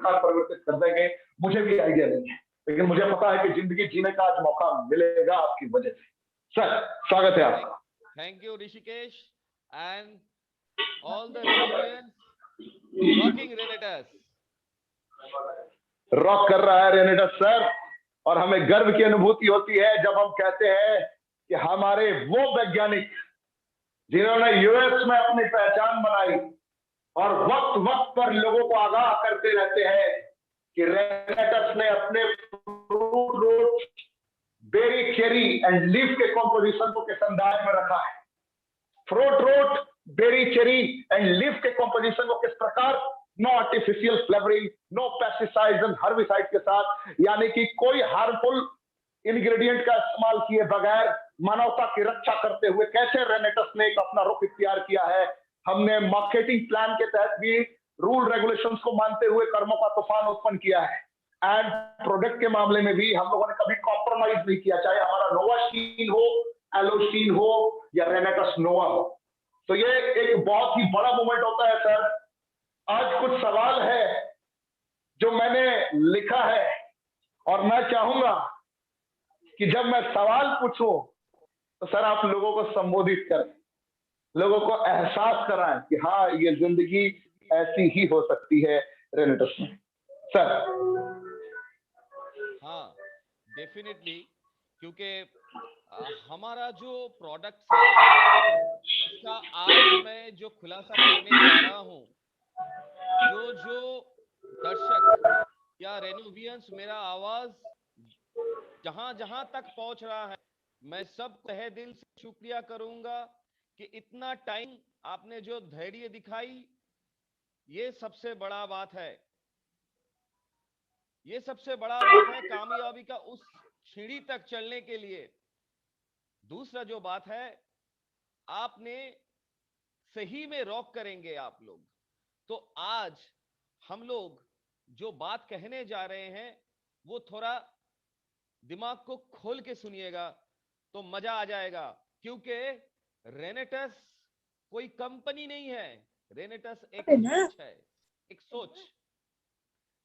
संसार परिवर्तित कर देंगे, मुझे भी आइडिया नहीं है, लेकिन मुझे पता है कि जिंदगी जीने का आज मौका मिलेगा आपकी वजह से। सर, स्वागत है आपका। Thank you Rishikesh and all the rocking रेनेटस। Rock कर रहा है रेनेटस सर, और हमें गर्व की अनुभूति होती है जब हम कहते हैं कि हमारे वो वैज्ञानिक जिन्होंने यूएस में अपनी पहचान बनाई और वक्त वक्त पर लोगों को आगाह करते रहते हैं कि रेनेटस ने अपने fruit root, berry, cherry and leaf के कॉम्पोजिशन को किस अंदाज में रखा है। Fruit root, berry, cherry and leaf के कॉम्पोजिशन को किस प्रकार, no artificial flavouring, no pesticides and herbicide के साथ, यानी कि कोई हार्मफुल इंग्रेडिएंट का इस्तेमाल किए बगैर मानवता की रक्षा करते हुए कैसे रेनेटस ने एक अपना रुख इख्तियार किया है। हमने मार्केटिंग प्लान के तहत भी रूल रेगुलेशंस को मानते हुए कर्मों का तूफान उत्पन्न किया है, एंड प्रोडक्ट के मामले में भी हम लोगों ने कभी कॉम्प्रोमाइज नहीं किया, चाहे हमारा नोवाशीन हो, एलोशीन हो या रेनेटस नोवा हो। तो ये एक बहुत ही बड़ा मूवमेंट होता है सर। आज कुछ सवाल है जो मैंने लिखा है और मैं चाहूंगा कि जब मैं सवाल पूछूं तो सर आप लोगों को संबोधित करें, लोगों को एहसास कराएं कि हाँ ये जिंदगी ऐसी ही हो सकती है रेनेटस में। सर। हाँ डेफिनेटली, क्योंकि हमारा जो प्रोडक्ट्स है उसका आज मैं जो खुलासा करने जा रहा हूं, जो दर्शक या रेनोवियंस मेरा आवाज जहां जहां तक पहुंच रहा है, मैं सब तहे दिल से शुक्रिया करूंगा कि इतना टाइम आपने जो धैर्य दिखाई, ये सबसे बड़ा बात है। ये सबसे बड़ा बात है कामयाबी का उस सीढ़ी तक चलने के लिए। दूसरा जो बात है, आपने सही में रॉक करेंगे आप लोग। तो आज हम लोग जो बात कहने जा रहे हैं वो थोड़ा दिमाग को खोल के सुनिएगा तो मजा आ जाएगा, क्योंकि रेनेटस कोई कंपनी नहीं है, रेनेटस एक सोच है। एक सोच,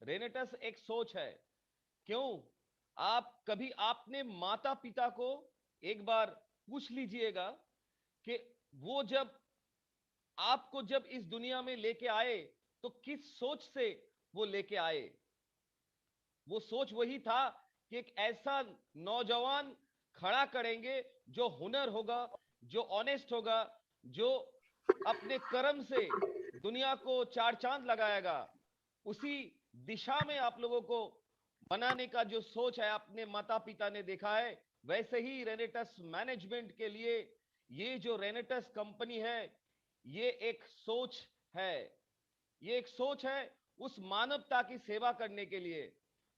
रेनेटस एक सोच है। क्यों? आप कभी आपने माता पिता को एक बार पूछ लीजिएगा कि वो जब आपको जब इस दुनिया में लेके आए तो किस सोच से वो लेके आए। वो सोच वही था कि एक ऐसा नौजवान खड़ा करेंगे जो हुनर होगा, जो ऑनेस्ट होगा, जो अपने कर्म से दुनिया को चार चांद लगाएगा। उसी दिशा में आप लोगों को बनाने का जो सोच है अपने माता पिता ने देखा है, वैसे ही रेनेटस मैनेजमेंट के लिए ये जो रेनेटस कंपनी है ये एक सोच है। ये एक सोच है उस मानवता की सेवा करने के लिए,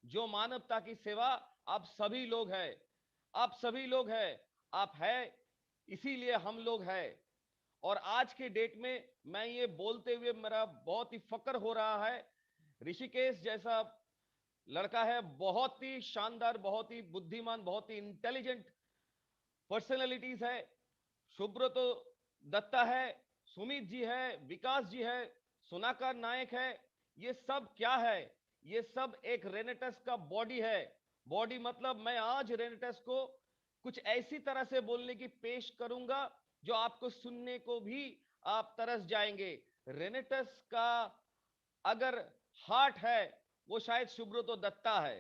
जो मानवता की सेवा आप सभी लोग हैं। आप सभी लोग हैं, आप हैं, इसीलिए हम लोग हैं। और आज के डेट में मैं ये बोलते हुए मेरा बहुत ही फक्र हो रहा है, ऋषिकेश जैसा लड़का है, बहुत ही शानदार, बहुत ही बुद्धिमान, बहुत ही इंटेलिजेंट पर्सनैलिटीज है। सुब्रतो दत्ता है, सुमित जी है, विकास जी है, सुनाकर नायक है। ये सब क्या है? ये सब एक रेनेटस का बॉडी है। बॉडी मतलब मैं आज रेनेटस को कुछ ऐसी तरह से बोलने की पेश करूंगा जो आपको सुनने को भी आप तरस जाएंगे। रेनेटस का अगर हार्ट है वो शायद सुब्रतो दत्ता है।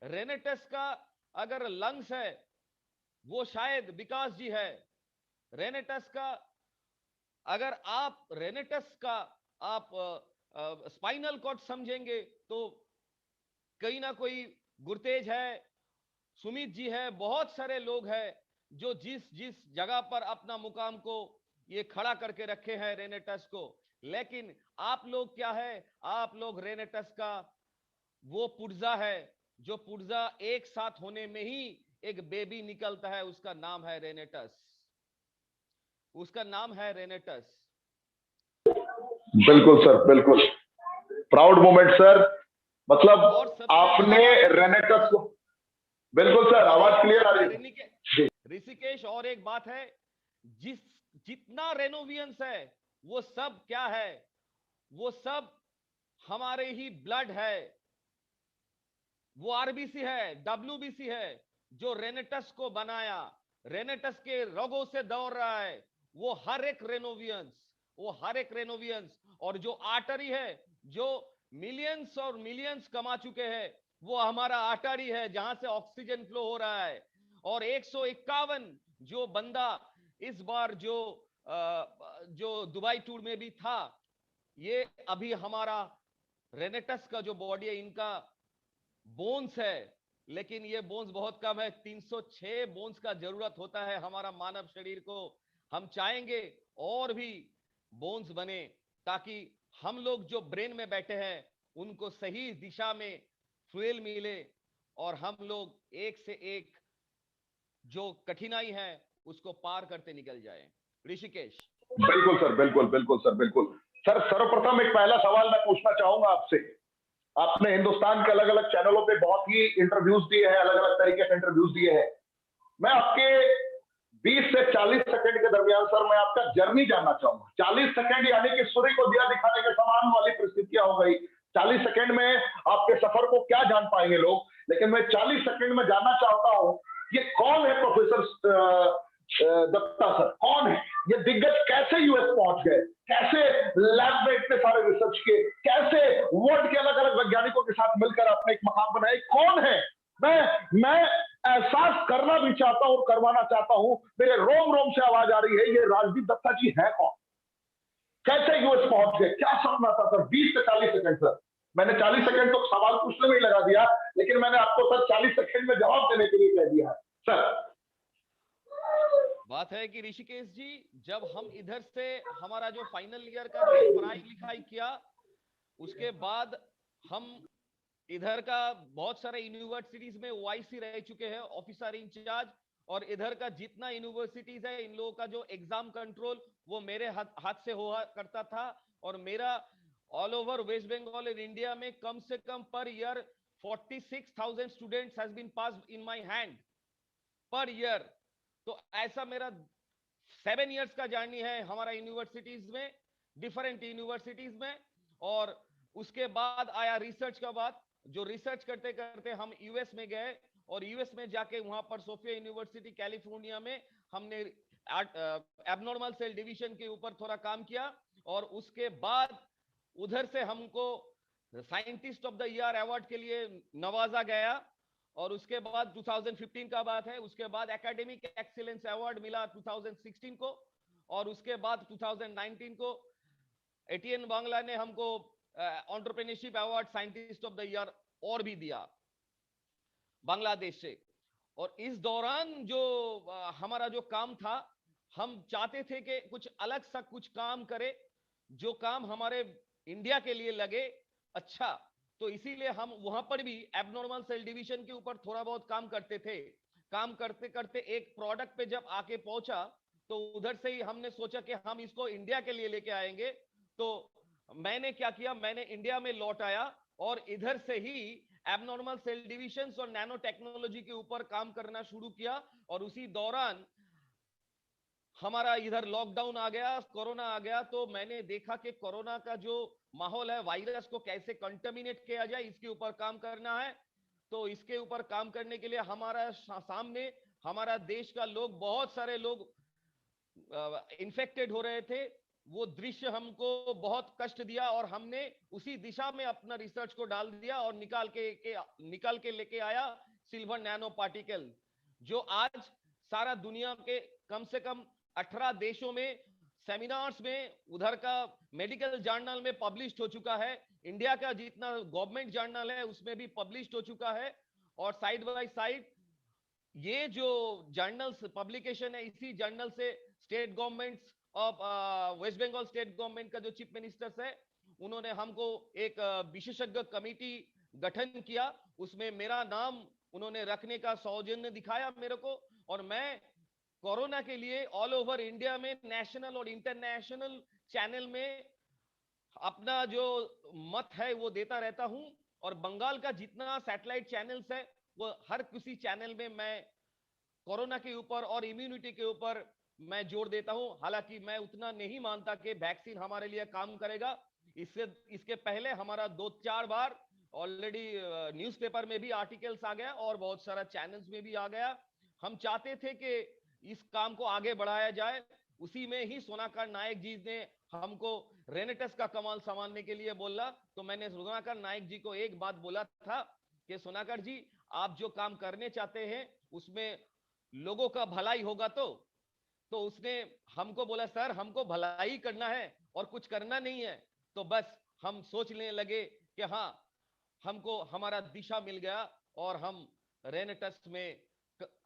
रेनेटस का अगर लंग्स है वो शायद विकास जी है। रेनेटस का अगर आप रेनेटस का आप स्पाइनल कॉर्ड समझेंगे तो कहीं ना कोई गुरतेज है, सुमित जी है, बहुत सारे लोग हैं जो जिस जिस जगह पर अपना मुकाम को ये खड़ा करके रखे हैं रेनेटस को। लेकिन आप लोग क्या है? आप लोग रेनेटस का वो पुर्जा है जो पुर्जा एक साथ होने में ही एक बेबी निकलता है, उसका नाम है रेनेटस। उसका नाम है रेनेटस। बिल्कुल सर, बिल्कुल प्राउड मोमेंट सर। मतलब आपने रेनेटस को, बिल्कुल सर, आवाज क्लियर आ रही है ऋषिकेश। और एक बात है, जितना रेनोवियंस है वो सब क्या है? वो सब हमारे ही ब्लड है, वो आरबीसी है, डब्ल्यूबीसी है, जो रेनेटस को बनाया, रेनेटस के रगों से दौड़ रहा है, वो हर एक रेनोवियंस, और जो आर्टरी है, जो मिलियंस और मिलियंस कमा चुके हैं, वो हमारा आर्टरी है जहां से ऑक्सीजन फ्लो हो रहा है। और 151 जो बंदा इस बार जो दुबई टूर में भी था, ये अभी हमारा रेनेटस का जो बॉडी है, इनका बोन्स है, लेकिन ये बोन्स बहुत कम है। 306 बोन्स का जरूरत होता है हमारा मानव शरीर को। हम चाहेंगे और भी बोन्स बने, ताकि हम लोग जो ब्रेन में बैठे हैं उनको सही दिशा में फ्यूल मिले, और हम लोग एक से एक जो कठिनाई है उसको पार करते निकल जाए। ऋषिकेश। बिल्कुल सर, बिल्कुल बिल्कुल सर, बिल्कुल सर। सर्वप्रथम एक पहला सवाल मैं पूछना चाहूंगा आपसे। आपने हिंदुस्तान के अलग अलग चैनलों पे बहुत ही इंटरव्यूज दिए हैं, अलग अलग तरीके से इंटरव्यूज दिए हैं। मैं आपके 20 से 40 सेकंड के दरमियान सर मैं आपका जर्नी जानना चाहूंगा। 40 सेकंड यानी कि सूर्य को दिया दिखाने के समान वाली परिस्थितियां हो गई। 40 सेकंड में आपके सफर को क्या जान पाएंगे लोग, लेकिन मैं 40 सेकंड में जानना चाहता हूं, ये कौन है प्रोफेसर दत्ता सर? कौन है ये दिग्गज? कैसे यूएस पहुंच गए? कैसे लैब में इतने सारे रिसर्च किए? कैसे वर्ल्ड के अलग अलग वैज्ञानिकों के साथ मिलकर आपने एक मकाम बनाया? कौन है? मैं एहसास करना भी चाहता हूं और करवाना चाहता हूं। मेरे रोम रोम से आवाज आ रही है, ये राजदीप दत्ता जी है कौन? कैसे यूएस पहुंच गए? क्या सपना था सर? 20 से 40 सेकंड सर। मैंने 40 सेकंड तो सवाल पूछने में ही लगा दिया, लेकिन मैंने आपको सर 40 सेकंड में जवाब देने के लिए कह दिया है सर। बात है कि ऋषिकेश जी, जब हम इधर से हमारा जो फाइनल ईयर का जो पढ़ाई लिखाई किया, उसके बाद हम इधर का बहुत सारे यूनिवर्सिटीज में ओआईसी रह चुके हैं, ऑफिसर इंचार्ज। और इधर का जितना यूनिवर्सिटीज है, इन लोगों का जो एग्जाम कंट्रोल वो मेरे हाथ से हुआ करता था। और मेरा all over West Bengal in India में कम से कम per year 46,000 students has been passed in my hand per year. तो ऐसा मेरा 7 इयर्स का जर्नी है हमारा यूनिवर्सिटीज में, डिफरेंट यूनिवर्सिटीज में। और उसके बाद आया रिसर्च का बात। जो रिसर्च करते करते हम यूएस में गए, और यूएस में जाके वहां पर सोफिया यूनिवर्सिटी कैलिफोर्निया में हमने एबनॉर्मल सेल डिवीजन के ऊपर थोड़ा काम किया। और उसके बाद उधर से हमको scientist of the year award के लिए नवाजा गया। और उसके बाद 2015 का बात है, उसके बाद एकेडमिक एक्सीलेंस अवार्ड मिला 2016 को। और उसके बाद 2019 को एटीएन बांग्ला ने हमको entrepreneurship award scientist of the year और भी दिया बांग्लादेश से। और इस दौरान जो हमारा जो काम था, हम चाहते थे कि कुछ अलग सा कुछ काम करे, जो काम हमारे इंडिया के लिए लगे अच्छा। तो इसीलिए हम वहां पर भी एबनॉर्मल सेल डिवीजन के ऊपर थोड़ा बहुत काम करते थे। काम करते करते एक प्रोडक्ट पे जब आके पहुंचा, तो उधर से ही हमने सोचा कि हम इसको इंडिया के लिए लेके आएंगे। तो मैंने क्या किया, मैंने इंडिया में लौट आया और इधर से ही एबनॉर्मल सेल डिविजन्स और नैनो टेक्नोलॉजी के ऊपर काम करना शुरू किया। और उसी दौरान हमारा इधर लॉकडाउन आ गया, कोरोना आ गया। तो मैंने देखा कि कोरोना का जो माहौल है, वायरस को कैसे कंटेमिनेट किया जाए, इसके ऊपर काम करना है। तो इसके ऊपर काम करने के लिए हमारा सामने हमारा देश का लोग, बहुत सारे लोग इन्फेक्टेड हो रहे थे। वो दृश्य हमको बहुत कष्ट दिया, और हमने उसी दिशा में अपना रिसर्च को डाल दिया और निकाल के लेके आया सिल्वर नैनो पार्टिकल, जो आज सारा दुनिया के कम से कम 18 देशों में सेमिनार्स में, उधर का मेडिकल जर्नल में पब्लिश हो चुका है। इंडिया का जितना गवर्नमेंट जर्नल है उसमें भी पब्लिश हो चुका है। और साइड बाय साइड ये जो जर्नल्स पब्लिकेशन है, इसी जर्नल से state governments of West Bengal, state government का जो चीफ मिनिस्टर्स है, उन्होंने हमको एक विशेषज्ञ कमेटी गठन किया। उसमें मेरा नाम उन्होंने रखने का सौजन्य दिखाया मेरे को। और मैं कोरोना के लिए ऑल ओवर इंडिया में नेशनल और इंटरनेशनल चैनल में अपना जो मत है वो देता रहता हूं। और बंगाल का जितना सैटेलाइट चैनल्स है, वो हर किसी चैनल में मैं कोरोना के ऊपर और इम्यूनिटी के ऊपर मैं जोर देता हूं। हालांकि मैं उतना नहीं मानता कि वैक्सीन हमारे लिए काम करेगा। इससे इसके पहले हमारा 2-4 बार ऑलरेडी न्यूज़पेपर में भी आर्टिकल्स आ गया और बहुत सारा चैनल्स में भी आ गया। हम चाहते थे कि इस काम को आगे बढ़ाया जाए। उसी में ही सोनाकर नायक जी ने हमको रेनेटस का कमाल संभालने के लिए बोला, तो मैंने सोनाकर नायक जी को एक बात बोला था कि सोनाकर जी, आप जो काम करने चाहते हैं उसमें लोगों का भलाई होगा। तो उसने हमको बोला, सर हमको भलाई करना है और कुछ करना नहीं है। तो बस हम सोचने लगे कि हाँ, हमको हमारा दिशा मिल गया और हम रेनेटस में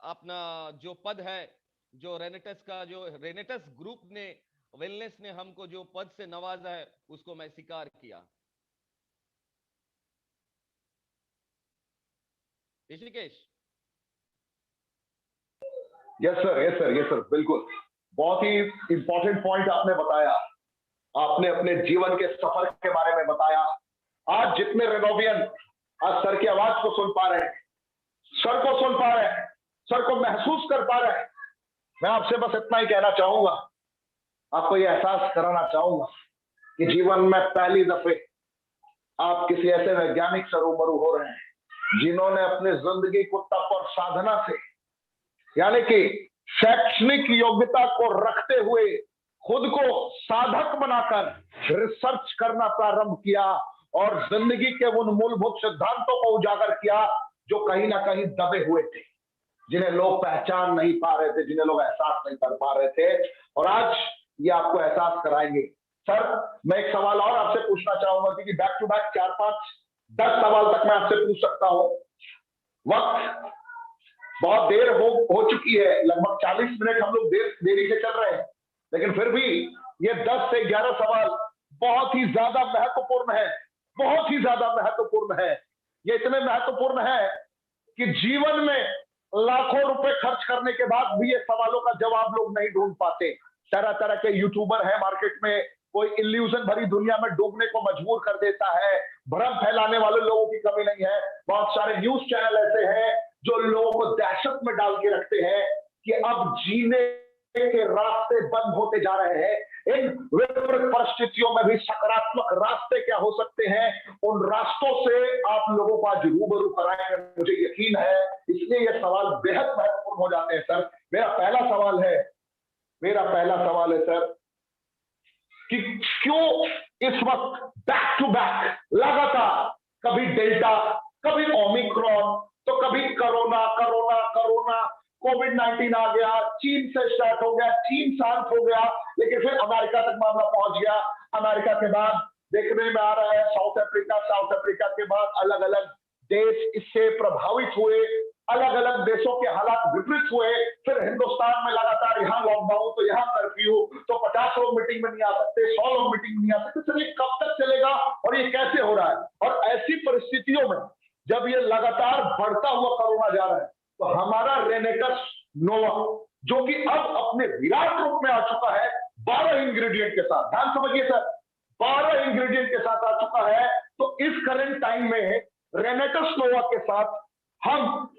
अपना जो पद है, जो रेनेटस का जो रेनेटस ग्रुप ने वेलनेस ने हमको जो पद से नवाजा है, उसको मैं स्वीकार किया। Rishikesh. Yes sir, yes sir, yes sir, बिल्कुल। बहुत ही इंपॉर्टेंट पॉइंट आपने बताया। आपने अपने जीवन के सफर के बारे में बताया। आज जितने रेनोवियन आज सर की आवाज को सुन पा रहे हैं, सर को सुन पा रहे हैं, सर को महसूस कर पा रहे हैं, मैं आपसे बस इतना ही कहना चाहूंगा, आपको यह एहसास कराना चाहूंगा कि जीवन में पहली दफे आप किसी ऐसे वैज्ञानिक से रूबरू हो रहे हैं जिन्होंने अपनी जिंदगी को तप और साधना से, यानी कि शैक्षणिक योग्यता को रखते हुए खुद को साधक बनाकर रिसर्च करना प्रारंभ किया और जिंदगी के उन मूलभूत सिद्धांतों को उजागर किया जो कहीं ना कहीं दबे हुए थे, जिन्हें लोग पहचान नहीं पा रहे थे, जिन्हें लोग एहसास नहीं कर पा रहे थे, और आज ये आपको एहसास कराएंगे। सर, मैं एक सवाल और आपसे पूछना चाहूंगा कि बैक टू बैक 4-5-10 सवाल तक मैं आपसे पूछ सकता हूं। वक्त बहुत देर हो चुकी है, लगभग 40 मिनट हम लोग देरी से चल रहे हैं, लेकिन फिर भी ये 10 से 11 सवाल बहुत ही ज्यादा महत्वपूर्ण है, बहुत ही ज्यादा महत्वपूर्ण है। ये इतने महत्वपूर्ण है कि जीवन में लाखों रुपए खर्च करने के बाद भी ये सवालों का जवाब लोग नहीं ढूंढ पाते। तरह तरह के यूट्यूबर हैं मार्केट में, कोई इल्यूजन भरी दुनिया में डूबने को मजबूर कर देता है, भ्रम फैलाने वाले लोगों की कमी नहीं है। बहुत सारे न्यूज चैनल ऐसे हैं जो लोगों को दहशत में डाल के रखते हैं कि अब जीने के रास्ते बंद होते जा रहे हैं। इन विपरीत परिस्थितियों में भी सकारात्मक रास्ते क्या हो सकते हैं, उन रास्तों से आप लोगों को आज रूबरू कराएंगे, मुझे यकीन है। इसलिए ये सवाल बेहद महत्वपूर्ण हो जाते हैं। सर, मेरा पहला सवाल है सर, कि क्यों इस वक्त बैक टू बैक लगातार कभी डेल्टा, कभी ओमिक्रॉन, तो कभी कोरोना, कोविड-19 आ गया, चीन से स्टार्ट हो गया, चीन शांत हो गया, लेकिन फिर अमेरिका तक मामला पहुंच गया। अमेरिका के बाद देखने में आ रहा है साउथ अफ्रीका के बाद अलग अलग देश इससे प्रभावित हुए, अलग अलग देशों के हालात विपरीत हुए। फिर हिंदुस्तान में लगातार यहाँ लॉकडाउन, तो यहाँ कर्फ्यू, तो 50 लोग मीटिंग में नहीं आ सकते, 100 लोग मीटिंग में नहीं आ सकते। सर, ये कब तक चलेगा और ये कैसे हो रहा है? और ऐसी परिस्थितियों में जब ये लगातार बढ़ता हुआ कोरोना जा रहा है, तो हमारा रेनेटस नोवा, जो कि अब अपने विराट रूप में आ चुका है 12 इंग्रेडिएंट के साथ, ध्यान समझिए सर, 12 इंग्रेडिएंट के साथ आ चुका है। तो इस करंट टाइम में रेनेटस नोवा के साथ हम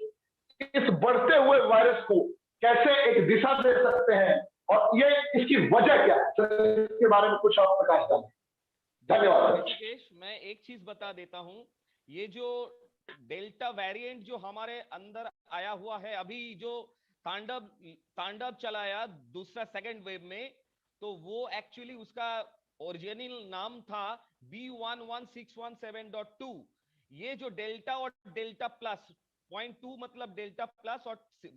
इस बढ़ते हुए वायरस को कैसे एक दिशा दे सकते हैं, और ये इसकी वजह क्या है, सर इसके बारे में कुछ और प्रकाश डालें। धन्यवाद ऋषिकेश, मैं एक चीज बता देता हूं, ये जो डेल्टा वेरिएंट जो हमारे अंदर आया हुआ है, अभी जो तांडव चलाया दूसरा सेकंड वेव में, तो वो एक्चुअली उसका ओरिजिनल नाम था B11617.2। ये जो डेल्टा और डेल्टा प्लस 0.2 मतलब डेल्टा प्लस और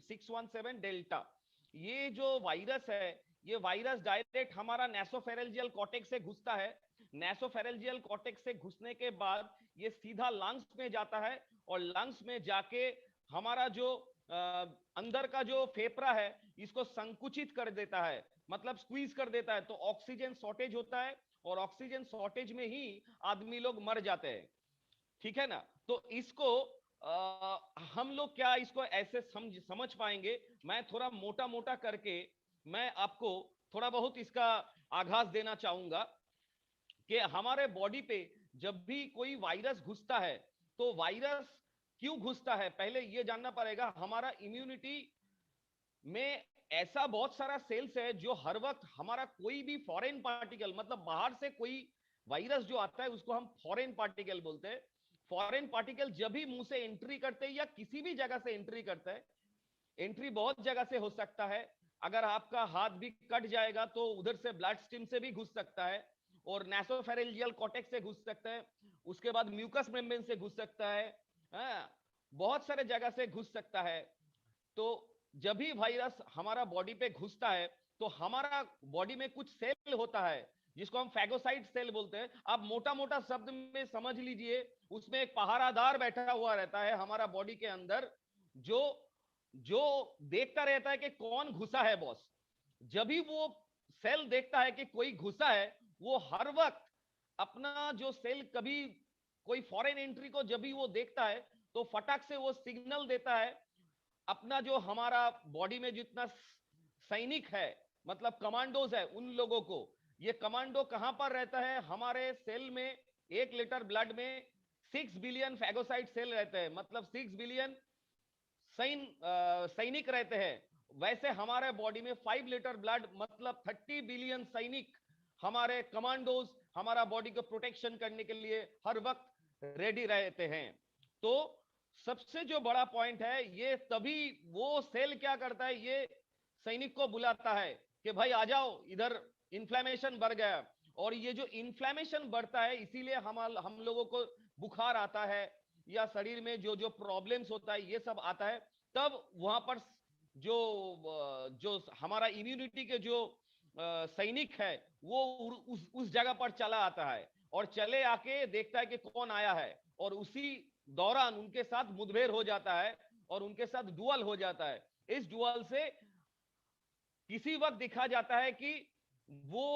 617 डेल्टा, ये जो वायरस है, ये वायरस डायरेक्ट हमारा नेसोफेरेंजियल कॉर्टेक्स से घुसता है। नेसोफेरेंजियल कॉर्टेक्स से घुसने के बाद ये सीधा लंग्स में जाता है, और लंग्स में जाके हमारा जो अंदर का जो फेफड़ा है इसको संकुचित कर देता है, मतलब स्क्वीज कर देता है। तो ऑक्सीजन शॉर्टेज होता है, और ऑक्सीजन शॉर्टेज में ही आदमी लोग मर जाते हैं, ठीक है ना। तो इसको हम लोग क्या इसको ऐसे समझ पाएंगे, मैं थोड़ा मोटा मोटा करके मैं आपको थोड़ा बहुत इसका आभास देना चाहूंगा कि हमारे बॉडी पे जब भी कोई वायरस घुसता है, तो वायरस क्यों घुसता है पहले ये जानना पड़ेगा। हमारा इम्यूनिटी में ऐसा बहुत सारा सेल्स है जो हर वक्त हमारा कोई भी फॉरेन पार्टिकल, मतलब बाहर से कोई वायरस जो आता है उसको हम फॉरेन पार्टिकल बोलते हैं। फॉरेन पार्टिकल जब भी मुंह से एंट्री करते हैं या किसी भी जगह से एंट्री करता है, एंट्री बहुत जगह से हो सकता है। अगर आपका हाथ भी कट जाएगा तो उधर से ब्लड स्ट्रीम से भी घुस सकता है, और नासोफेरेंजियल कॉर्टेक्स से घुस सकता है, उसके बाद म्यूकस मेम्ब्रेन से घुस सकता है, हाँ, बहुत सारे जगह से घुस सकता है। तो जब भी वायरस हमारा बॉडी पे घुसता है तो हमारा बॉडी में कुछ सेल होता है जिसको हम फैगोसाइट सेल बोलते हैं। आप मोटा मोटा शब्द में समझ लीजिए, उसमें एक पहरादार बैठा हुआ रहता है हमारा बॉडी के अंदर, जो जो देखता रहता है कि कौन घुसा है बॉस। जब भी वो सेल देखता है कि कोई घुसा है, वो हर वक्त अपना जो सेल कभी कोई फॉरेन एंट्री को जब भी वो देखता है तो फटाक से वो सिग्नल देता है अपना जो हमारा बॉडी में जितना सैनिक है, मतलब कमांडोज है, उन लोगों को। ये कमांडो कहां पर रहता है? हमारे सेल में 1 लीटर ब्लड में 6 बिलियन फैगोसाइट सेल रहते हैं, मतलब 6 बिलियन सैनिक रहते हैं। वैसे हमारे बॉडी में 5 लीटर ब्लड मतलब 30 बिलियन सैनिक, हमारे कमांडोज हमारा बॉडी को प्रोटेक्शन करने के लिए हर वक्त रेडी रहते हैं। तो सबसे जो बड़ा पॉइंट है, ये तभी वो सेल क्या करता है, ये सैनिक को बुलाता है कि भाई आ जाओ इधर, इन्फ्लेमेशन बढ़ गया। और ये जो इन्फ्लेमेशन बढ़ता है इसीलिए हम लोगों को बुखार आता है, या शरीर में जो जो प्रॉब्लम्स होता है ये सब आता है। तब वहां पर जो जो हमारा इम्यूनिटी के जो सैनिक है वो उस जगह पर चला आता है, और चले आके देखता है कि कौन आया है, और उसी दौरान उनके साथ मुठभेड़ हो जाता है और उनके साथ डुअल हो जाता है। इस डुअल से किसी वक्त दिखा जाता है कि वो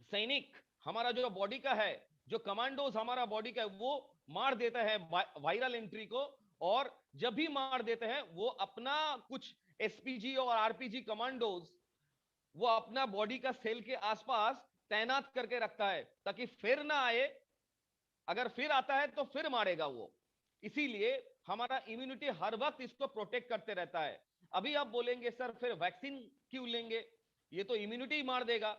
सैनिक हमारा जो बॉडी का है, जो कमांडोज हमारा बॉडी का है, वो मार देता है वायरल एंट्री को। और जब भी मार देते हैं वो अपना कुछ एसपीजी और आरपीजी कमांडोज वो अपना बॉडी का सेल के आसपास तैनात करके रखता है ताकि फिर ना आए। अगर फिर आता है तो फिर मारेगा वो। इसीलिए हमारा इम्यूनिटी हर वक्त इसको प्रोटेक्ट करते रहता है। अभी आप बोलेंगे सर फिर वैक्सीन क्यों लेंगे, ये तो इम्यूनिटी ही मार देगा।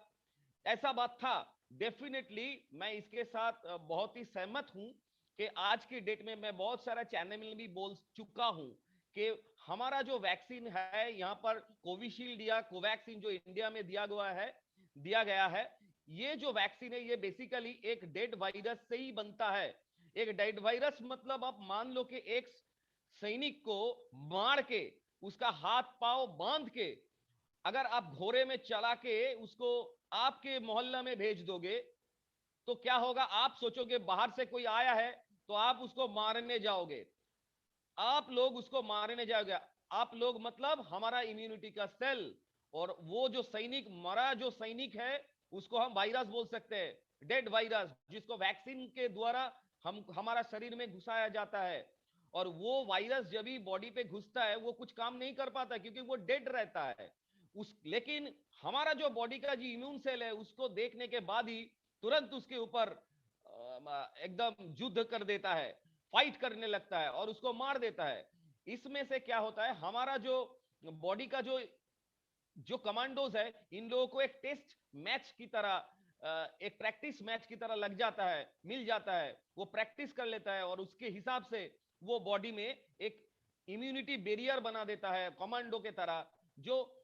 ऐसा बात था, डेफिनेटली मैं इसके साथ बहुत ही सहमत हूं कि आज की डेट में मैं बहुत सारा चैनल में भी बोल चुका हूं कि हमारा जो वैक्सीन है यहाँ पर कोविशील्ड या कोवैक्सीन जो इंडिया में दिया गया है, ये जो वैक्सीन है ये बेसिकली एक डेड वायरस से ही बनता है। एक डेड वायरस मतलब आप मान लो कि एक सैनिक को मार के उसका हाथ पांव बांध के अगर आप घोड़े में चला के उसको आपके मोहल्ला में भेज दोगे तो क्या होगा? आप सोचोगे बाहर से कोई आया है तो आप उसको मारने जाओगे, आप लोग उसको मारने जाओगे। आप लोग मतलब हमारा इम्यूनिटी का सेल, और वो जो सैनिक मरा जो सैनिक है उसको हम वायरस बोल सकते हैं, डेड वायरस, जिसको वैक्सीन के द्वारा हम हमारा शरीर में घुसाया जाता है। और वो वायरस जब भी बॉडी पे घुसता है वो कुछ काम नहीं कर पाता क्योंकि वो डेड रहता है। लेकिन हमारा जो बॉडी का जो इम्यून सेल है उसको देखने के बाद ही तुरंत उसके ऊपर एकदम युद्ध कर देता है, फाइट करने लगता है और उसको मार देता है। इसमें से क्या होता है, हमारा जो बॉडी का जो कमांडोज है, इन लोगों को एक टेस्ट मैच की तरह, एक प्रैक्टिस मैच की तरह लग जाता है, मिल जाता है। वो प्रैक्टिस कर लेता है और उसके हिसाब से वो बॉडी में एक इम्यूनिटी बैरियर बना देता है कमांडो के तरह, जो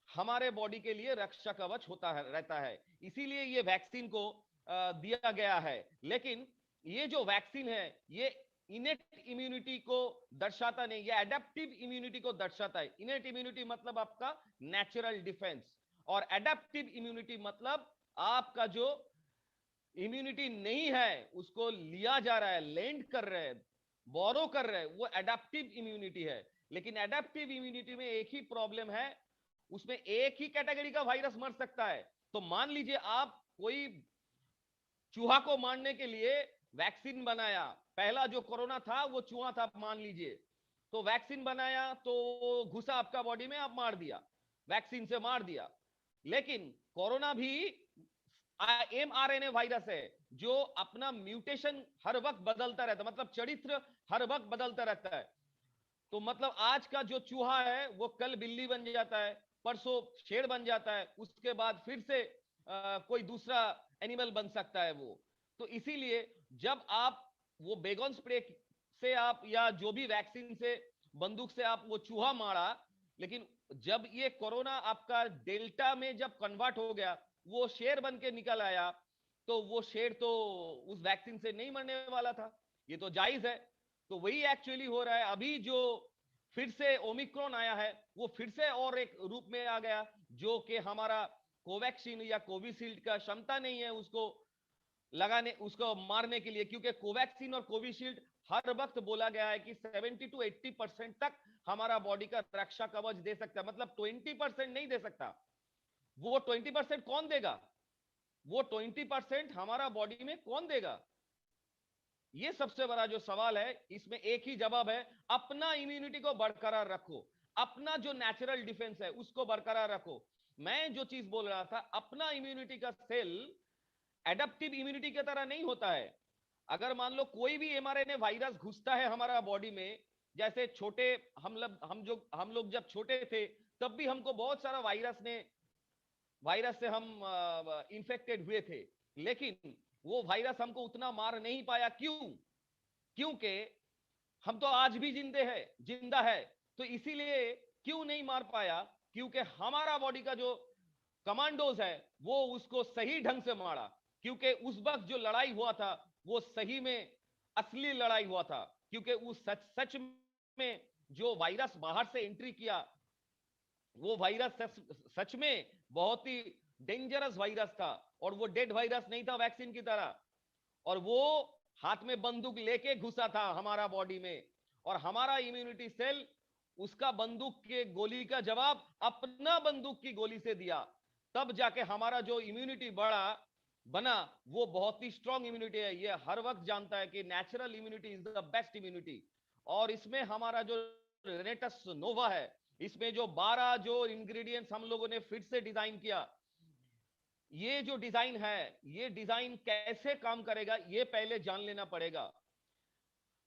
हमारे बॉडी के लिए रक्षा कवच होता है रहता है। इसीलिए ये वैक्सीन को दिया गया है। लेकिन ये जो वैक्सीन है ये इनेट इम्यूनिटी को दर्शाता नहीं, ये एडेप्टिव इम्यूनिटी को दर्शाता है। इनेट इम्यूनिटी मतलब आपका नेचुरल डिफेंस, और एडेप्टिव इम्यूनिटी मतलब आपका जो इम्यूनिटी नहीं है उसको लिया जा रहा है, लैंड कर रहे हैं, बोरो कर रहे हैं, वो एडेप्टिव इम्यूनिटी है। लेकिन एडेप्टिव इम्यूनिटी में एक ही प्रॉब्लम है, उसमें एक ही कैटेगरी का वायरस मर सकता है। तो मान लीजिए आप कोई चूहा को मारने के लिए वैक्सीन बनाया, पहला जो कोरोना था वो चूहा था मान लीजिए, तो वैक्सीन बनाया तो घुसा आपका बॉडी में, आप मार दिया, वैक्सीन से मार दिया। लेकिन कोरोना भी mRNA वायरस है जो अपना म्यूटेशन हर वक्त बदलता रहता है, मतलब चरित्र हर वक्त बदलता रहता है। तो मतलब आज का जो चूहा है वो कल बिल्ली बन जाता है, परसों शेर बन जाता है, उसके बाद फिर से कोई दूसरा एनिमल बन सकता है वो। तो इसीलिए जब आप वो बेगोन स्प्रे से आप या जो भी वैक्सीन से बंदूक से आप वो चूहा मारा, लेकिन जब ये कोरोना आपका डेल्टा में जब कन्वर्ट हो गया, वो शेर बन के निकल आया, तो वो शेर तो उस वैक्सीन से नहीं मरने वाला था, ये तो जायज है। तो वही एक्चुअली हो रहा है। अभी जो फिर से ओमिक्रॉन आया है, वो फिर से और एक रूप में आ गया, जो कि हमारा कोवैक्सीन या कोविशील्ड का क्षमता नहीं है उसको लगाने, उसको मारने के लिए, क्योंकि कोवैक्सीन और कोविशील्ड हर वक्त बोला गया है कि 70 to 80% तक हमारा बॉडी का रक्षा कवच दे सकता है, मतलब 20% नहीं दे सकता। वो 20% कौन देगा? वो 20% हमारा बॉडी में कौन देगा? ये सबसे बड़ा जो सवाल है, इसमें एक ही जवाब है, अपना इम्यूनिटी को बरकरार रखो, अपना जो नेचुरल डिफेंस है उसको बरकरार रखो। मैं जो चीज बोल रहा था, अपना इम्यूनिटी का सेल एडेप्टिव इम्यूनिटी की तरह नहीं होता है। अगर मान लो कोई भी एमआरएनए वायरस घुसता है हमारा बॉडी में, जैसे छोटे हम लोग जब छोटे थे, तब भी हमको बहुत सारा वायरस से हम इंफेक्टेड हुए थे, लेकिन वो वायरस हमको उतना मार नहीं पाया। क्यों? क्योंकि हम तो आज भी जिंदा है। तो इसीलिए क्यों नहीं मार पाया? क्योंकि हमारा बॉडी का जो कमांडोज है वो उसको सही ढंग से मारा। क्योंकि उस वक्त जो लड़ाई हुआ था वो सही में असली लड़ाई हुआ था, क्योंकि उस सच में जो वायरस बाहर से एंट्री किया, वो वायरस सच में बहुत ही डेंजरस वायरस था, और वो डेड वायरस नहीं था वैक्सीन की तरह। और वो हाथ में बंदूक लेके घुसा था हमारा बॉडी में, और हमारा इम्यूनिटी सेल उसका बंदूक के गोली का जवाब अपना बंदूक की गोली से दिया। तब जाके हमारा जो इम्यूनिटी बना वो बहुत ही स्ट्रॉन्ग इम्यूनिटी है। ये हर वक्त जानता है कि natural immunity is the best immunity. और इसमें हमारा जो रेनेटस नोवा है, इसमें जो 12 जो इंग्रेडिएंट्स हम लोगों ने फिर से डिजाइन किया, ये जो डिजाइन है, ये डिजाइन कैसे काम करेगा ये पहले जान लेना पड़ेगा।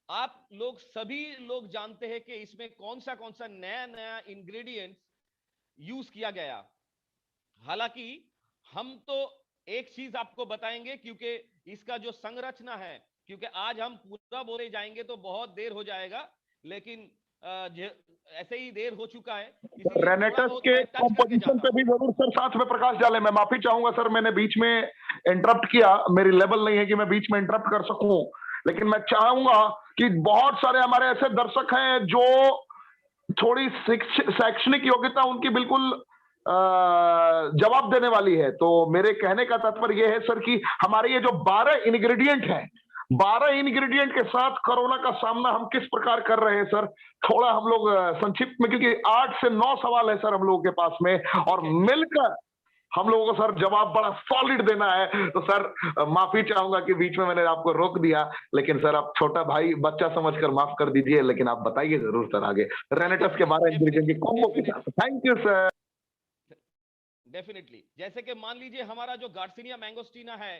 आप लोग सभी लोग जानते हैं कि इसमें कौन सा नया नया इंग्रेडिएंट्स यूज किया गया। हालांकि हम तो एक चीज आपको बताएंगे, क्योंकि इसका जो संरचना है, क्योंकि आज हम पूरा बोले जाएंगे तो बहुत देर हो जाएगा, लेकिन ऐसे ही देर हो चुका है, इसीलिए थोड़ा रेनेटस बहुत के मैं टच करके कॉम्पोजिशन जाता पे हूं। भी जरूर सर साथ में प्रकाश डालें। मैं माफी चाहूंगा सर, मैंने बीच में इंटरप्ट किया, मेरी लेवल नहीं है कि मैं बीच में इंटरप्ट कर सकूं, लेकिन मैं चाहूंगा कि बहुत सारे हमारे ऐसे दर्शक हैं जो थोड़ी शैक्षणिक योग्यता उनकी बिल्कुल जवाब देने वाली है। तो मेरे कहने का तात्पर्य यह है सर कि हमारे ये जो 12 इंग्रेडिएंट हैं, 12 इंग्रेडिएंट के साथ कोरोना का सामना हम किस प्रकार कर रहे हैं सर, थोड़ा हम लोग संक्षिप्त में, क्योंकि 8 से 9 सवाल है सर हम लोगों के पास में, और मिलकर हम लोगों को सर जवाब बड़ा सॉलिड देना है। तो सर माफी चाहूंगा कि बीच में मैंने आपको रोक दिया, लेकिन सर आप छोटा भाई बच्चा समझकर माफ कर दीजिए, लेकिन आप बताइए जरूर सर आगे रेनेटस के 12 इंग्रेडिएंट की कॉम्बो के साथ। Thank you sir. डेफिनेटली, जैसे कि मान लीजिए हमारा जो गार्सिनिया मैंगोस्टीना है,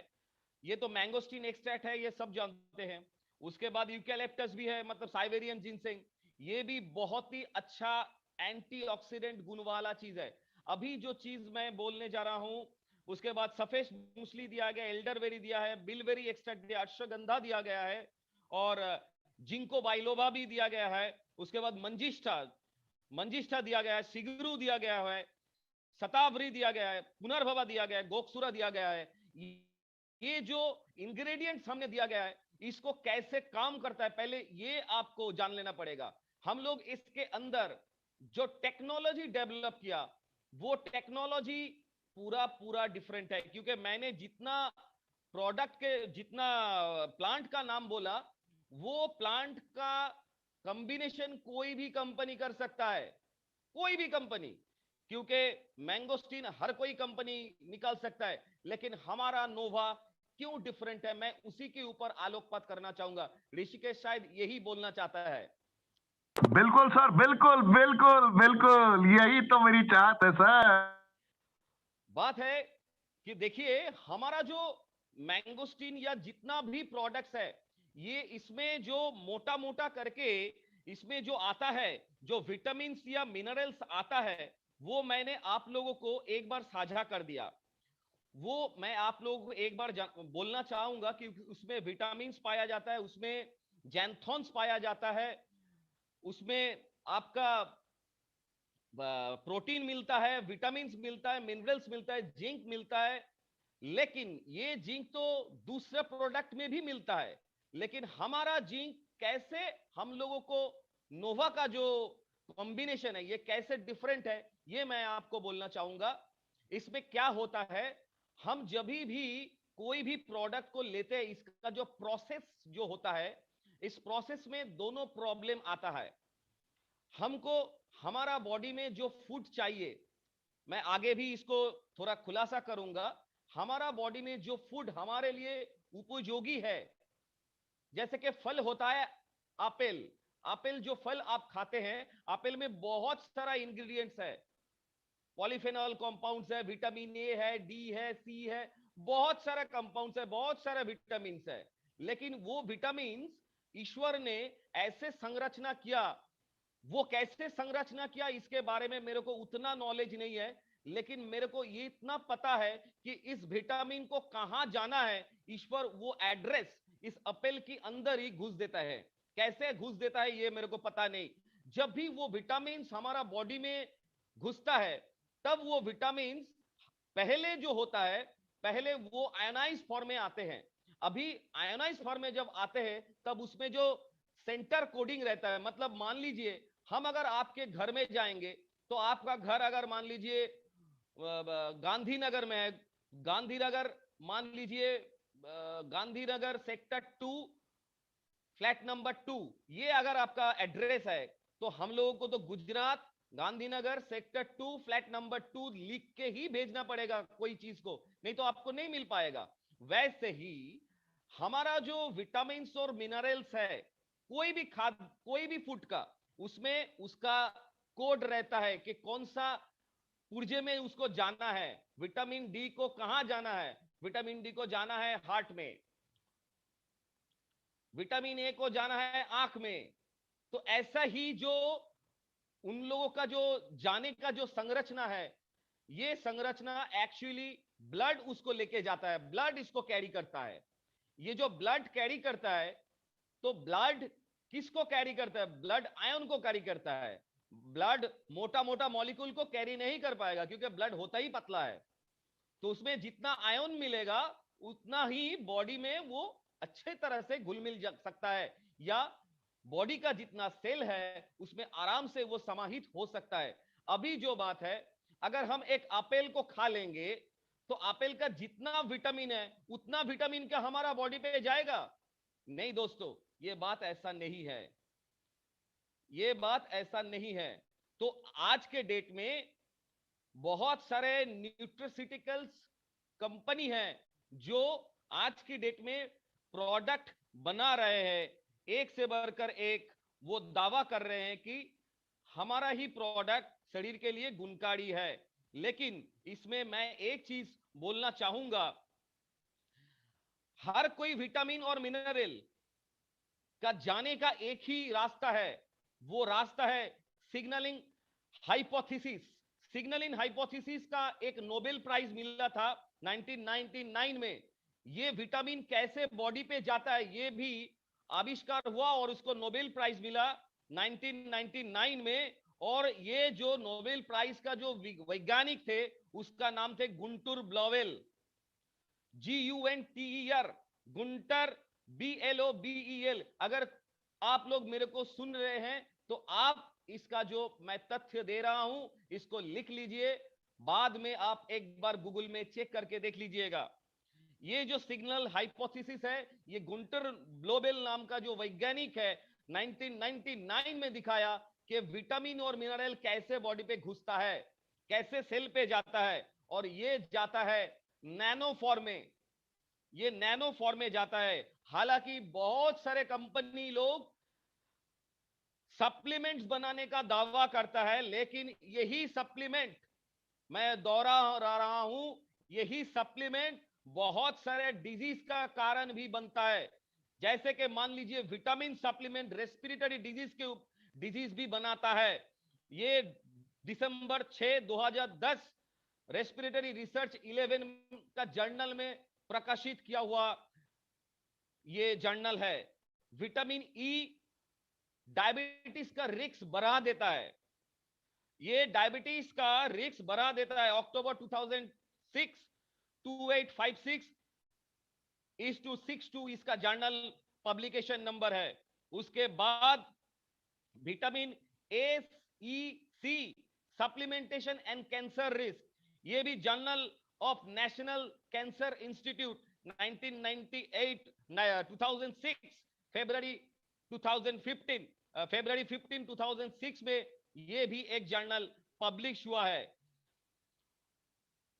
ये तो मैंगोस्टीन एक्सट्रैक्ट है, ये सब जानते हैं। उसके बाद यूकैलिप्टस भी है, मतलब साइबेरियन जिनसेंग, ये भी बहुत ही अच्छा एंटीऑक्सीडेंट गुण वाला चीज है। अभी जो चीज मैं बोलने जा रहा हूं, उसके बाद सफेद मूसली दिया गया, एल्डरबेरी दिया है, बिलबेरी एक्सट्रैक्ट दिया, अश्वगंधा दिया गया है, और जिंको बाइलोबा भी दिया गया है। उसके बाद मंजिष्ठा दिया गया है, सिगरू दिया गया है, शतावरी दिया गया है, पुनर्भवा दिया गया है, गोक्षुरा दिया गया है। ये जो इंग्रेडिएंट्स हमने दिया गया है, इसको कैसे काम करता है पहले ये आपको जान लेना पड़ेगा। हम लोग इसके अंदर जो टेक्नोलॉजी डेवलप किया, वो टेक्नोलॉजी पूरा डिफरेंट है। क्योंकि मैंने जितना प्लांट का नाम बोला, वो प्लांट का कॉम्बिनेशन कोई भी कंपनी कर सकता है, कोई भी कंपनी। क्योंकि मैंगोस्टीन हर कोई कंपनी निकाल सकता है, लेकिन हमारा नोवा क्यों डिफरेंट है, मैं उसी के ऊपर आलोकपात करना चाहूंगा। ऋषिकेश शायद यही बोलना चाहता है। बिल्कुल सर, बिल्कुल बिल्कुल बिल्कुल, यही तो मेरी चाहत है सर। बात है कि देखिए हमारा जो मैंगोस्टीन या जितना भी प्रोडक्ट्स है, ये इसमें जो मोटा मोटा करके इसमें जो आता है, जो विटामिन्स या मिनरल्स आता है, वो मैंने आप लोगों को एक बार साझा कर दिया। वो मैं आप लोगों को एक बार बोलना चाहूंगा कि उसमें विटामिन पाया जाता है, उसमें जैंथोन्स पाया जाता है, उसमें आपका प्रोटीन मिलता है, विटामिन मिलता है, मिनरल्स मिलता है, जिंक मिलता है। लेकिन ये जिंक तो दूसरे प्रोडक्ट में भी मिलता है, लेकिन हमारा जिंक कैसे हम लोगों को नोवा का जो कॉम्बिनेशन है ये कैसे डिफरेंट है, ये मैं आपको बोलना चाहूंगा। इसमें क्या होता है, हम जब भी कोई भी प्रोडक्ट को लेते हैं, इसका जो प्रोसेस जो होता है, इस प्रोसेस में दोनों प्रॉब्लम आता है। हमको हमारा बॉडी में जो फूड चाहिए, मैं आगे भी इसको थोड़ा खुलासा करूंगा, हमारा बॉडी में जो फूड हमारे लिए उपयोगी है, जैसे कि फल होता है एप्पल, एप्पल जो फल आप खाते हैं, एप्पल में बहुत सारा इंग्रेडिएंट्स है, पॉलीफेनॉल कंपाउंड्स है, विटामिन ए है, डी है, सी है, बहुत सारा कंपाउंड्स है, बहुत सारा विटामिन है। लेकिन वो विटामिन ईश्वर ने ऐसे संरचना किया, वो कैसे संरचना किया इसके बारे में मेरे को उतना नॉलेज नहीं है, लेकिन मेरे को ये इतना पता है कि इस विटामिन को कहां जाना है, ईश्वर वो एड्रेस इस एप्पल के अंदर ही घुस देता है। कैसे घुस देता है ये मेरे को पता नहीं। जब भी वो विटामिन हमारा बॉडी में घुसता है, तब वो विटामिन पहले जो होता है, पहले वो आयोनाइज फॉर्म में आते हैं। अभी आयोनाइज फॉर्म में जब आते हैं, तब उसमें जो सेंटर कोडिंग रहता है, मतलब मान लीजिए हम अगर आपके घर में जाएंगे, तो आपका घर अगर मान लीजिए गांधीनगर में है, गांधीनगर मान लीजिए गांधीनगर सेक्टर 2 फ्लैट नंबर 2, ये अगर आपका एड्रेस है, तो हम लोगों को तो Gujarat Gandhinagar sector 2 flat number 2 लिख के ही भेजना पड़ेगा कोई चीज को, नहीं तो आपको नहीं मिल पाएगा। वैसे ही हमारा जो विटामिन और मिनरल्स है, कोई भी खाद कोई भी फूड का, उसमें उसका कोड रहता है कि कौन सा पुर्जे में उसको जाना है, विटामिन डी को कहां जाना है, विटामिन डी को जाना है हार्ट में, विटामिन ए को जाना है आंख में। तो ऐसा ही जो उन लोगों का जो जाने का जो संरचना है, ये संरचना एक्चुअली ब्लड उसको लेके जाता है, ब्लड इसको कैरी करता है। ये जो ब्लड कैरी करता है, तो ब्लड किसको कैरी करता है, ब्लड आयन को कैरी करता है। ब्लड मोटा मोटा मॉलिक्यूल को कैरी नहीं कर पाएगा, क्योंकि ब्लड होता ही पतला है। तो उसमें जितना आयन मिलेगा, उतना ही बॉडी में वो अच्छे तरह से घुल मिल सकता है, या बॉडी का जितना सेल है उसमें आराम से वो समाहित हो सकता है। अभी जो बात है, अगर हम एक एप्पल को खा लेंगे, तो एप्पल का जितना विटामिन है, उतना विटामिन क्या हमारा बॉडी पे जाएगा? नहीं दोस्तों, ये बात ऐसा नहीं है, ये बात ऐसा नहीं है। तो आज के डेट में बहुत सारे न्यूट्रिसिटिकल्स कंपनी है जो आज की डेट में प्रोडक्ट बना रहे हैं, एक से बढ़कर एक। वो दावा कर रहे हैं कि हमारा ही प्रोडक्ट शरीर के लिए गुणकारी है। लेकिन इसमें मैं एक चीज बोलना चाहूंगा, हर कोई विटामिन और मिनरल का जाने का एक ही रास्ता है, वो रास्ता है सिग्नलिंग हाइपोथेसिस। सिग्नलिंग हाइपोथेसिस का एक नोबेल प्राइज मिला था 1999 में। ये विटामिन कैसे बॉडी पे जाता है ये भी आविष्कार हुआ, और उसको नोबेल प्राइज मिला 1999 में। और ये जो नोबेल प्राइज का जो वैज्ञानिक थे, उसका नाम थे गुंटर ब्लोवेल, GUNTER, गुंटर BLOBEL। अगर आप लोग मेरे को सुन रहे हैं, तो आप इसका जो मैं तथ्य दे रहा हूं, इसको लिख लीजिए, बाद में आप एक बार गूगल में चेक करके देख लीजिएगा। ये जो सिग्नल हाइपोथेसिस है, ये गुंटर ब्लोबेल नाम का जो वैज्ञानिक है, 1999 में दिखाया कि विटामिन और मिनरल कैसे बॉडी पे घुसता है, कैसे सेल पे जाता है, और ये जाता है नैनो फॉर्म में, ये नैनो फॉर्म में जाता है। हालांकि बहुत सारे कंपनी लोग सप्लीमेंट्स बनाने का दावा करता है, लेकिन यही सप्लीमेंट, मैं दोहरा रहा हूं, यही सप्लीमेंट बहुत सारे डिजीज का कारण भी बनता है। जैसे कि मान लीजिए विटामिन सप्लीमेंट रेस्पिरेटरी डिजीज भी बनाता है। ये दिसंबर 6, 2010 रेस्पिरेटरी रिसर्च 11 का जर्नल में प्रकाशित किया हुआ ये जर्नल है। विटामिन ई डायबिटीज का रिस्क बढ़ा देता है, ये डायबिटीज का रिस्क बढ़ा देता है। अक्टूबर 2006 2856:62 इसका जर्नल पब्लिकेशन नंबर है। उसके बाद vitamin A E C supplementation and cancer risk, ये भी journal of National Cancer Institute 2006 फरवरी 15 2006 में ये भी एक जर्नल पब्लिश हुआ है।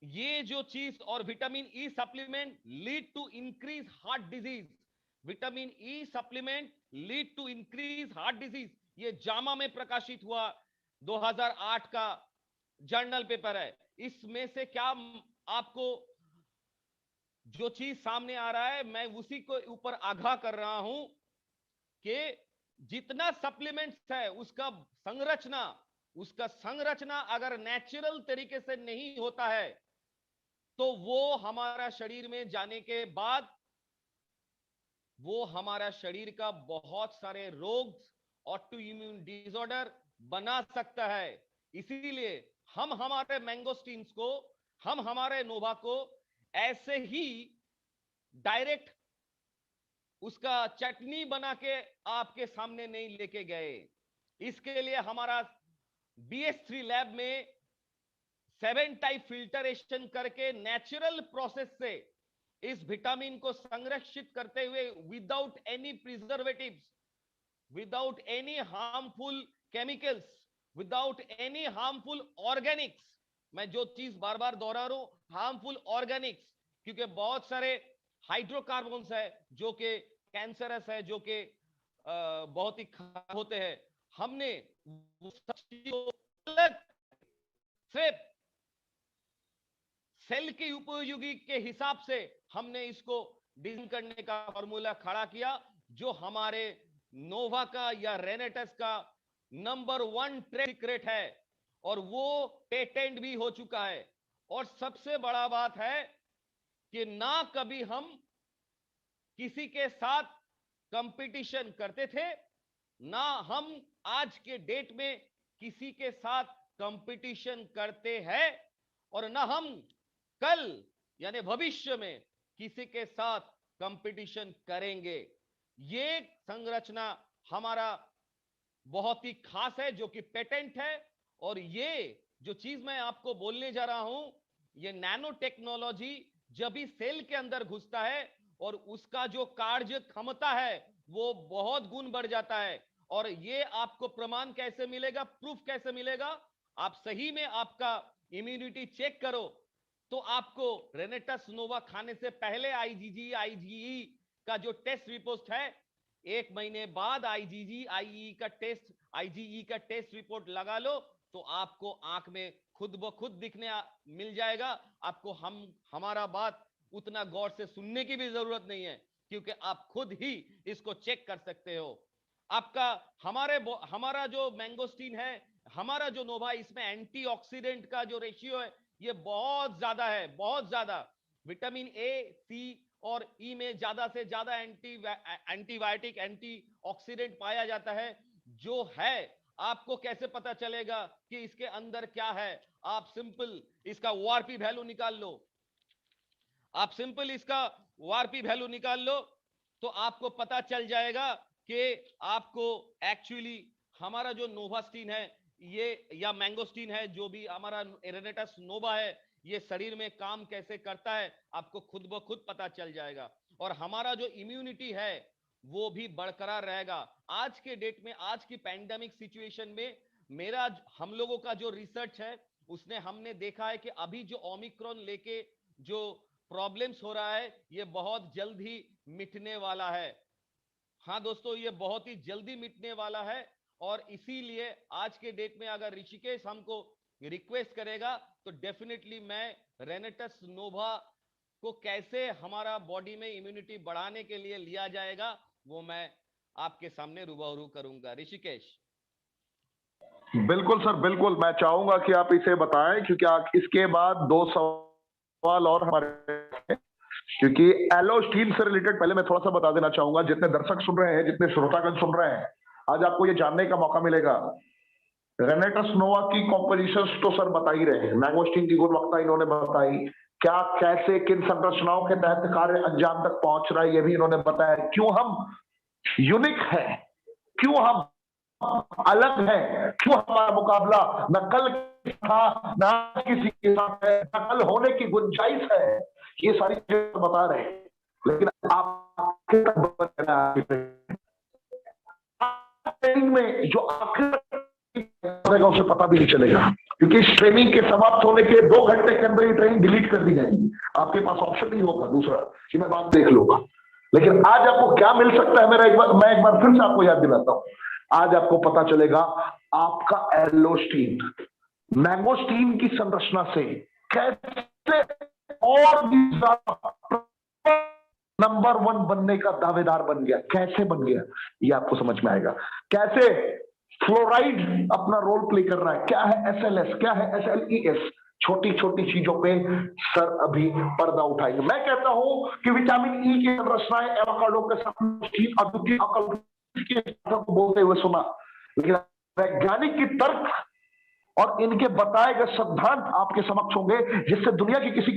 ये जो चीज, और vitamin E supplement lead to increase heart disease, vitamin E supplement lead to increase heart disease, ये जामा में प्रकाशित हुआ 2008 का जर्नल पेपर है। इसमें से क्या आपको जो चीज सामने आ रहा है, मैं उसी को ऊपर आगाह कर रहा हूं कि जितना सप्लीमेंट्स है उसका संरचना अगर नेचुरल तरीके से नहीं होता है तो वो हमारा शरीर में जाने के बाद वो हमारा शरीर का बहुत सारे रोग, ऑटो इम्यून डिसऑर्डर बना सकता है। इसीलिए हम हमारे मैंगोस्टीन्स को, हम हमारे नोवा को ऐसे ही डायरेक्ट उसका चटनी बना के आपके सामने नहीं लेके गए। इसके लिए हमारा BS3 लैब में 7 टाइप फिल्टरेशन करके नेचुरल प्रोसेस से इस विटामिन को संरक्षित करते हुए without any preservatives, without any harmful chemicals, without any harmful Organics, मैं जो चीज बार बार दोहरा रहा हूं, हार्मफुल ऑर्गेनिक्स, क्योंकि बहुत सारे हाइड्रोकार्बन्स है जो कि कैंसरस है, जो कि बहुत ही खराब होते हैं। हमने सिर्फ सेल की उपयोगी के हिसाब से हमने इसको डिजाइन करने का फॉर्मूला खड़ा किया, जो हमारे नोवा का या रेनेटस का नंबर 1 ट्रेड सीक्रेट है, और वो पेटेंट भी हो चुका है। और सबसे बड़ा बात है कि ना कभी हम किसी के साथ कंपटीशन करते थे, ना हम आज के डेट में किसी के साथ कंपटीशन करते हैं, और ना हम कल यानी भविष्य में किसी के साथ कंपटीशन करेंगे। ये संरचना हमारा बहुत ही खास है, जो कि पेटेंट है। और ये जो चीज मैं आपको बोलने जा रहा हूं, ये नैनो टेक्नोलॉजी जब भी सेल के अंदर घुसता है और उसका जो कार्य क्षमता है वो बहुत गुण बढ़ जाता है। और ये आपको प्रमाण कैसे मिलेगा, प्रूफ कैसे मिलेगा? आप सही में आपका इम्यूनिटी चेक करो तो आपको रेनेटस नोवा खाने से पहले आईजीजी आईजीई का जो टेस्ट रिपोर्ट है, 1 महीने बाद आईजीजी आईई का टेस्ट, आईजीई का टेस्ट रिपोर्ट लगा लो तो आपको आंख में खुद ब खुद दिखने मिल जाएगा। आपको हमारा बात उतना गौर से सुनने की भी जरूरत नहीं है, क्योंकि आप खुद ही इसको चेक कर सकते हो। आपका हमारा जो मैंगोस्टीन है, हमारा जो नोवा, इसमें एंटीऑक्सीडेंट का जो रेशियो है ये बहुत ज्यादा है, बहुत ज्यादा। विटामिन ए, सी और ई में ज्यादा से ज्यादा एंटीबायोटिक, एंटीऑक्सीडेंट पाया जाता है। जो है, आपको कैसे पता चलेगा कि इसके अंदर क्या है? आप सिंपल इसका ओआरपी वैल्यू निकाल लो, आप सिंपल इसका ओआरपी वैल्यू निकाल लो तो आपको पता चल जाएगा कि आपको एक्चुअली हमारा जो नोवास्टीन है ये, या मैंगोस्टीन है, जो भी हमारा रेनेटस नोवा है, ये शरीर में काम कैसे करता है आपको खुद ब खुद पता चल जाएगा। और हमारा जो इम्यूनिटी है वो भी बरकरार रहेगा। आज के डेट में, आज की पैंडेमिक सिचुएशन में हम लोगों का जो रिसर्च है उसने हमने देखा है कि अभी जो ओमिक्रॉन लेके जो प्रॉब्लम्स हो रहा है ये बहुत जल्द ही मिटने वाला है। हाँ दोस्तों, ये बहुत ही जल्दी मिटने वाला है। और इसीलिए आज के डेट में अगर ऋषिकेश हमको रिक्वेस्ट करेगा तो डेफिनेटली मैं रेनेटस नोवा को कैसे हमारा बॉडी में इम्यूनिटी बढ़ाने के लिए लिया जाएगा वो मैं आपके सामने रूबरू करूंगा। ऋषिकेश। बिल्कुल सर, बिल्कुल। मैं चाहूंगा कि आप इसे बताएं, क्योंकि इसके बाद दो सवाल और हमारे हैं। क्योंकि एलो स्टील से रिलेटेड पहले मैं थोड़ा सा बता देना चाहूंगा, जितने दर्शक सुन रहे हैं, जितने श्रोतागण सुन रहे हैं, आज आपको ये जानने का मौका मिलेगा। रेनेटस नोवा की कॉम्पोजिशंस तो सर बता ही रहे हैं, मैंगोस्टीन की गुणवत्ता इन्होंने बताई, क्या कैसे किन संरचनाओं के तहत कार्य अंजाम तक पहुंच रहा है ये भी इन्होंने बताया, क्यों हम यूनिक है, क्यों हम अलग है, क्यों हमारा मुकाबला न कल था न आज किसी के साथ है, न कल होने की गुंजाइश है, ये सारी चीजें बता रहे हैं। लेकिन आप ट्रेनिंग में जो आखिर उसे पता भी नहीं चलेगा, क्योंकि इस ट्रेनिंग के समाप्त होने के 2 घंटे के अंदर ये ट्रेनिंग डिलीट कर दी जाएगी। आपके पास ऑप्शन नहीं होगा दूसरा कि मैं बात देख लूंगा। लेकिन आज आपको क्या मिल सकता है, मैं एक बार फिर से आपको याद दिलाता हूं। आज आपको पता चलेगा आपका एलोस्टीन मैंगोस्टीन की संरचना से कैसे और भी नंबर 1 बनने का दावेदार बन गया, कैसे बन गया ये आपको समझ में आएगा। कैसे फ्लोराइड अपना रोल प्ले कर रहा है, क्या है SLS, क्या है SLES, छोटी छोटी चीजों पे सर अभी पर्दा उठाएंगे। मैं कहता हूं कि विटामिन ई की संरचनाएं एवोकाडो के साथ अद्वितीय को बोलते हुए सुना, लेकिन वैज्ञानिक की तर्क और इनके बताए गए सिद्धांत आपके समक्ष होंगे, जिससे दुनिया की किसी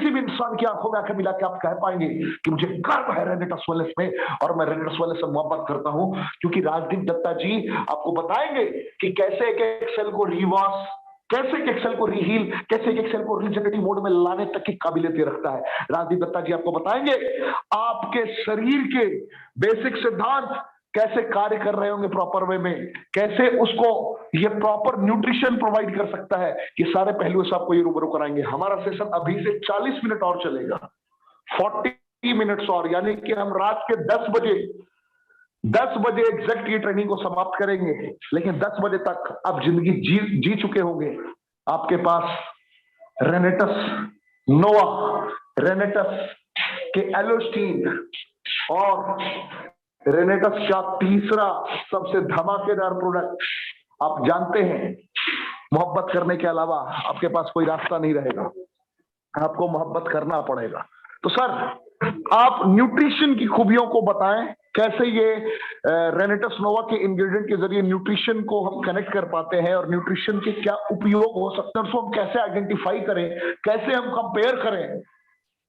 भी इंसान की आंखों में आंखें मिला के आप कह पाएंगे कि मुझे गर्व है रेनेटस वेलेस में, और मैं रेनेटस वेलेस से मोहब्बत करता हूं, क्योंकि राजदीप दत्ता जी आपको बताएंगे कि कैसे एक सेल को रिवास, कैसे एक सेल को रीहील, कैसे एक सेल को रीजनरेटिव मोड में लाने तक की काबिलियत रखता है। राजदीप दत्ता जी आपको बताएंगे आपके शरीर के बेसिक सिद्धांत कैसे कार्य कर रहे होंगे प्रॉपर वे में, कैसे उसको ये प्रॉपर न्यूट्रिशन प्रोवाइड कर सकता है, ये सारे पहलुओं से आपको ये रूबरू कराएंगे। हमारा सेशन अभी से 40 मिनट और चलेगा, 40 मिनट्स और, यानी कि हम रात के 10 बजे एग्जैक्ट ये ट्रेनिंग को समाप्त करेंगे। लेकिन 10 बजे तक आप जिंदगी जी चुके होंगे। आपके पास रेनेटस नोवा, रेनेटस के एलोस्टीन और रेनेटस का तीसरा सबसे धमाकेदार प्रोडक्ट, आप जानते हैं, मोहब्बत करने के अलावा आपके पास कोई रास्ता नहीं रहेगा, आपको मोहब्बत करना पड़ेगा। तो सर आप न्यूट्रिशन की खूबियों को बताएं, कैसे ये रेनेटस नोवा के इंग्रेडिएंट के जरिए न्यूट्रिशन को हम कनेक्ट कर पाते हैं, और न्यूट्रिशन के क्या उपयोग हो सकते हैं, उसको हम कैसे आइडेंटिफाई करें, कैसे हम कंपेयर करें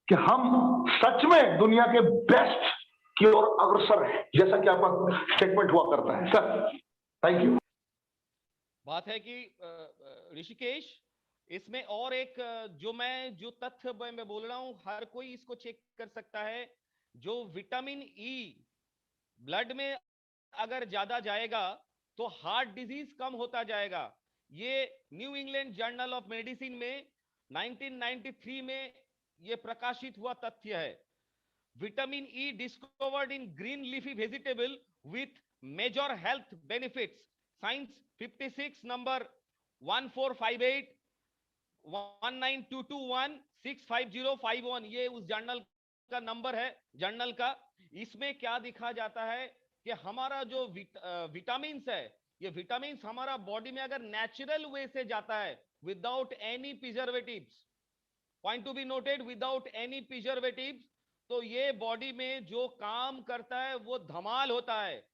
कि हम सच में दुनिया के बेस्ट की ओर अग्रसर है, जैसा कि आपका स्टेटमेंट हुआ करता है। Sir thank you. बात है कि ऋषिकेश, इसमें और एक जो तथ्य मैं बोल रहा हूं, हर कोई इसको चेक कर सकता है। जो विटामिन ई ब्लड में अगर ज्यादा जाएगा तो हार्ट डिजीज कम होता जाएगा। ये New England Journal of Medicine में 1993 में यह प्रकाशित हुआ तथ्य है। Vitamin E discovered in green leafy vegetable with major health benefits, Science 56 नंबर 1458 192216505 ये उस जर्नल का नंबर है, जर्नल का। इसमें क्या दिखा जाता है कि हमारा जो विटामिन्स है, ये विटामिन्स हमारा बॉडी में अगर नेचुरल वे से जाता है without any preservatives, point to be noted, without any preservatives, तो ये बॉडी में जो काम करता है वो धमाल होता है।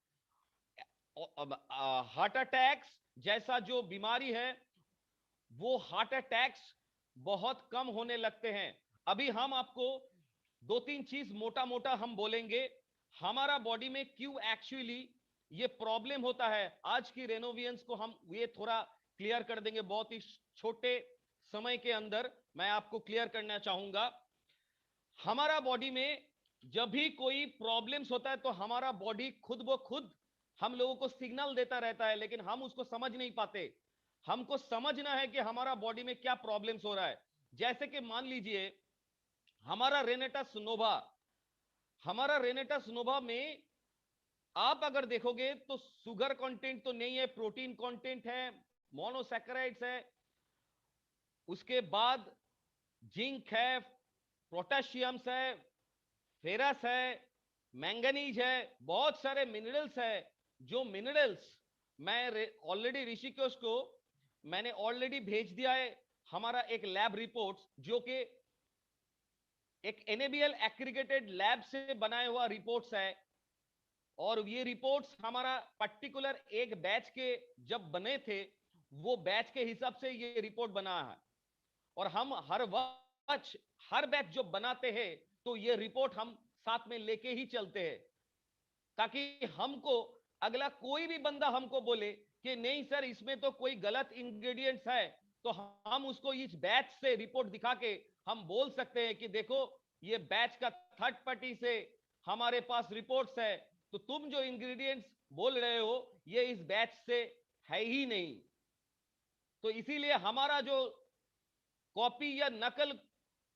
हार्ट अटैक्स जैसा जो बीमारी है वो हार्ट अटैक्स बहुत कम होने लगते हैं। अभी हम आपको 2-3 चीज मोटा मोटा हम बोलेंगे, हमारा बॉडी में क्यों एक्चुअली ये प्रॉब्लम होता है। आज की रेनोवियंस को हम ये थोड़ा क्लियर कर देंगे, बहुत ही छोटे समय के अंदर मैं आपको क्लियर करना चाहूंगा। हमारा बॉडी में जब भी कोई प्रॉब्लम्स होता है तो हमारा बॉडी खुद ब खुद हम लोगों को सिग्नल देता रहता है, लेकिन हम उसको समझ नहीं पाते। हमको समझना है कि हमारा बॉडी में क्या प्रॉब्लम्स हो रहा है। जैसे कि मान लीजिए हमारा रेनेटस नोवा में आप अगर देखोगे तो शुगर कंटेंट तो नहीं है, प्रोटीन कंटेंट है, मोनोसैकेराइड्स है, उसके बाद जिंक है, पोटेशियम्स है, फेरस है, मैंगनीज है, बहुत सारे मिनरल्स है। जो मिनरल्स मैं ऑलरेडी ऋषिकेश को मैंने ऑलरेडी भेज दिया है हमारा एक लैब रिपोर्ट्स, जो कि एक NABL एग्रीगेटेड लैब से बनाया हुआ रिपोर्ट्स है। और ये रिपोर्ट्स हमारा पर्टिकुलर एक बैच के जब बने थे, वो बैच के हिसाब से ये रिपोर्ट बना है। और हम हर बैच जो बनाते हैं तो ये रिपोर्ट हम साथ में लेके ही चलते हैं, ताकि हमको अगला कोई भी बंदा हमको बोले कि नहीं सर इसमें तो कोई गलत इंग्रेडिएंट्स है, तो हम उसको इस बैच से रिपोर्ट दिखा के हम बोल सकते हैं कि देखो ये बैच का थर्ड पार्टी से हमारे पास रिपोर्ट्स है, तो तुम जो इंग्रेडिएंट्स बोल रहे हो ये इस बैच से है ही नहीं। तो इसीलिए हमारा जो कॉपी या नकल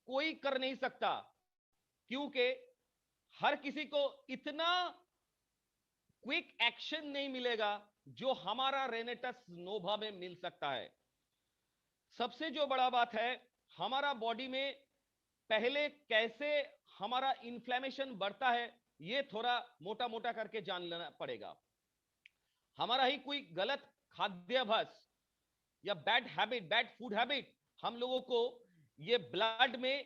कोई कर नहीं सकता, क्योंकि हर किसी को इतना क्विक एक्शन नहीं मिलेगा जो हमारा रेनेटस नोवा में मिल सकता है। सबसे जो बड़ा बात है, हमारा बॉडी में पहले कैसे हमारा इन्फ्लेमेशन बढ़ता है ये थोड़ा मोटा मोटा करके जान लेना पड़ेगा। हमारा ही कोई गलत खाद्याभ्यास या bad habit, bad food habit हम लोगों को ये ब्लड में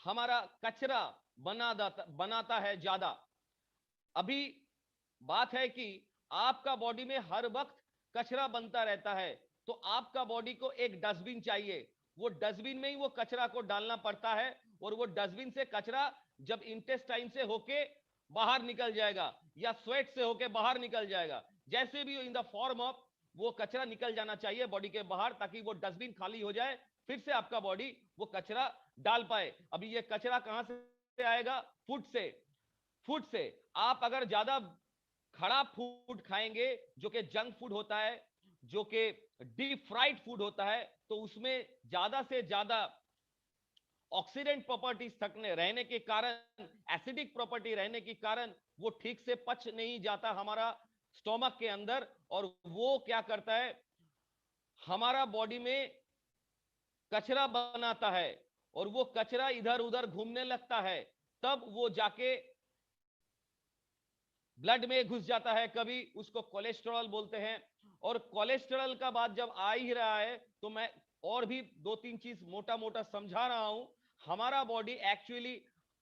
हमारा कचरा बनाता है ज्यादा। अभी बात है कि आपका बॉडी में हर वक्त कचरा बनता रहता है, तो आपका बॉडी को एक डस्टबिन चाहिए। वो डस्टबिन में ही वो कचरा को डालना पड़ता है, और वो डस्टबिन से कचरा जब इंटेस्टाइन से होके बाहर निकल जाएगा या स्वेट से होके बाहर निकल जाएगा, जैसे भी इन द फॉर्म ऑफ वो कचरा निकल जाना चाहिए बॉडी के बाहर, ताकि वो डस्टबिन खाली हो जाए, फिर से आपका बॉडी वो कचरा डाल पाए। अभी ये कचरा कहां से आएगा? फूड से। फूड से आप अगर ज्यादा खराब फूड खाएंगे जो कि जंक फूड होता है, जो कि डीप फ्राइड फूड होता है, तो उसमें ज्यादा से ज्यादा ऑक्सीडेंट प्रॉपर्टीज थकने रहने के कारण, एसिडिक प्रॉपर्टी रहने के कारण वो ठीक से पच नहीं जाता हमारा स्टोमक के अंदर, और वो क्या करता है हमारा बॉडी में कचरा बनाता है, और वो कचरा इधर उधर घूमने लगता है, तब वो जाके ब्लड में घुस जाता है। कभी उसको कोलेस्ट्रॉल बोलते हैं। और कोलेस्ट्रॉल का बात जब आ ही रहा है तो मैं और भी दो तीन चीज मोटा मोटा समझा रहा हूं। हमारा बॉडी एक्चुअली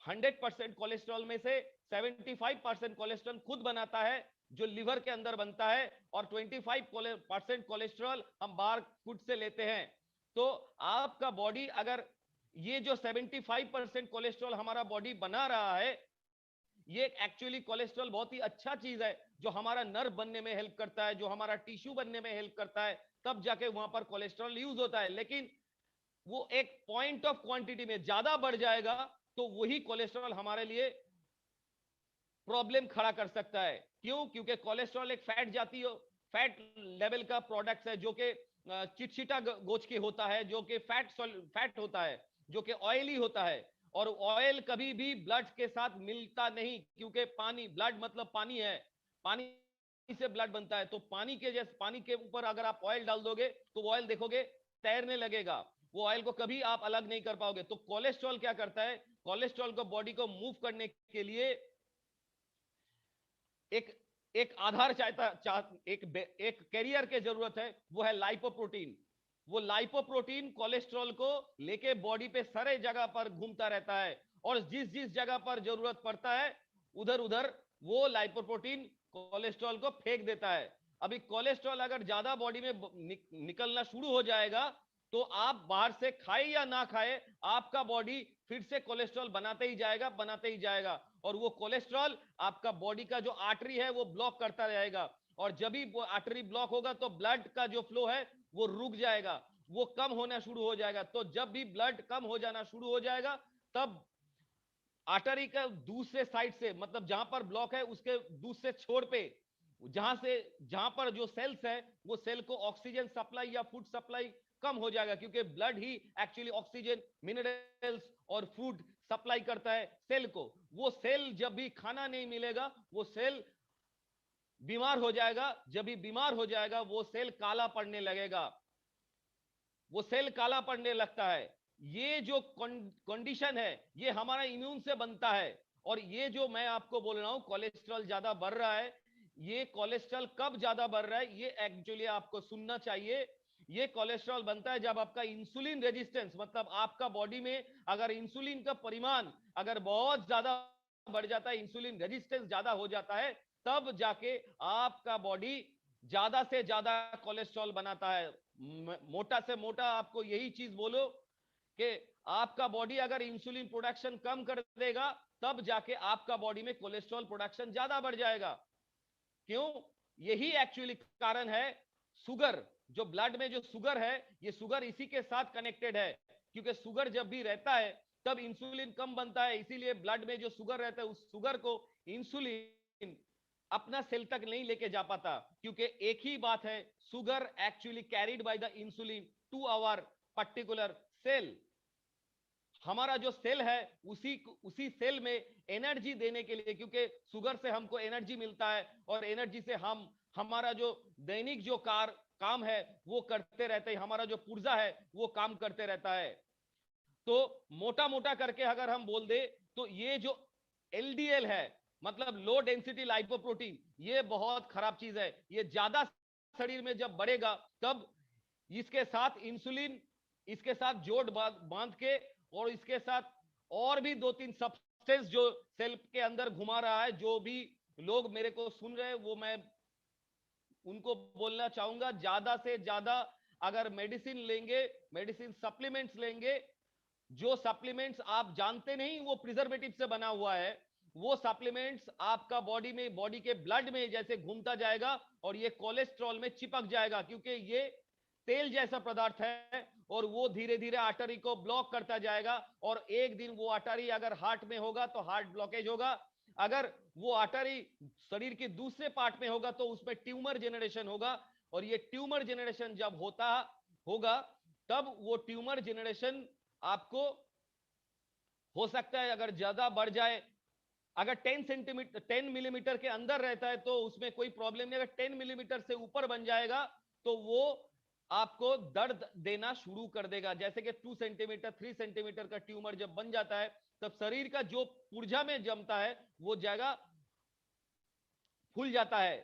100% कोलेस्ट्रॉल में से 75% कोलेस्ट्रॉल खुद बनाता है, जो लिवर के अंदर बनता है, और 25% कोलेस्ट्रॉल हम बाहर फूड से लेते हैं। तो आपका बॉडी अगर ये जो 75% कोलेस्ट्रॉल हमारा बॉडी बना रहा है, ये एक्चुअली कोलेस्ट्रॉल बहुत ही अच्छा चीज है, जो हमारा नर्व बनने में हेल्प करता है, जो हमारा टिश्यू बनने में हेल्प करता है, तब जाके वहां पर कोलेस्ट्रॉल यूज होता है। लेकिन वो एक पॉइंट ऑफ क्वांटिटी में ज्यादा बढ़ जाएगा तो वही कोलेस्ट्रॉल हमारे लिए प्रॉब्लम खड़ा कर सकता है। क्यों? क्योंकि कोलेस्ट्रॉल एक फैट जाती हो, फैट लेवल का प्रोडक्ट है, जो कि चिटचिटा गोच के होता है, जो कि फैट होता है, जो कि ऑयली होता है। और ऑयल कभी भी ब्लड के साथ मिलता नहीं, क्योंकि पानी, ब्लड मतलब पानी है, पानी से ब्लड बनता है। तो पानी के जैसे पानी के ऊपर अगर आप ऑयल डाल दोगे तो ऑयल देखोगे तैरने लगेगा, वो ऑयल को कभी आप अलग नहीं कर पाओगे। तो कोलेस्ट्रॉल क्या करता है? कोलेस्ट्रॉल को बॉडी को मूव करने के लिए एक आधार एक कैरियर की जरूरत है, वो है लाइपोप्रोटीन। वो लाइपोप्रोटीन कोलेस्ट्रॉल को लेके बॉडी पे सारे जगह पर घूमता रहता है, और जिस जिस जगह पर जरूरत पड़ता है उधर उधर वो लाइपोप्रोटीन कोलेस्ट्रॉल को फेंक देता है। अभी कोलेस्ट्रॉल अगर ज्यादा बॉडी में निकलना शुरू हो जाएगा तो आप बाहर से खाए या ना खाए, आपका बॉडी फिर से कोलेस्ट्रॉल बनाते ही जाएगा, और वो कोलेस्ट्रॉल आपका बॉडी का जो आर्टरी है वो ब्लॉक करता रहेगा। और जब भी वो आर्टरी ब्लॉक होगा तो ब्लड का जो फ्लो है वो रुक जाएगा, वो कम होना शुरू हो जाएगा। तो जब भी ब्लड कम हो जाना शुरू हो जाएगा, तब आर्टरी का दूसरे साइड से, मतलब जहां पर ब्लॉक है उसके दूसरे छोर पे, जहां पर जो सेल्स है, वो सेल को ऑक्सीजन सप्लाई या फूड सप्लाई कम हो जाएगा, क्योंकि ब्लड ही एक्चुअली ऑक्सीजन, मिनरल्स और फूड सप्लाई करता है सेल को। वो सेल जब भी खाना नहीं मिलेगा वो सेल बीमार हो जाएगा। जब भी बीमार हो जाएगा वो सेल काला पड़ने लगेगा, वो सेल काला पड़ने लगता है। ये जो कंडीशन है ये हमारा इम्यून से बनता है। और ये जो मैं आपको बोल रहा हूं कोलेस्ट्रॉल ज्यादा बढ़ रहा है, ये कोलेस्ट्रॉल कब ज्यादा बढ़ रहा है, ये एक्चुअली आपको सुनना चाहिए। ये कोलेस्ट्रॉल बनता है जब आपका इंसुलिन रेजिस्टेंस, मतलब आपका बॉडी में अगर इंसुलिन का परिमाण अगर बहुत ज्यादा बढ़ जाता है, इंसुलिन रेजिस्टेंस ज्यादा हो जाता है, तब जाके आपका बॉडी ज्यादा से ज्यादा कोलेस्ट्रॉल बनाता है। मोटा से मोटा आपको यही चीज बोलो कि आपका बॉडी अगर इंसुलिन प्रोडक्शन कम कर देगा, तब जाके आपका बॉडी में कोलेस्ट्रॉल प्रोडक्शन ज्यादा बढ़ जाएगा। क्यों? यही एक्चुअली कारण है। शुगर, जो ब्लड में जो शुगर है, ये शुगर इसी के साथ कनेक्टेड है, क्योंकि शुगर जब भी रहता है तब इंसुलिन कम बनता है, इसीलिए ब्लड में जो शुगर रहता है उस शुगर को इंसुलिन अपना सेल तक नहीं लेके जा पाता, क्योंकि एक ही बात है, sugar actually carried by the insulin to our particular cell. हमारा जो सेल है उसी सेल में एनर्जी देने के लिए, क्योंकि शुगर से हमको एनर्जी मिलता है और एनर्जी से हम हमारा जो दैनिक जो काम है वो करते रहते हैं, हमारा जो पुर्जा है वो काम करते रहता है। तो मोटा मोटा करके अगर हम बोल दे तो ये जो एलडीएल है, मतलब लो डेंसिटी लाइपोप्रोटीन, ये बहुत खराब चीज है। ये ज्यादा शरीर में जब बढ़ेगा तब इसके साथ इंसुलिन, इसके साथ जोड़ बांध के, और इसके साथ और भी 2-3 सब्सटेंस जो सेल के अंदर घुमा रहा है, जो भी लोग मेरे को सुन रहे हैं वो मैं उनको बोलना चाहूंगा, ज्यादा से ज्यादा अगर मेडिसिन लेंगे, मेडिसिन सप्लीमेंट्स लेंगे, जो सप्लीमेंट्स आप जानते नहीं वो प्रिजर्वेटिव से बना हुआ है, वो सप्लीमेंट्स आपका बॉडी में, बॉडी के ब्लड में जैसे घूमता जाएगा और ये कोलेस्ट्रॉल में चिपक जाएगा, क्योंकि ये तेल जैसा पदार्थ है और वो धीरे धीरे आर्टरी को ब्लॉक करता जाएगा, और एक दिन वो आर्टरी अगर हार्ट में होगा तो हार्ट ब्लॉकेज होगा, अगर वो आर्टरी शरीर के दूसरे पार्ट में होगा तो उसमें ट्यूमर जनरेशन होगा, और ये ट्यूमर जनरेशन जब होगा तब वो ट्यूमर जनरेशन आपको हो सकता है अगर ज्यादा बढ़ जाए, अगर 10 मिलीमीटर के अंदर रहता है तो उसमें कोई प्रॉब्लम नहीं, अगर 10 मिलीमीटर से ऊपर बन जाएगा तो वो आपको दर्द देना शुरू कर देगा। जैसे कि 2 सेंटीमीटर 3 सेंटीमीटर का ट्यूमर जब बन जाता है तब शरीर का जो पुर्जा में जमता है वो जगह फूल जाता है,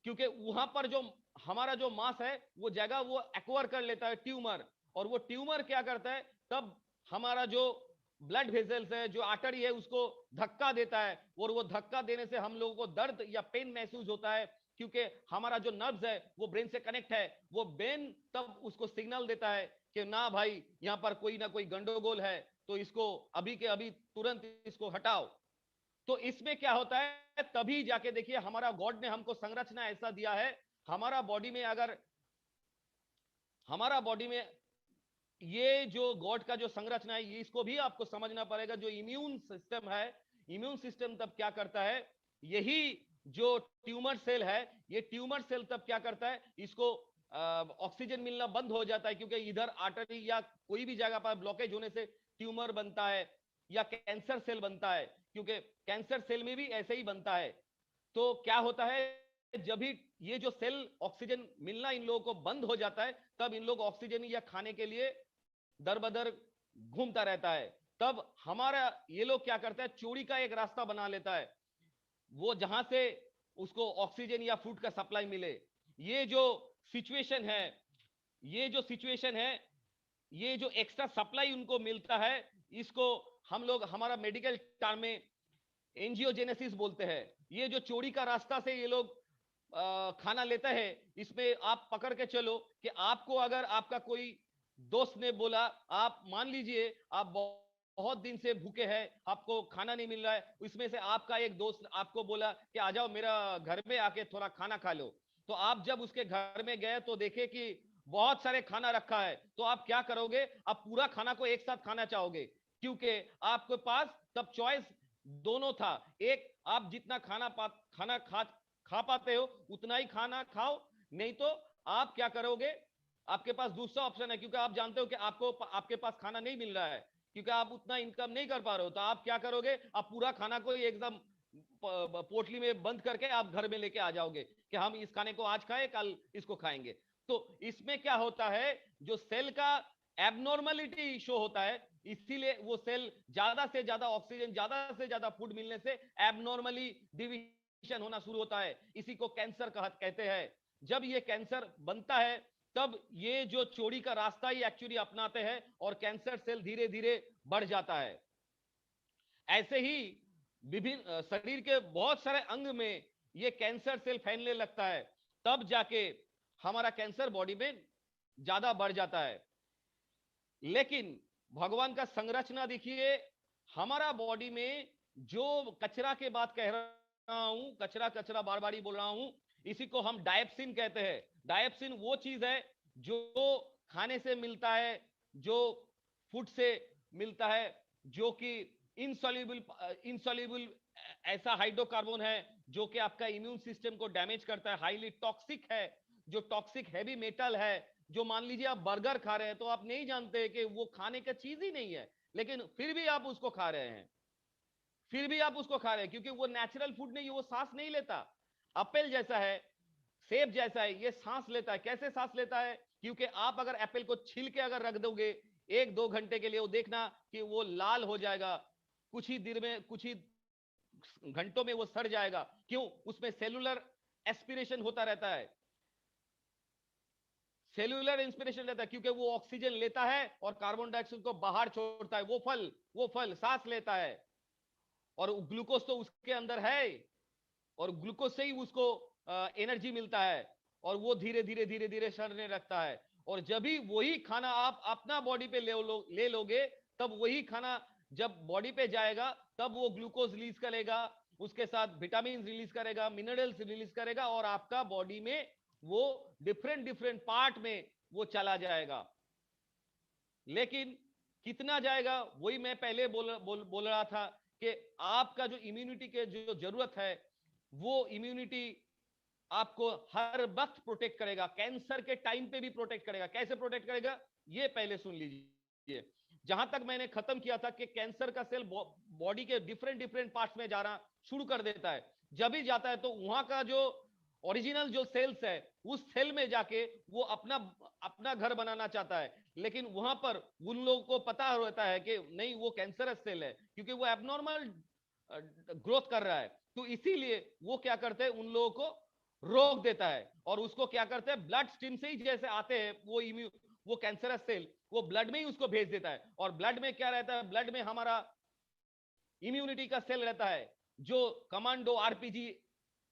क्योंकि वहां पर जो हमारा जो मांस है वो जगह वो एक्वायर कर लेता है ट्यूमर, और वो ट्यूमर क्या करता है, तब हमारा जो ब्लड वेसल्स है, जो आर्टरी है, उसको धक्का देता है, और वो धक्का देने से हम लोगों को दर्द या पेन महसूस होता है, क्योंकि हमारा जो नर्व्स है वो ब्रेन से कनेक्ट है, वो ब्रेन तब उसको सिग्नल देता है कि ना भाई यहां पर कोई ना कोई गंडगोल है, तो इसको अभी के अभी तुरंत इसको हटाओ। तो इसमें क्या होता है, तभी जाके देखिए हमारा गॉड ने हमको संरचना ऐसा दिया है, हमारा बॉडी में अगर हमारा बॉडी में ये जो गॉड का जो संरचना है, इसको भी आपको समझना पड़ेगा। जो इम्यून सिस्टम है, इम्यून सिस्टम तब क्या करता है, यही जो ट्यूमर सेल है, ये ट्यूमर सेल तब क्या करता है, इसको ऑक्सीजन मिलना बंद हो जाता है, क्योंकि इधर आर्टरी या कोई भी जगह पर ब्लॉकेज होने से ट्यूमर बनता है या कैंसर सेल बनता है, क्योंकि कैंसर सेल में भी ऐसे ही बनता है। तो क्या होता है, जब भी ये जो सेल ऑक्सीजन मिलना इन लोगों को बंद हो जाता है, तब इन लोग ऑक्सीजन या खाने के लिए दर बदर घूमता रहता है। तब हमारा ये लोग क्या करता है, चोरी का एक रास्ता बना लेता है, वो जहां से उसको ऑक्सीजन या फूड का सप्लाई मिले। ये जो सिचुएशन है, ये जो सिचुएशन है, ये जो एक्स्ट्रा सप्लाई उनको मिलता है, इसको हम लोग हमारा मेडिकल टर्म में एंजियोजेनेसिस बोलते हैं। ये जो चोरी का रास्ता से ये लोग खाना लेता है, इसमें आप पकड़ के चलो कि आपको अगर आपका कोई दोस्त ने बोला, आप मान लीजिए आप बहुत दिन से भूखे हैं, आपको खाना नहीं मिल रहा है, इसमें से आपका एक दोस्त आपको बोला कि आ जाओ मेरा घर में आके थोड़ा खाना खा लो। तो आप जब उसके घर में गए तो देखे कि बहुत सारे खाना रखा है, तो आप क्या करोगे, आप पूरा खाना को एक साथ खाना चाहोगे, क्योंकि आपके पास तब चॉइस दोनों था, एक आप जितना खाना खा पाते हो उतना ही खाना खाओ, नहीं तो आप क्या करोगे, आपके पास दूसरा ऑप्शन है, क्योंकि आप जानते हो कि आपके पास खाना नहीं मिल रहा है, क्योंकि आप उतना इनकम नहीं कर पा रहे हो, तो आप क्या करोगे, आप पूरा खाना को एकदम पोटली में बंद करके आप घर में लेके आ जाओगे कि हम इस खाने को आज खाए, कल इसको खाएंगे। तो इसमें क्या होता है, जो सेल का एबनॉर्मलिटी शो होता है, इसीलिए वो सेल ज्यादा से ज्यादा ऑक्सीजन, ज्यादा से ज्यादा फूड मिलने से एबनॉर्मली डिवीजन फॉर्मेशन होना शुरू होता है, इसी को कैंसर कहते हैं। जब ये कैंसर बनता है तब ये जो चोरी का रास्ता ही एक्चुअली अपनाते हैं और कैंसर सेल धीरे धीरे बढ़ जाता है। ऐसे ही विभिन्न शरीर के बहुत सारे अंग में ये कैंसर सेल फैलने लगता है, तब जाके हमारा कैंसर बॉडी में ज्यादा बढ़ जाता है। लेकिन भगवान का संरचना देखिए, हमारा बॉडी में जो कचरा के बात कह रहा हूं, कचरा कचरा बार बार ही बोल रहा हूं, इसी को हम डायप्सिन कहते हैं। डायप्सिन वो चीज है जो खाने से मिलता है, जो फूड से मिलता है, जो कि इनसॉल्युबल ऐसा हाइड्रोकार्बन है जो कि आपका इम्यून सिस्टम को डैमेज करता है, हाईली टॉक्सिक है, जो टॉक्सिक हैवी मेटल है, जो मान लीजिए आप बर्गर खा रहे हैं तो आप नहीं जानते कि वो खाने का चीज ही नहीं है, लेकिन फिर भी आप उसको खा रहे हैं, फिर भी आप उसको खा रहे हैं क्योंकि वो नेचुरल फूड नहीं है, वो सांस नहीं लेता। एप्पल जैसा है, सेब जैसा है, ये सांस लेता है। कैसे सांस लेता है? क्योंकि आप अगर एप्पल को छील के अगर रख दोगे 1-2 घंटे के लिए, वो देखना कि वो लाल हो जाएगा, कुछ ही देर में, कुछ ही घंटों में वो सड़ जाएगा। क्यों? उसमें सेलुलर एस्पिरेशन होता रहता है, सेलुलर इंस्पिरेशन लेता है, क्योंकि वो ऑक्सीजन लेता है और कार्बन डाइऑक्साइड को बाहर छोड़ता है। वो फल सांस लेता है और ग्लूकोज तो उसके अंदर है, और ग्लूकोज से ही उसको एनर्जी मिलता है, और वो धीरे धीरे धीरे धीरे सड़ने लगता है। और जब भी वही खाना आप अपना बॉडी पे ले लोगे, तब वही खाना जब बॉडी पे जाएगा तब वो ग्लूकोज रिलीज करेगा, उसके साथ विटामिन रिलीज करेगा, मिनरल्स रिलीज करेगा, और आपका बॉडी में वो डिफरेंट डिफरेंट पार्ट में वो चला जाएगा। लेकिन कितना जाएगा, वही मैं पहले बोल रहा था कि आपका जो इम्यूनिटी के जो जरूरत है, वो इम्यूनिटी आपको हर वक्त प्रोटेक्ट करेगा, कैंसर के टाइम पे भी प्रोटेक्ट करेगा। कैसे प्रोटेक्ट करेगा, ये पहले सुन लीजिए। जहां तक मैंने खत्म किया था कि कैंसर का सेल बॉडी के डिफरेंट डिफरेंट पार्ट्स में जाना शुरू कर देता है। जब भी जाता है तो वहां का जो ओरिजिनल जो सेल्स है, उस सेल में जाके वो अपना घर बनाना चाहता है, लेकिन वहां पर उन लोगों को पता होता है कि नहीं, वो कैंसरस सेल है, क्योंकि वो एबनॉर्मल ग्रोथ कर रहा है। तो इसीलिए वो क्या करते हैं, उन लोगों को रोक देता है, और उसको क्या करते हैं, ब्लड स्ट्रीम से ही जैसे आते हैं वो कैंसरस सेल, वो ब्लड में ही उसको भेज देता है। और ब्लड में क्या रहता है, ब्लड में हमारा इम्यूनिटी का सेल रहता है, जो कमांडो आरपीजी,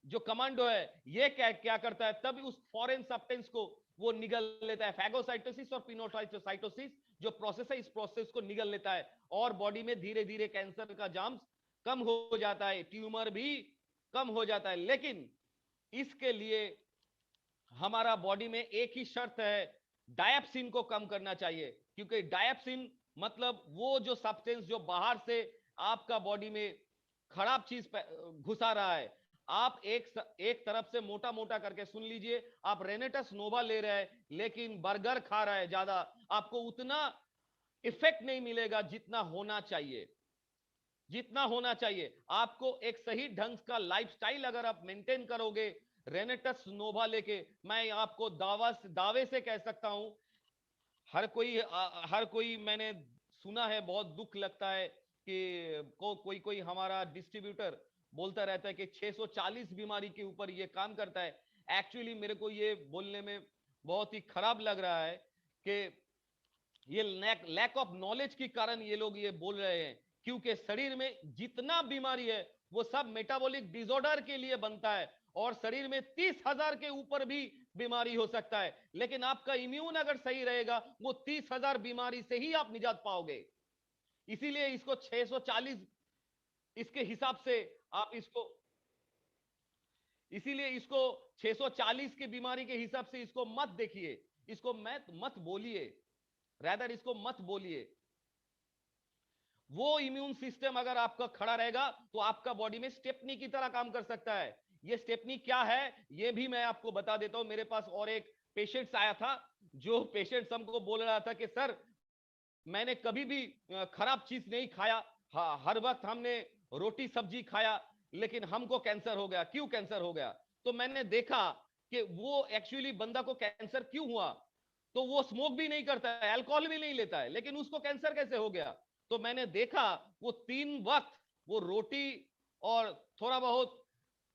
जो कमांडो है, ये क्या करता है, तब उस फॉरेन सब्सटेंस को वो निगल लेता है। फैगोसाइटोसिस और पिनोसाइटोसिस जो प्रोसेस है, इस प्रोसेस को निगल लेता है, और बॉडी में धीरे धीरे कैंसर का जार्म्स कम हो जाता है, ट्यूमर भी कम हो जाता है। लेकिन इसके लिए हमारा बॉडी में एक ही शर्त है, डायप्सिन को कम करना चाहिए, क्योंकि डायप्सिन मतलब वो जो सब्सटेंस जो बाहर से आपका बॉडी में खराब चीज घुसा रहा है। आप एक तरफ से मोटा मोटा करके सुन लीजिए, आप रेनेटस नोवा ले रहे हैं लेकिन बर्गर खा रहा है ज्यादा, आपको उतना इफेक्ट नहीं मिलेगा जितना होना चाहिए, जितना होना चाहिए। आपको एक सही ढंग का लाइफस्टाइल अगर आप मेंटेन करोगे, रेनेटस नोवा लेके, मैं आपको दावे से कह सकता हूं, हर कोई मैंने सुना है, बहुत दुख लगता है कि कोई हमारा डिस्ट्रीब्यूटर बोलता रहता है कि 640 बीमारी के ऊपर ये काम करता है। एक्चुअली मेरे को ये बोलने में बहुत ही खराब लग रहा है कि ये लैक ऑफ नॉलेज के कारण ये लोग ये बोल रहे हैं, क्योंकि शरीर में जितना बीमारी है वो सब मेटाबॉलिक डिसऑर्डर के लिए बनता है, और शरीर में 30,000 के ऊपर भी बीमारी हो सकता है। लेकिन आपका इम्यून अगर सही रहेगा, वो 30,000 बीमारी से ही आप निजात पाओगे। इसीलिए इसको 640 इसके हिसाब से आप इसीलिए इसको 640 की बीमारी के हिसाब से इसको मत देखिए, इसको मत बोलिए, रैदर इसको मत बोलिए। वो इम्यून सिस्टम अगर आपका खड़ा रहेगा तो आपका बॉडी में स्टेपनी की तरह काम कर सकता है। ये स्टेपनी क्या है, ये भी मैं आपको बता देता हूं। मेरे पास और एक पेशेंट्स आया था, जो पेशेंट्स हमको बोल रहा था कि सर, मैंने कभी भी खराब चीज नहीं खाया, हर वक्त हमने रोटी सब्जी खाया, लेकिन हमको कैंसर हो गया। क्यों कैंसर हो गया? तो मैंने देखा कि वो एक्चुअली बंदा को कैंसर क्यों हुआ, तो वो स्मोक भी नहीं करता है, अल्कोहल भी नहीं लेता है, लेकिन उसको कैंसर कैसे हो गया? तो मैंने देखा वो 3 वक्त वो रोटी और थोड़ा बहुत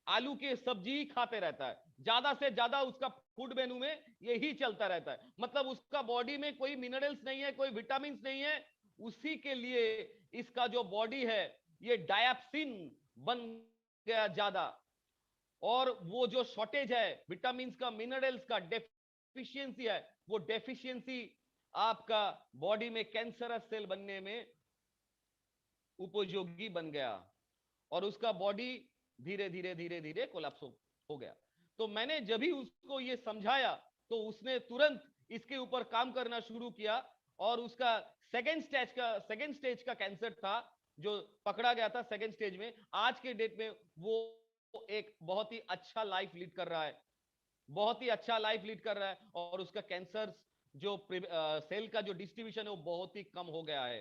आलू की सब्जी ही खाते रहता है, ज्यादा से ज्यादा उसका फूड मेनू में यही चलता रहता है। मतलब उसका बॉडी में कोई मिनरल्स नहीं है, कोई विटामिन नहीं है। उसी के लिए इसका जो बॉडी है ये डायप्सिन बन गया ज्यादा, और वो जो शॉर्टेज है विटामिन का, मिनरल्स का डेफिशिएंसी है, वो डेफिशिएंसी आपका बॉडी में कैंसरस सेल बनने में उपयोगी बन गया, और उसका बॉडी धीरे धीरे धीरे धीरे कोलैप्स हो गया। तो मैंने जब भी उसको ये समझाया तो उसने तुरंत इसके ऊपर काम करना शुरू किया, और उसका सेकेंड स्टेज का कैंसर था जो पकड़ा गया था सेकेंड स्टेज में। आज के डेट में वो एक बहुत ही अच्छा लाइफ लीड कर रहा है, बहुत ही अच्छा लाइफ लीड कर रहा है, और उसका कैंसर जो सेल का जो डिस्ट्रीब्यूशन है वो बहुत ही कम हो गया है।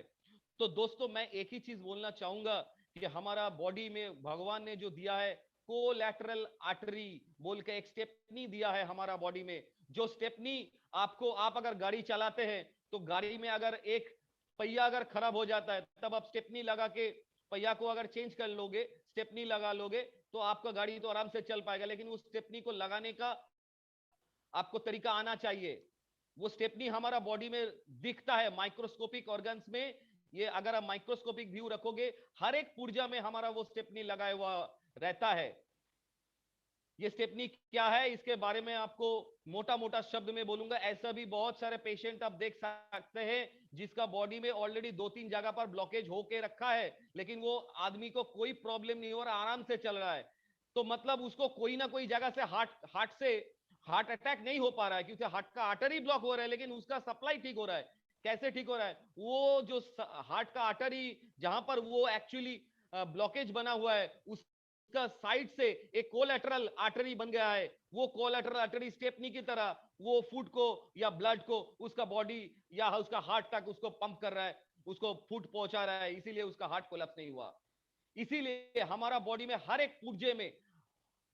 तो दोस्तों मैं एक ही चीज बोलना चाहूंगा कि हमारा बॉडी में भगवान ने जो दिया है कोलैटरल आर्टरी बोल के एक स्टेपनी दिया है हमारा बॉडी में। जो स्टेपनी आपको, आप अगर गाड़ी चलाते हैं तो गाड़ी में अगर एक पहिया अगर खराब हो जाता है तब आप स्टेपनी लगा के पहिया को अगर चेंज कर लोगे, स्टेपनी लगा लोगे, तो आपका गाड़ी तो आराम से चल पाएगा। लेकिन उस स्टेपनी को लगाने का आपको तरीका आना चाहिए। वो स्टेपनी हमारा बॉडी में दिखता है माइक्रोस्कोपिक ऑर्गन्स में। ये अगर आप माइक्रोस्कोपिक व्यू रखोगे, हर एक पुर्जा में हमारा वो स्टेपनी लगाया हुआ रहता है। ये स्टेपनी क्या है इसके बारे में आपको मोटा मोटा शब्द में बोलूंगा। ऐसा भी बहुत सारे पेशेंट आप देख सकते हैं जिसका बॉडी में ऑलरेडी 2-3 जगह पर ब्लॉकेज होके रखा है, लेकिन वो आदमी को कोई प्रॉब्लम नहीं हो रहा, आराम से चल रहा है। तो मतलब उसको कोई ना कोई जगह से हार्ट अटैक नहीं हो पा रहा है, क्योंकि हार्ट का आर्टरी ब्लॉक हो रहा है, लेकिन उसका सप्लाई ठीक हो रहा है। कैसे ठीक हो रहा है? वो जो हार्ट का आर्टरी जहां पर वो एक्चुअली ब्लॉकेज बना हुआ है उसका साइड से एक कोलैटरल आर्टरी बन गया है। वो कोलैटरल आर्टरी स्टेपनी की तरह वो फूड को या ब्लड को उसका बॉडी या उसका हार्ट तक उसको पंप कर रहा है, उसको फूड पहुंचा रहा है, इसीलिए उसका हार्ट कोलैप्स नहीं हुआ। इसीलिए हमारा बॉडी में हर एक पुर्जे में,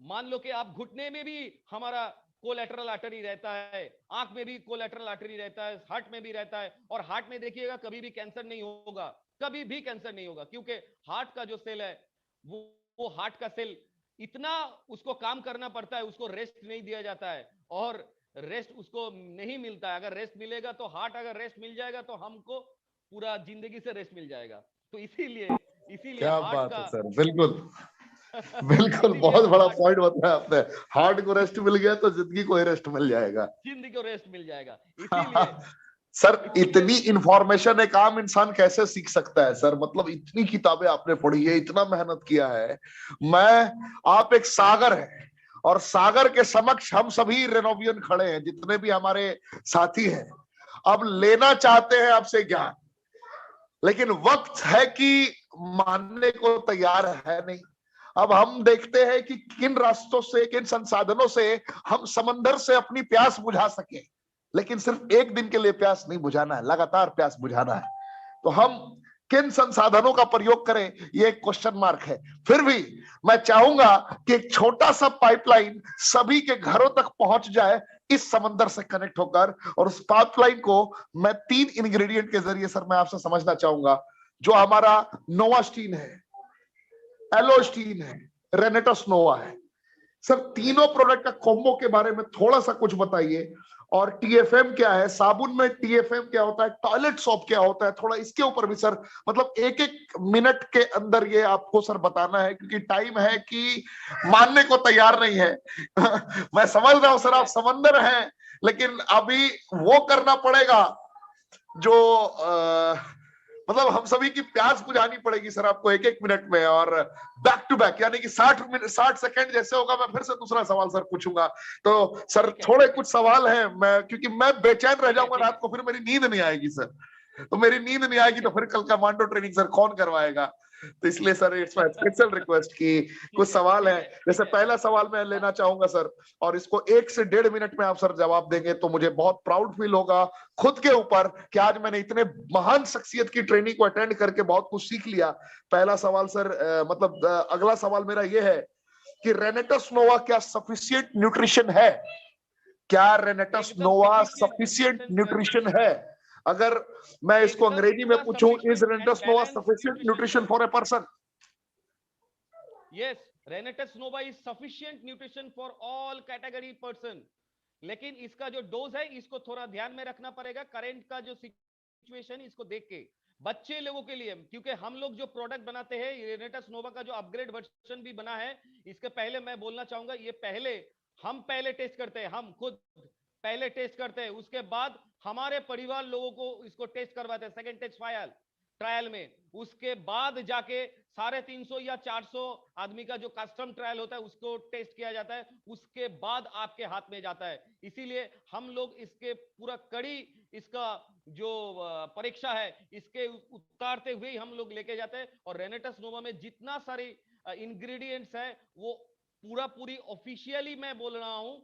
मान लो कि आप घुटने में भी हमारा कोलैटरल आर्टरी रहता है, आंख में भी कोलैटरल आर्टरी रहता है, हार्ट में भी रहता है। और हार्ट में देखिएगा कभी भी कैंसर नहीं होगा, कभी भी कैंसर नहीं होगा, क्योंकि हार्ट का जो सेल है वो हार्ट का सेल इतना उसको काम करना पड़ता है, उसको रेस्ट नहीं दिया जाता है, और रेस्ट उसको नहीं मिलता है। अगर रेस्ट मिलेगा तो हार्ट, अगर रेस्ट मिल जाएगा तो हमको पूरा जिंदगी से रेस्ट मिल जाएगा। तो इसीलिए क्या हार्ट बात का है सर, बिल्कुल बिल्कुल, बहुत बड़ा पॉइंट बताया आपने। हार्ट को रेस्ट मिल गया तो जिंदगी को रेस्ट मिल जाएगा, जिंदगी को रेस्ट मिल जाएगा। इसीलिए सर इतनी इंफॉर्मेशन एक आम इंसान कैसे सीख सकता है सर? मतलब इतनी किताबें आपने पढ़ी है, इतना मेहनत किया है। आप एक सागर है, और सागर के समक्ष हम सभी रेनोवियन खड़े हैं, जितने भी हमारे साथी हैं। अब लेना चाहते हैं आपसे ज्ञान, लेकिन वक्त है कि मानने को तैयार है नहीं। अब हम देखते हैं कि किन रास्तों से, किन संसाधनों से हम समंदर से अपनी प्यास बुझा सके, लेकिन सिर्फ एक दिन के लिए प्यास नहीं बुझाना है, लगातार प्यास बुझाना है। तो हम किन संसाधनों का प्रयोग करें, ये एक क्वेश्चन मार्क है। फिर भी मैं चाहूंगा कि एक छोटा सा पाइपलाइन सभी के घरों तक पहुंच जाए इस समंदर से कनेक्ट होकर, और उस पाइपलाइन को मैं 3 इंग्रेडिएंट के जरिए सर मैं आपसे समझना चाहूंगा। जो हमारा नोवास्टीन है, एलोस्टीन है, रेनेटस नोवा है। सर तीनों प्रोडक्ट का कॉम्बो के बारे में थोड़ा सा कुछ बताइए। और टीएफएम क्या है, साबुन में टीएफएम क्या होता है, टॉयलेट सोप क्या होता है, थोड़ा इसके ऊपर भी सर, मतलब 1-1 मिनट के अंदर ये आपको सर बताना है, क्योंकि टाइम है कि मानने को तैयार नहीं है मैं समझ रहा हूं सर आप समंदर हैं, लेकिन अभी वो करना पड़ेगा जो मतलब हम सभी की प्यास बुझानी पड़ेगी सर आपको 1-1 मिनट में, और बैक टू बैक, यानी कि 60 सेकंड जैसे होगा मैं फिर से दूसरा सवाल सर पूछूंगा। तो सर थोड़े कुछ सवाल हैं, क्योंकि मैं बेचैन रह जाऊंगा रात को, फिर मेरी नींद नहीं आएगी सर। तो मेरी नींद नहीं आएगी तो फिर कल कमांडो ट्रेनिंग सर कौन करवाएगा? तो इसलिए sir it's my special request कि कुछ सवाल है। जैसे पहला सवाल मैं लेना चाहूंगा सर, और इसको 1 से 1.5 मिनट में आप सर जवाब देंगे तो मुझे बहुत प्राउड फील होगा खुद के ऊपर कि आज मैंने इतने महान शख्सियत की ट्रेनिंग को अटेंड करके बहुत कुछ सीख लिया। पहला सवाल सर, अगला सवाल मेरा ये है कि रेनेटस नोवा क्या सफिशिएंट न्यूट्रिशन है? क्या रेनेटस नोवा सफिशिएंट न्यूट्रिशन है? अगर मैं इसको अंग्रेजी में पूछूं, is रेनेटस Nova sufficient nutrition for a person? Yes, रेनेटस Nova is sufficient nutrition for all category person, लेकिन इसका जो डोज है इसको थोड़ा ध्यान में रखना पड़ेगा करंट का जो सिचुएशन इसको देख के। बच्चे लोगों के लिए, क्योंकि हम लोग जो प्रोडक्ट बनाते हैं, रेनेटस नोवा का जो अपग्रेड वर्जन भी बना है, इसके पहले मैं बोलना चाहूंगा, ये हम पहले टेस्ट करते हैं, हम खुद पहले टेस्ट करते हैं, उसके बाद हमारे परिवार लोगों को इसको टेस्ट करवाते हैं सेकंड टेस्ट ट्रायल में, उसके बाद जाके 350 या 400 आदमी का जो कस्टम ट्रायल होता है उसको टेस्ट किया जाता है, उसके बाद आपके हाथ में जाता है। इसीलिए हम लोग इसके पूरा कड़ी इसका जो परीक्षा है इसके उतारते हुए हम लोग लेके जाते हैं। और रेनेटस नोवा में जितना सारी इंग्रेडिएंट्स है वो पूरी ऑफिशियली मैं बोल रहा हूं,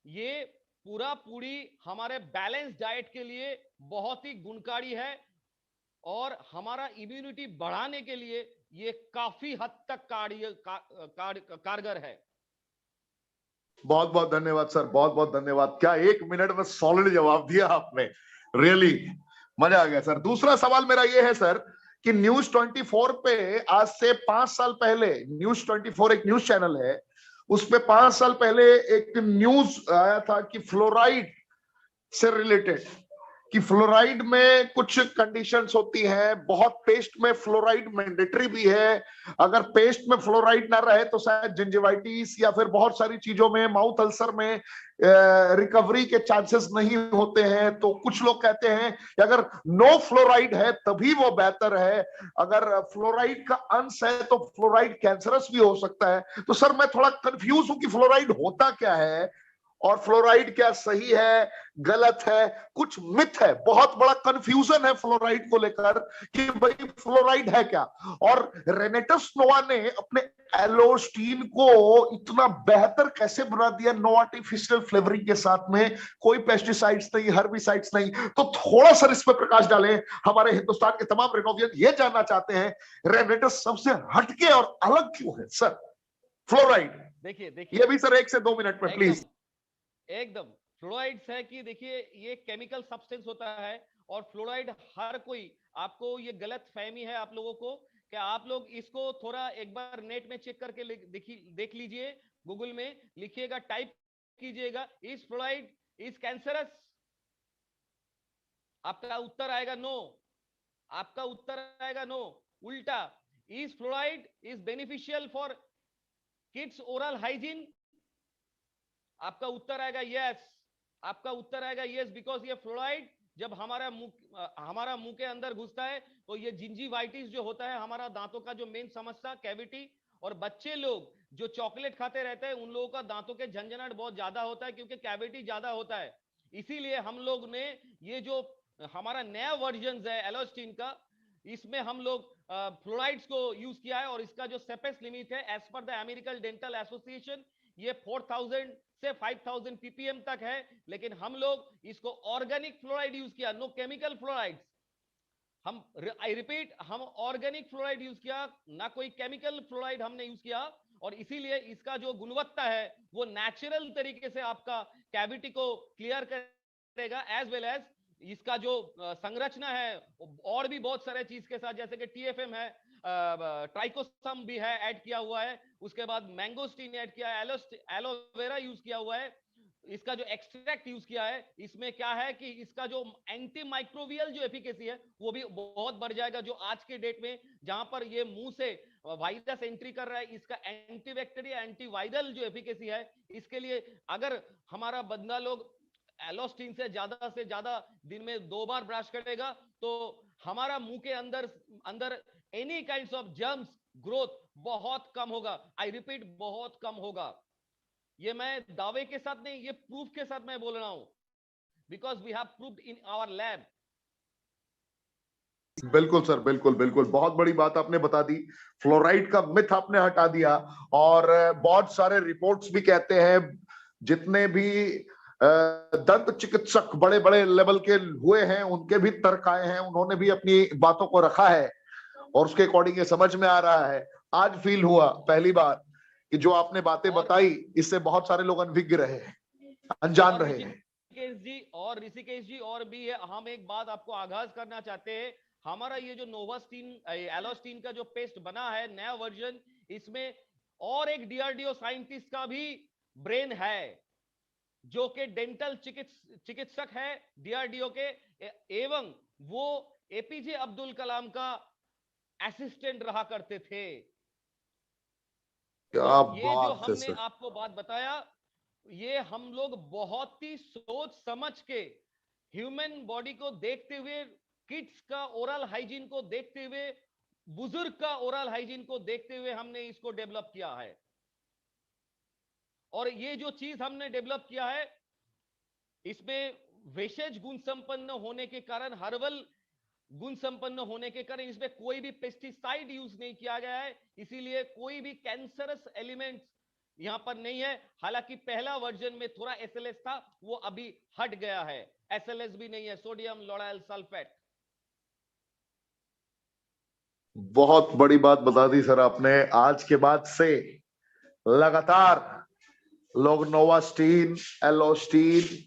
ये पूरी हमारे बैलेंस डाइट के लिए बहुत ही गुणकारी है और हमारा इम्यूनिटी बढ़ाने के लिए ये काफी हद तक कारगर है। बहुत बहुत धन्यवाद सर, बहुत बहुत धन्यवाद। क्या 1 मिनट में सॉलिड जवाब दिया आपने, रियली मजा आ गया सर। दूसरा सवाल मेरा ये है सर कि न्यूज 24 पे आज से 5 साल पहले, न्यूज 24 एक न्यूज चैनल है, उस पे 5 साल पहले एक न्यूज आया था कि फ्लोराइड से रिलेटेड, कि फ्लोराइड में कुछ कंडीशंस होती हैं, बहुत पेस्ट में फ्लोराइड मैंडेटरी भी है, अगर पेस्ट में फ्लोराइड ना रहे तो शायद जिंजिवाइटिस या फिर बहुत सारी चीजों में, माउथ अल्सर में रिकवरी के चांसेस नहीं होते हैं। तो कुछ लोग कहते हैं कि अगर नो फ्लोराइड है तभी वो बेहतर है, अगर फ्लोराइड का अंश है तो फ्लोराइड कैंसरस भी हो सकता है। तो सर मैं थोड़ा कंफ्यूज हूं कि फ्लोराइड होता क्या है और फ्लोराइड क्या सही है गलत है, कुछ मिथ है, बहुत बड़ा कंफ्यूजन है फ्लोराइड को लेकर कि भाई फ्लोराइड है क्या। और रेनेटस नोवा ने अपने एलोस्टीन को इतना बेहतर कैसे बना दिया, नो आर्टिफिशियल फ्लेवरिंग के साथ में, कोई पेस्टिसाइड्स नहीं, हर्बिसाइड्स नहीं। तो थोड़ा सा इस पर प्रकाश डालें, हमारे हिंदुस्तान के तमाम रेनोवियन ये जानना चाहते हैं रेनेटस सबसे हटके और अलग क्यों है सर फ्लोराइड। देखिए ये भी सर 1 से 2 मिनट में प्लीज। एकदम फ्लोराइड्स है कि देखिए ये केमिकल सब्सटेंस होता है और फ्लोराइड हर कोई, आपको ये गलत फहमी है आप लोगों को, क्या आप लोग इसको थोड़ा एक बार नेट में चेक करके देख लीजिए, गूगल में लिखिएगा, टाइप कीजिएगा इज फ्लोराइड इज कैंसरस, आपका उत्तर आएगा नो, आपका उत्तर आएगा नो। उल्टा, is fluoride is beneficial for kids oral hygiene, आपका उत्तर आएगा यस, आपका उत्तर आएगा यस, बिकॉज ये फ्लोराइड जब हमारा मुंह के अंदर घुसता है तो ये जिंजीवाइटिस जो होता है, हमारा दांतों का जो मेन समस्या कैविटी, और बच्चे लोग जो चॉकलेट खाते रहते हैं उन लोगों का दांतों के झंझनाहट बहुत ज्यादा होता है क्योंकि कैविटी ज्यादा होता है। इसीलिए हम लोग ने ये जो हमारा नया वर्जन है एलोस्टीन का, इसमें हम लोग फ्लोराइड्स को यूज किया है और इसका जो सेपेस लिमिट है as per the American Dental Association ये 4000 से 5000 ppm तक है, लेकिन हम लोग इसको ऑर्गेनिक फ्लोराइड यूज किया, नो केमिकल फ्लोराइड। हम आई रिपीट, हम ऑर्गेनिक फ्लोराइड यूज किया, ना कोई केमिकल फ्लोराइड हमने यूज किया, और इसीलिए इसका जो गुणवत्ता है वो नेचुरल तरीके से आपका कैविटी को क्लियर करेगा, एज वेल एज इसका जो संरचना है और भी बहुत सारे चीज के साथ, जैसे कि TFM है, ट्राइकोसम भी है ऐड किया हुआ है, उसके बाद मैंगोस्टीन ऐड किया है, एलोवेरा यूज किया हुआ है, इसका जो एक्सट्रैक्ट यूज किया है, इसमें क्या है कि इसका जो एंटी माइक्रोबियल जो एफिकेसी है वो भी बहुत बढ़ जाएगा। जो आज के डेट में जहां पर ये मुंह से वायरस एंट्री कर रहा है, इसका एंटीबैक्टीरिया एंटीवायरल जो एफिकेसी है, इसके लिए अगर हमारा बंदा लोग एलोस्टीन से ज्यादा दिन में 2 बार ब्रश करेगा तो हमारा मुंह के अंदर any kinds of germs growth बहुत कम होगा। आई रिपीट, बहुत कम होगा। ये मैं दावे के साथ नहीं, ये प्रूफ के साथ मैं बोल रहा हूं, because we have proved in our lab. बिल्कुल सर, बिल्कुल बिल्कुल, बहुत बड़ी बात आपने बता दी, फ्लोराइड का मिथ आपने हटा दिया। और बहुत सारे रिपोर्ट्स भी कहते हैं, जितने भी दंत चिकित्सक बड़े बड़े लेवल के हुए हैं उनके भी तर्क आए हैं, उन्होंने भी अपनी बातों को रखा है और उसके अकॉर्डिंग ये समझ में आ रहा है। आज फील हुआ पहली बार कि जो आपने बातें बताई इससे बहुत सारे लोग अनभिज्ञ रहे, अनजान रहे। ऋषिकेश जी और भी है, हम एक बात आपको आगाज करना चाहते हैं, हमारा ये जो नोवास्टीन एलोस्टीन का जो पेस्ट बना है नया वर्जन, इसमें और एक डीआरडीओ साइंटिस्ट का भी ब्रेन है, जो कि डेंटल चिकित्सक है डीआरडीओ के, एवं वो एपीजे अब्दुल कलाम का असिस्टेंट रहा करते थे। क्या तो ये जो बात है हमने सर। आपको बात बताया, ये हम लोग बहुत ही सोच समझ के, ह्यूमन बॉडी को देखते हुए, किड्स का ओरल हाइजीन को देखते हुए, बुजुर्ग का ओरल हाइजीन को देखते हुए हमने इसको डेवलप किया है। और ये जो चीज हमने डेवलप किया है, इसमें विशेष गुण संपन्न होने के कारण, हर्बल गुण संपन्न होने के कारण इसमें कोई भी पेस्टिसाइड यूज नहीं किया गया है, इसीलिए कोई भी कैंसरस एलिमेंट यहां पर नहीं है। हालांकि पहला वर्जन में थोड़ा एसएलएस था, वो अभी हट गया है, एसएलएस भी नहीं है, सोडियम लॉराइल सल्फेट। बहुत बड़ी बात बता दी सर आपने। आज के बाद से लगातार लोग नोवास्टीन, एलोस्टीन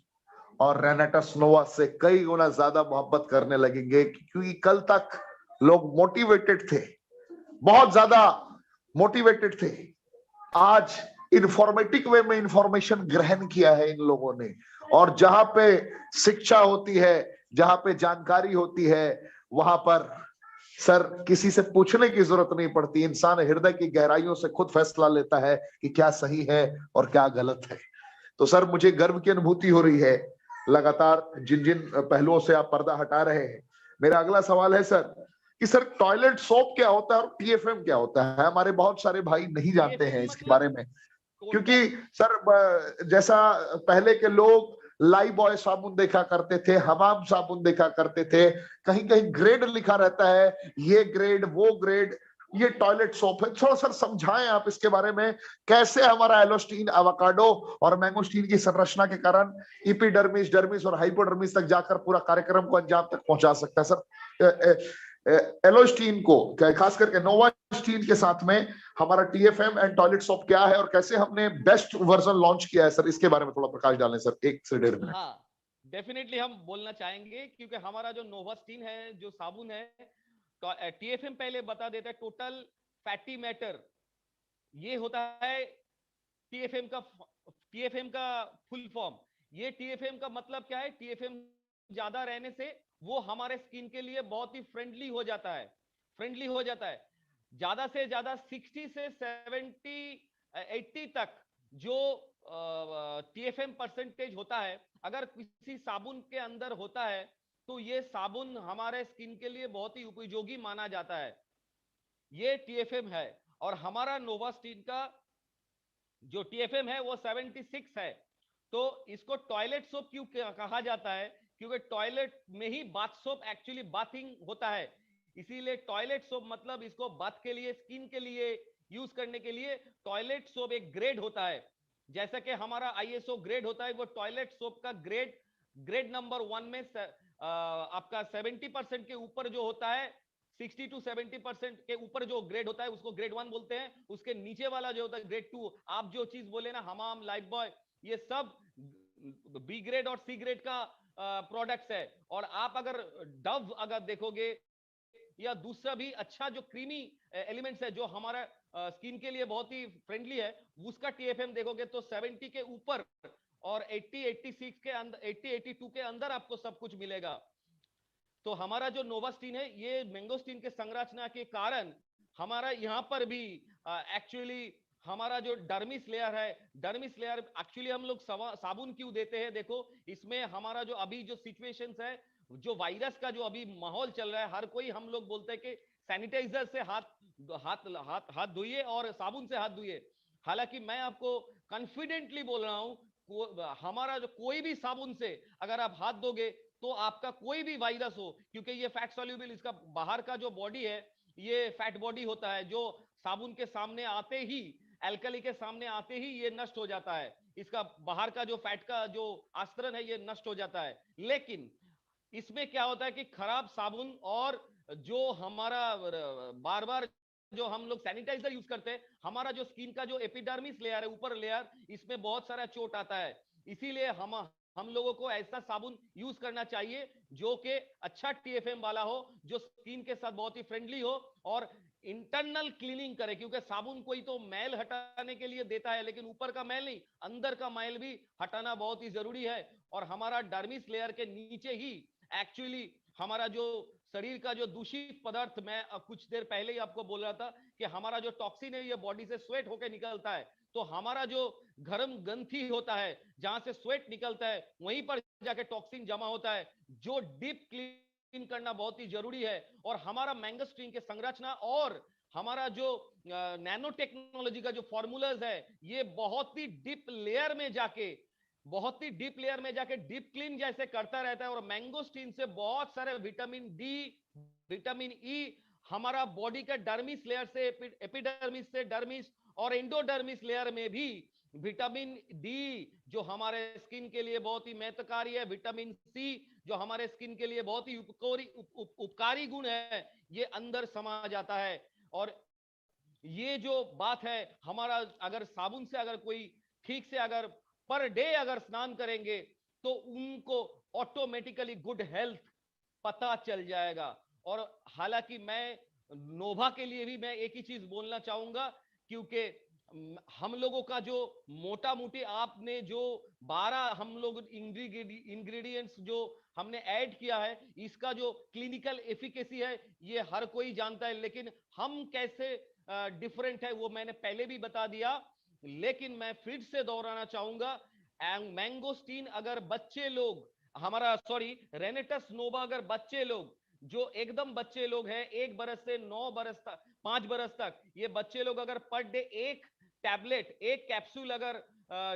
और रेनेटस नोवा से कई गुना ज्यादा मोहब्बत करने लगेंगे, क्योंकि कल तक लोग मोटिवेटेड थे, बहुत ज्यादा मोटिवेटेड थे। आज इंफॉर्मेटिव वे में इंफॉर्मेशन ग्रहण किया है इन लोगों ने, और जहां पे शिक्षा होती है, जहां पे जानकारी होती है, वहां पर सर किसी से पूछने की जरूरत नहीं पड़ती, इंसान हृदय की गहराइयों से खुद फैसला लेता है कि क्या सही है और क्या गलत है। तो सर मुझे गर्व की अनुभूति हो रही है लगातार जिन जिन पहलुओं से आप पर्दा हटा रहे हैं। मेरा अगला सवाल है सर कि सर टॉयलेट सोप क्या होता है और टीएफएम क्या होता है? हमारे बहुत सारे भाई नहीं जानते हैं टीएफएम इसके मतलब बारे में, क्योंकि टोटल, सर जैसा पहले के लोग लाइफ बॉय साबुन देखा करते थे, हमाम साबुन देखा करते थे, कहीं कहीं ग्रेड लिखा रहता है, ये ग्रेड वो ग्रेड, ये टॉयलेट सोप है। थोड़ा सर समझाएं आप इसके बारे में, कैसे हमारा एलोस्टीन, एवोकाडो और मैंगोस्टीन की संरचना के कारण इपिडर्मिस, डर्मिस और हाइपोडर्मिस तक जाकर पूरा कार्यक्रम को अंजाम तक पहुंचा सकता है। सर एलोस्टीन को, खास करके नोवास्टीन के साथ में हमारा टीएफएम एंड टॉयलेट सोप क्या है और कैसे हमने बेस्ट वर्जन लॉन्च किया है, सर इसके बारे में थोड़ा प्रकाश डालें सर, 1 से 1.5 मिनट। हाँ डेफिनेटली हम बोलना चाहेंगे, क्योंकि हमारा जो नोवास्टीन है, जो साबुन है, टीएफएम पहले बता देता है, टोटल फैटी मैटर, ये होता है टीएफएम का फुल फॉर्म। ये टीएफएम का मतलब क्या है? टीएफएम ज्यादा रहने से वो हमारे स्किन के लिए बहुत ही फ्रेंडली हो जाता है, फ्रेंडली हो जाता है। ज्यादा से ज्यादा 60 से 70 80 तक जो टीएफएम परसेंटेज होता है, अगर किसी साबुन के अंदर होता है, तो ये साबुन हमारे स्किन के लिए बहुत ही उपयोगी माना जाता है। ये टीएफएम है। और हमारा नोवास्टीन का जो टीएफएम है वो 76 है। तो इसको टॉयलेट सोप क्यों कहा जाता है? क्योंकि टॉयलेट में ही बाथ सोप एक्चुअली बाथिंग होता है, इसीलिए टॉयलेट सोप मतलब इसको बाथ के लिए, स्किन के लिए यूज करने के लिए टॉयलेट सोप एक ग्रेड होता है। जैसा कि हमारा आईएसओ ग्रेड होता है, वो टॉयलेट सोप का ग्रेड नंबर 1 में आपका 70% के ऊपर जो होता है, 60 टू 70% के ऊपर जो ग्रेड होता है उसको ग्रेड 1 बोलते हैं। उसके नीचे वाला जो होता है ग्रेड 2, आप जो चीज बोले ना, हमाम, लाइफ बॉय, ये सब बी ग्रेड और सी ग्रेड का प्रोडक्ट्स है। और आप अगर डव अगर देखोगे, या दूसरा भी अच्छा जो क्रीमी एलिमेंट्स है जो हमारा स्किन के लिए बहुत ही फ्रेंडली है, उसका टीएफएम देखोगे तो 70 के ऊपर और 80 86 के अंदर, 80 82 के अंदर आपको सब कुछ मिलेगा। तो हमारा जो नोवास्टीन है, ये मैंगोस्टीन के संरचना के कारण हमारा यहाँ पर भी एक्चुअली हमारा जो डर्मिस लेयर है, डर्मिस लेयर एक्चुअली हम लोग साबुन क्यों देते हैं? देखो, इसमें हमारा जो अभी जो सिचुएशंस है, जो वायरस का जो अभी माहौल चल रहा है, हर कोई हम लोग बोलते हैं कि सैनिटाइजर से हाथ हाथ हाथ हाथ धोइए और साबुन से हाथ धोइए। हालांकि मैं आपको कॉन्फिडेंटली बोल रहा हूं, हमारा जो कोई भी साबुन से अगर आप हाथ धोगे तो आपका कोई भी वायरस हो, क्योंकि ये फैट सॉल्युबल, इसका बाहर का जो बॉडी है ये फैट बॉडी होता है, जो साबुन के सामने आते ही, एल्कली के सामने आते ही ये नष्ट हो जाता है। इसका बाहर का जो फैट का जो आस्तरण है ये नष्ट हो जाता है। लेकिन इसमें क्या होता है कि खराब साबुन और जो हमारा बार बार जो हम लोग सैनिटाइजर यूज करते हैं, हमारा जो स्किन का जो एपिडर्मिस लेयर है, ऊपर लेयर, इसमें बहुत सारा चोट आता है। इसीलिए हम लोगों को ऐसा साबुन यूज करना चाहिए जो कि अच्छा टीएफएम वाला हो, जो स्किन के साथ बहुत ही फ्रेंडली हो और इंटरनल क्लीनिंग करे, क्योंकि साबुन कोई तो मैल हटाने के लिए देता है, लेकिन ऊपर का मैल नहीं, अंदर का मैल भी हटाना बहुत ही जरूरी है। और हमारा डर्मिस लेयर के नीचे ही एक्चुअली हमारा जो शरीर का जो दूषित पदार्थ, मैं कुछ देर पहले ही आपको बोल रहा था कि हमारा जो टॉक्सिन है ये बॉडी से स्वेट होकर निकलता है, तो हमारा जो गर्म ग्रंथि होता है जहां से स्वेट निकलता है वहीं पर जाके टॉक्सिन जमा होता है, जो डीप क्लीन करना बहुत ही जरूरी है। और हमारा मैंगोस्टीन के संरचना और हमारा जो नैनो टेक्नोलॉजी का जो फॉर्मूलाज है ये बहुत ही डीप लेयर में जाके डीप क्लीन जैसे करता रहता है। और मैंगोस्टीन से बहुत सारे विटामिन डी, विटामिन ई हमारा बॉडी का डर्मिस लेयर से, एपिडर्मिस से डर्मिस और एंडोडर्मिस लेयर में भी विटामिन डी जो हमारे स्किन के लिए बहुत ही महत्वकारी है, विटामिन सी जो हमारे स्किन के लिए बहुत ही उपकारी गुण है, ये अंदर समा जाता है। और ये जो बात है, हमारा अगर साबुन से अगर कोई ठीक से अगर पर डे अगर स्नान करेंगे तो उनको ऑटोमेटिकली गुड हेल्थ पता चल जाएगा। और हालांकि मैं नोवा के लिए भी मैं एक ही चीज बोलना चाहूंगा, क्योंकि हम लोगों का जो मोटा मोटी आपने जो 12 हम लोग इंग्रेडिएंट्स जो हमने ऐड किया है, इसका जो क्लिनिकल एफिकेसी है ये हर कोई जानता है, लेकिन हम कैसे डिफरेंट है वो मैंने पहले भी बता दिया। लेकिन मैं फिर से दोहराना चाहूंगा, मैंगोस्टीन अगर बच्चे लोग हमारा रेनेटस नोवा अगर बच्चे लोग जो एकदम बच्चे लोग हैं 1 बरस से 9 बरस तक 5 बरस तक, ये बच्चे लोग अगर पर डे एक टैबलेट, एक कैप्सूल अगर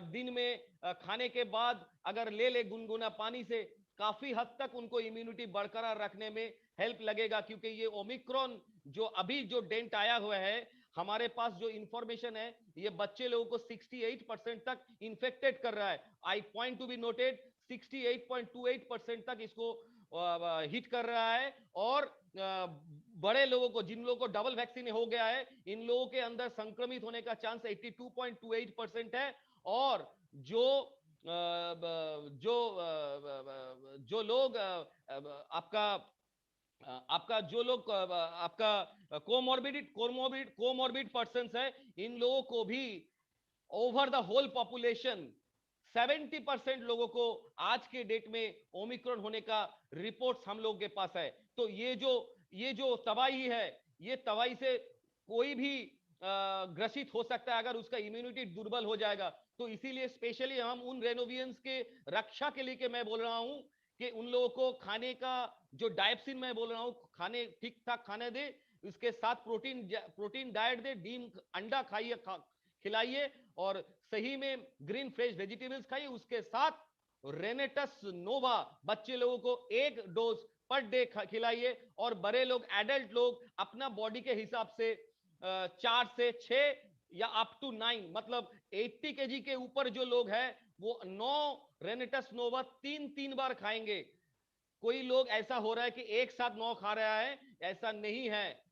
दिन में खाने के बाद अगर ले गुनगुना पानी से, काफी हद तक उनको इम्यूनिटी बरकरार रखने में हेल्प लगेगा। क्योंकि ये ओमिक्रॉन जो अभी जो डेंट आया हुआ है, हमारे पास जो इंफॉर्मेशन है ये बच्चे लोगों को 68% तक इन्फेक्टेड कर रहा है। I point to be noted 68.28% तक इसको हिट कर रहा है। और बड़े लोगों को, जिन लोगों को डबल वैक्सीन हो गया है, इन लोगों के अंदर संक्रमित होने का चांस 82.28% है। और जो लोग आपका जो लोग आपका कोमोर्बिड पर्सन्स है, इन लोगों को भी ओवर द होल पॉपुलेशन 70% लोगों को आज के डेट में ओमिक्रॉन होने का रिपोर्ट्स हम लोग के पास है। तो ये जो तबाही है, ये तबाही से कोई भी ग्रसित हो सकता है अगर उसका इम्यूनिटी दुर्बल हो जाएगा। तो इसीलिए स्पेशली हम उन रेनोवियंस के रक्षा के लिए मैं बोल रहा हूं कि उन लोगों को खाने का जो डायप्सिन मैं बोल रहा हूं, खाने ठीक ठाक खाने दे, इसके साथ प्रोटीन डाइट दे, डीम अंडा खाइए, खिलाइए, और सही में ग्रीन फ्रेश वेजिटेबल्स खाइए। उसके साथ रेनेटस नोवा बच्चे लोगों को 1 डोज पर डे खिलाइए। और बड़े लोग, एडल्ट लोग अपना बॉडी के हिसाब से 4 से 6 या अप टू 9, मतलब 80 केजी के ऊपर जो लोग हैं वो 9 रेनेटस नोवा 3 बार खाएंगे। कोई लोग ऐसा हो रहा है कि एक साथ 9 खा रहा है, ऐसा नहीं है।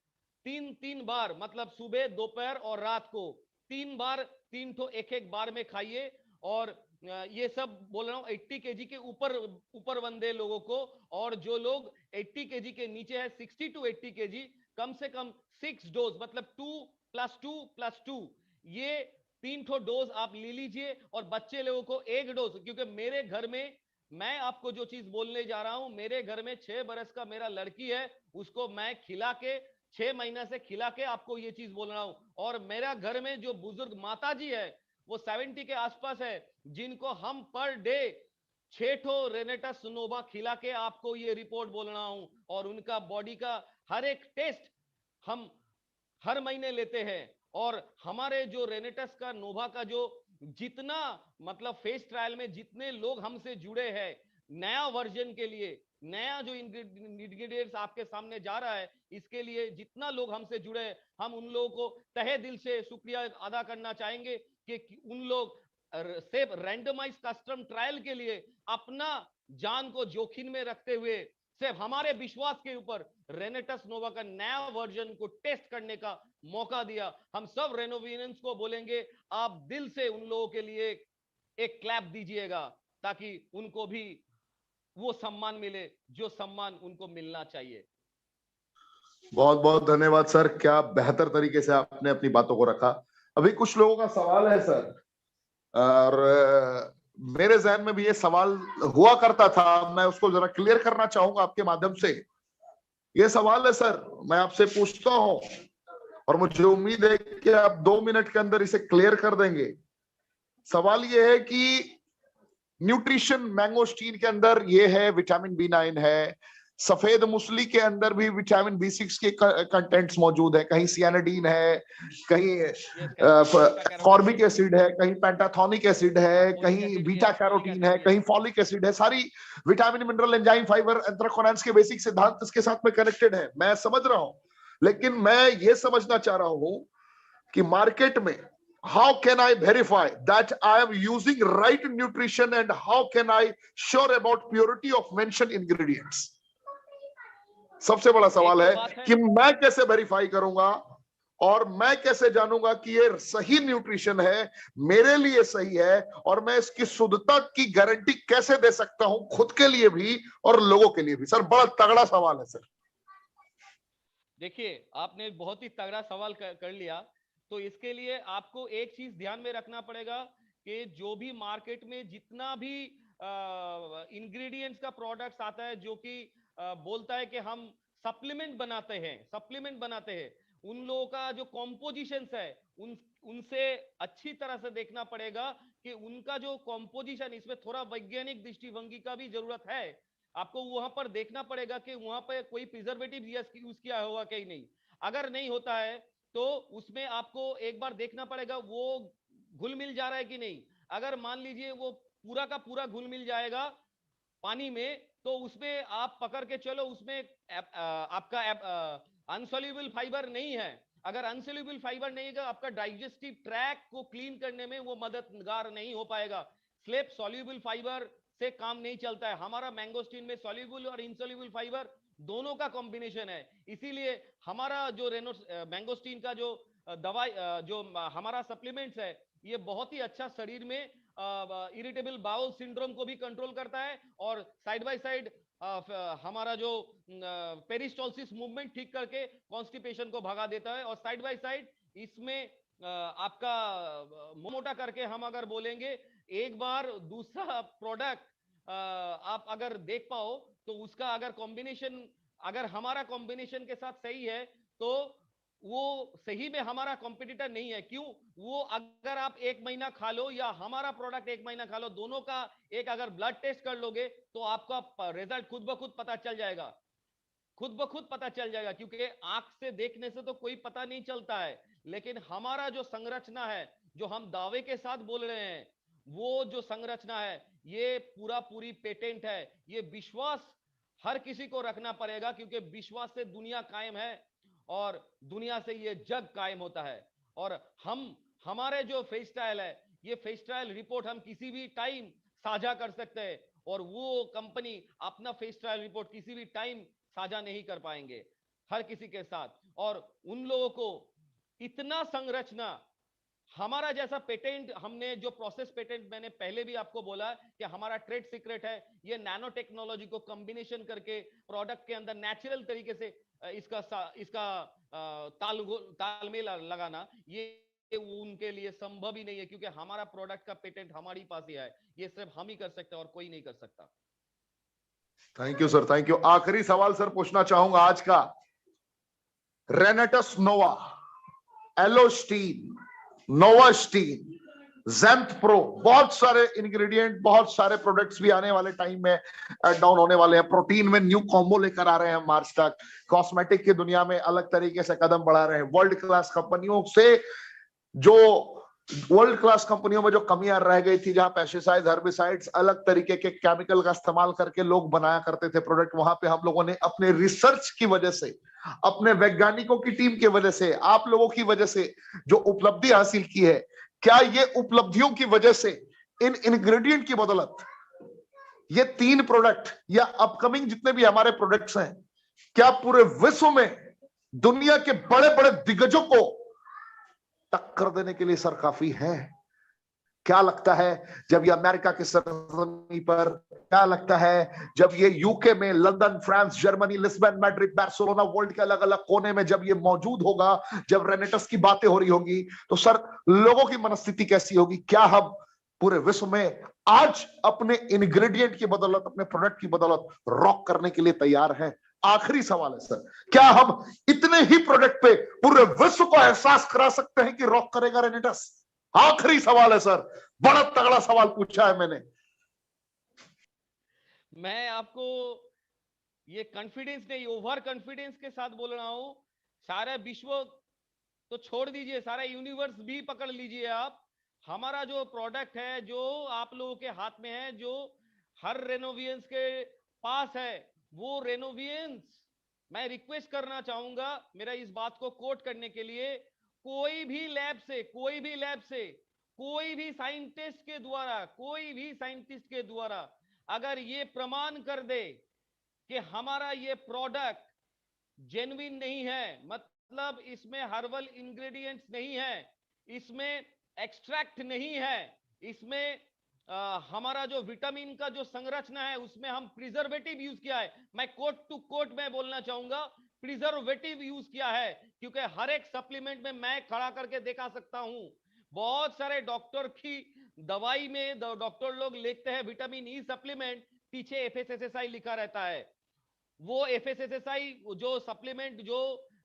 3 बार, मतलब सुबह, दोपहर और रात को 3 बार, 3 ठो एक बार में खाइए। और ये सब बोल रहा हूं 80 केजी के ऊपर बंदे लोगों को। और जो लोग 80 केजी के नीचे है, 60 to 80 केजी, कम से कम 6 डोज, मतलब 2+2+2, ये 3 ठो डोज आप ले लीजिए। और बच्चे लोगों को 1 डोज, क्योंकि मेरे घर में, मैं आपको जो चीज बोलने जा रहा हूं, मेरे घर में 6 बरस का मेरा लड़की है, उसको मैं खिला के 6 महीना से खिला के आपको ये चीज बोल रहा हूं। और मेरा घर में जो बुजुर्ग माता जी है वो 70 के आसपास है, जिनको हम पर डे 6 ठो रेनेटस नोवा खिला के आपको ये रिपोर्ट बोल रहा हूं। और उनका बॉडी का हर एक टेस्ट हम हर महीने लेते हैं। और हमारे जो रेनेटस का नोवा का जो जितना, मतलब फेस ट्रायल में जितने लोग हमसे जुड़े हैं, नया वर्जन के लिए, नया जो इंग्रेडिएंट्स आपके सामने जा रहा है, इसके लिए जितना लोग हमसे जुड़े हैं, हम उन लोगों को तहे दिल से शुक्रिया अदा करना चाहेंगे कि उन लोग सिर्फ रैंडमाइज कस्टम ट्रायल के लिए अपना जान को जोखिम में रखते हुए सिर्फ हमारे विश्वास के ऊपर रेनेटस नोवा का नया वर्जन को टेस्ट करने का मौका दिया। हम सब रेनोवियंस को बोलेंगे, आप दिल से उन लोगों के लिए एक क्लैप दीजिएगा, ताकि उनको भी वो सम्मान मिले जो सम्मान उनको मिलना चाहिए। बहुत बहुत धन्यवाद सर, क्या बेहतर तरीके से आपने अपनी बातों को रखा। अभी कुछ लोगों का सवाल है सर, और मेरे जहन में भी ये सवाल हुआ करता था, मैं उसको जरा क्लियर करना चाहूंगा आपके माध्यम से। ये सवाल है सर, मैं आपसे पूछता हूं और मुझे उम्मीद है कि आप 2 मिनट के अंदर इसे क्लियर कर देंगे। सवाल ये है कि न्यूट्रिशन मैंगोस्टीन के अंदर ये है, विटामिन B9 है, सफेद मूसली के अंदर भी विटामिन B6 के कंटेंट्स मौजूद है, कहीं सियानाडीन है, कहीं कॉर्बिक एसिड है, कहीं पेंटाथोनिक एसिड है, कहीं बीटा कैरोटीन है, कहीं फॉलिक एसिड है। सारी विटामिन, मिनरल, एंजाइम, फाइबर, एंथ्राकोनाइंस के बेसिक सिद्धांत इसके साथ में कनेक्टेड है, मैं समझ रहा हूं। लेकिन मैं ये समझना चाह रहा हूं कि मार्केट में how can I verify that I am using right nutrition and how can I sure about purity of mentioned ingredients? सबसे बड़ा सवाल है कि मैं कैसे वेरीफाई करूंगा और मैं कैसे जानूंगा कि ये सही न्यूट्रिशन है, मेरे लिए सही है, और मैं इसकी शुद्धता की गारंटी कैसे दे सकता हूं, खुद के लिए भी और लोगों के लिए भी। सर बड़ा तगड़ा सवाल है सर। देखिए, आपने बहुत ही तगड़ा सवाल कर लिया। तो इसके लिए आपको एक चीज ध्यान में रखना पड़ेगा कि जो भी मार्केट में जितना भी इंग्रेडिएंट्स का प्रोडक्ट्स आता है जो कि बोलता है कि हम सप्लीमेंट बनाते हैं, उन लोगों का जो कॉम्पोजिशंस है उनसे अच्छी तरह से देखना पड़ेगा कि उनका जो कॉम्पोजिशन, इसमें थोड़ा वैज्ञानिक दृष्टिभंगी का भी जरूरत है। आपको वहां पर देखना पड़ेगा कि वहां पर कोई प्रिजर्वेटिव यूज किया होगा कि नहीं। अगर नहीं होता है तो उसमें आपको एक बार देखना पड़ेगा वो घुल मिल जा रहा है कि नहीं। अगर मान लीजिए वो पूरा का पूरा घुल मिल जाएगा पानी में, तो उसमें आप पकड़ के चलो, उसमें आपका अनसोल्यूबल फाइबर नहीं है। अगर अनसोल्यूबल फाइबर नहीं है, आपका डाइजेस्टिव ट्रैक को क्लीन करने में वो मददगार नहीं हो पाएगा। स्लेप सॉल्यूबल फाइबर से काम नहीं चलता है। हमारा मैंगोस्टीन में सॉल्यूबल और इनसोल्यूबल फाइबर दोनों का कॉम्बिनेशन है। इसीलिए हमारा जो मैंगोस्टीन का जो दवाई, जो हमारा सप्लीमेंट्स है, ये बहुत ही अच्छा शरीर में इरिटेबल बाउल सिंड्रोम को भी कंट्रोल करता है, और साइड बाय साइड हमारा जो पेरिस्टोलिसिस मूवमेंट ठीक करके कॉन्स्टिपेशन को भगा देता है। और साइड बाय साइड इसमें आपका मोटा करके हम अगर बोलेंगे, एक बार दूसरा प्रोडक्ट आप अगर देख पाओ तो उसका अगर कॉम्बिनेशन, अगर हमारा कॉम्बिनेशन के साथ सही है तो वो सही में हमारा कॉम्पिटिटर नहीं है। क्यों? वो अगर आप 1 महीना खा लो या हमारा प्रोडक्ट 1 महीना खा लो, दोनों का एक अगर ब्लड टेस्ट कर लोगे तो आपका रिजल्ट खुद ब खुद पता चल जाएगा। खुद ब खुद पता चल जाएगा, क्योंकि आंख से देखने से तो कोई पता नहीं चलता है, लेकिन हमारा जो संरचना है, जो हम दावे के साथ बोल रहे हैं, वो जो संरचना है ये पूरी पेटेंट है। ये विश्वास हर किसी को रखना पड़ेगा, क्योंकि विश्वास से दुनिया कायम है और दुनिया से ये जग कायम होता है। और हमारे जो फेस स्टाइल है, ये फेस स्टाइल रिपोर्ट हम किसी भी टाइम साझा कर सकते हैं, और वो कंपनी अपना फेस स्टाइल रिपोर्ट किसी भी टाइम साझा नहीं कर पाएंगे हर किसी के साथ। और उन लोगों को इतना संरचना, हमारा जैसा पेटेंट, हमने जो प्रोसेस पेटेंट मैंने पहले भी आपको बोला कि हमारा ट्रेड सीक्रेट है, ये नैनो टेक्नोलॉजी को कॉम्बिनेशन करके प्रोडक्ट के अंदर नेचुरल तरीके से इसका तालमेल लगाना, ये उनके लिए संभव ही नहीं है, क्योंकि हमारा प्रोडक्ट का पेटेंट हमारी पास ही है। ये सिर्फ हम ही कर सकते हैं और कोई नहीं कर सकता। Thank you sir, thank you. आखिरी सवाल सर पूछना चाहूंगा आज का। रेनेटस नोवा, एलोस्टीन, नोवास्टीन, ज़ेंथ प्रो, बहुत सारे इंग्रेडिएंट, बहुत सारे प्रोडक्ट्स भी आने वाले टाइम में ऐड डाउन होने वाले हैं। प्रोटीन में न्यू कॉम्बो लेकर आ रहे हैं मार्च तक। कॉस्मेटिक की दुनिया में अलग तरीके से कदम बढ़ा रहे हैं। वर्ल्ड क्लास कंपनियों से, जो वर्ल्ड क्लास कंपनियों में जो कमियां रह गई थी, जहां पेस्टिसाइड्स, हर्बिसाइड्स, अलग तरीके के केमिकल का इस्तेमाल करके लोग बनाया करते थे प्रोडक्ट, वहां पे हम लोगों ने अपने रिसर्च की वजह से, अपने वैज्ञानिकों की टीम की वजह से, आप लोगों की वजह से जो उपलब्धि हासिल की है, क्या ये उपलब्धियों की वजह से, इन इंग्रेडिएंट की बदौलत, ये 3 प्रोडक्ट या अपकमिंग जितने भी हमारे प्रोडक्ट्स हैं, क्या पूरे विश्व में दुनिया के बड़े बड़े दिग्गजों को टक्कर देने के लिए सर काफी है? क्या लगता है जब ये अमेरिका की सरजमी पर, क्या लगता है जब ये यूके में, London, France, Germany, Lisbon, Madrid, Barcelona, world के अलग अलग कोने में जब ये मौजूद होगा, जब रेनेटस की बातें हो रही होगी, तो सर लोगों की मनस्थिति कैसी होगी? क्या हम पूरे विश्व में आज अपने इंग्रेडिएंट की बदौलत, अपने प्रोडक्ट की बदौलत रॉक करने के लिए तैयार हैं? आखिरी सवाल है सर, क्या हम इतने ही प्रोडक्ट पे पूरे विश्व को एहसास करा सकते हैं कि रॉक करेगा रेनेटस? आखिरी सवाल है सर, बड़ा तगड़ा सवाल पूछा है मैंने। मैं आपको ये कॉन्फिडेंस नहीं, ओवर कॉन्फिडेंस के साथ बोल रहा हूं। सारा विश्व तो छोड़ दीजिए, सारा यूनिवर्स भी पकड़ लीजिए आप। हमारा जो प्रोडक्ट है, जो आप लोगों के हाथ में है, जो हर रेनोवियंस के पास है, वो रेनोवियंस, मैं रिक्वेस्ट करना चाहूंगा मेरा इस बात को कोट करने के लिए, कोई भी लैब से, कोई भी लैब से, कोई भी साइंटिस्ट के द्वारा, कोई भी साइंटिस्ट के द्वारा अगर ये प्रमाण कर दे कि हमारा ये प्रोडक्ट जेन्युइन नहीं है, मतलब इसमें हर्बल इंग्रेडिएंट्स नहीं है, इसमें एक्सट्रैक्ट नहीं है, इसमें हमारा जो विटामिन का जो संरचना है उसमें हम प्रिजर्वेटिव यूज किया है, मैं कोट टू कोट में बोलना चाहूंगा, प्रिजर्वेटिव यूज किया है। क्योंकि हर एक सप्लीमेंट में मैं खड़ा करके दिखा सकता हूं, बहुत सारे डॉक्टर की दवाई में डॉक्टर लोग लिखते हैं विटामिन ई सप्लीमेंट, पीछे एफएसएसआई लिखा रहता है। वो एफएसएसआई जो सप्लीमेंट जो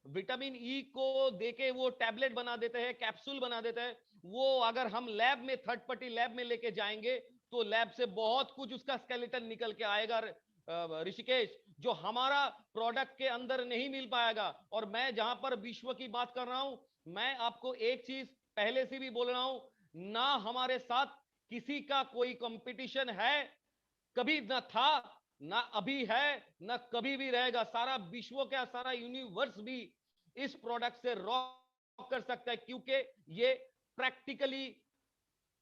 विटामिन ई को देके वो टैबलेट बना देते हैं, कैप्सूल बना देते हैं, वो अगर हम लैब में, थर्ड पार्टी लैब में लेके जाएंगे तो लैब से बहुत कुछ उसका स्केलेटन निकल के आएगा ऋषिकेश, जो हमारा प्रोडक्ट के अंदर नहीं मिल पाएगा। और मैं जहां पर विश्व की बात कर रहा हूं, मैं आपको एक चीज पहले से भी बोल रहा हूं, ना हमारे साथ किसी का कोई कंपटीशन है, कभी ना था, ना अभी है, ना कभी भी रहेगा। सारा विश्व का सारा यूनिवर्स भी इस प्रोडक्ट से रॉक कर सकता है, क्योंकि ये प्रैक्टिकली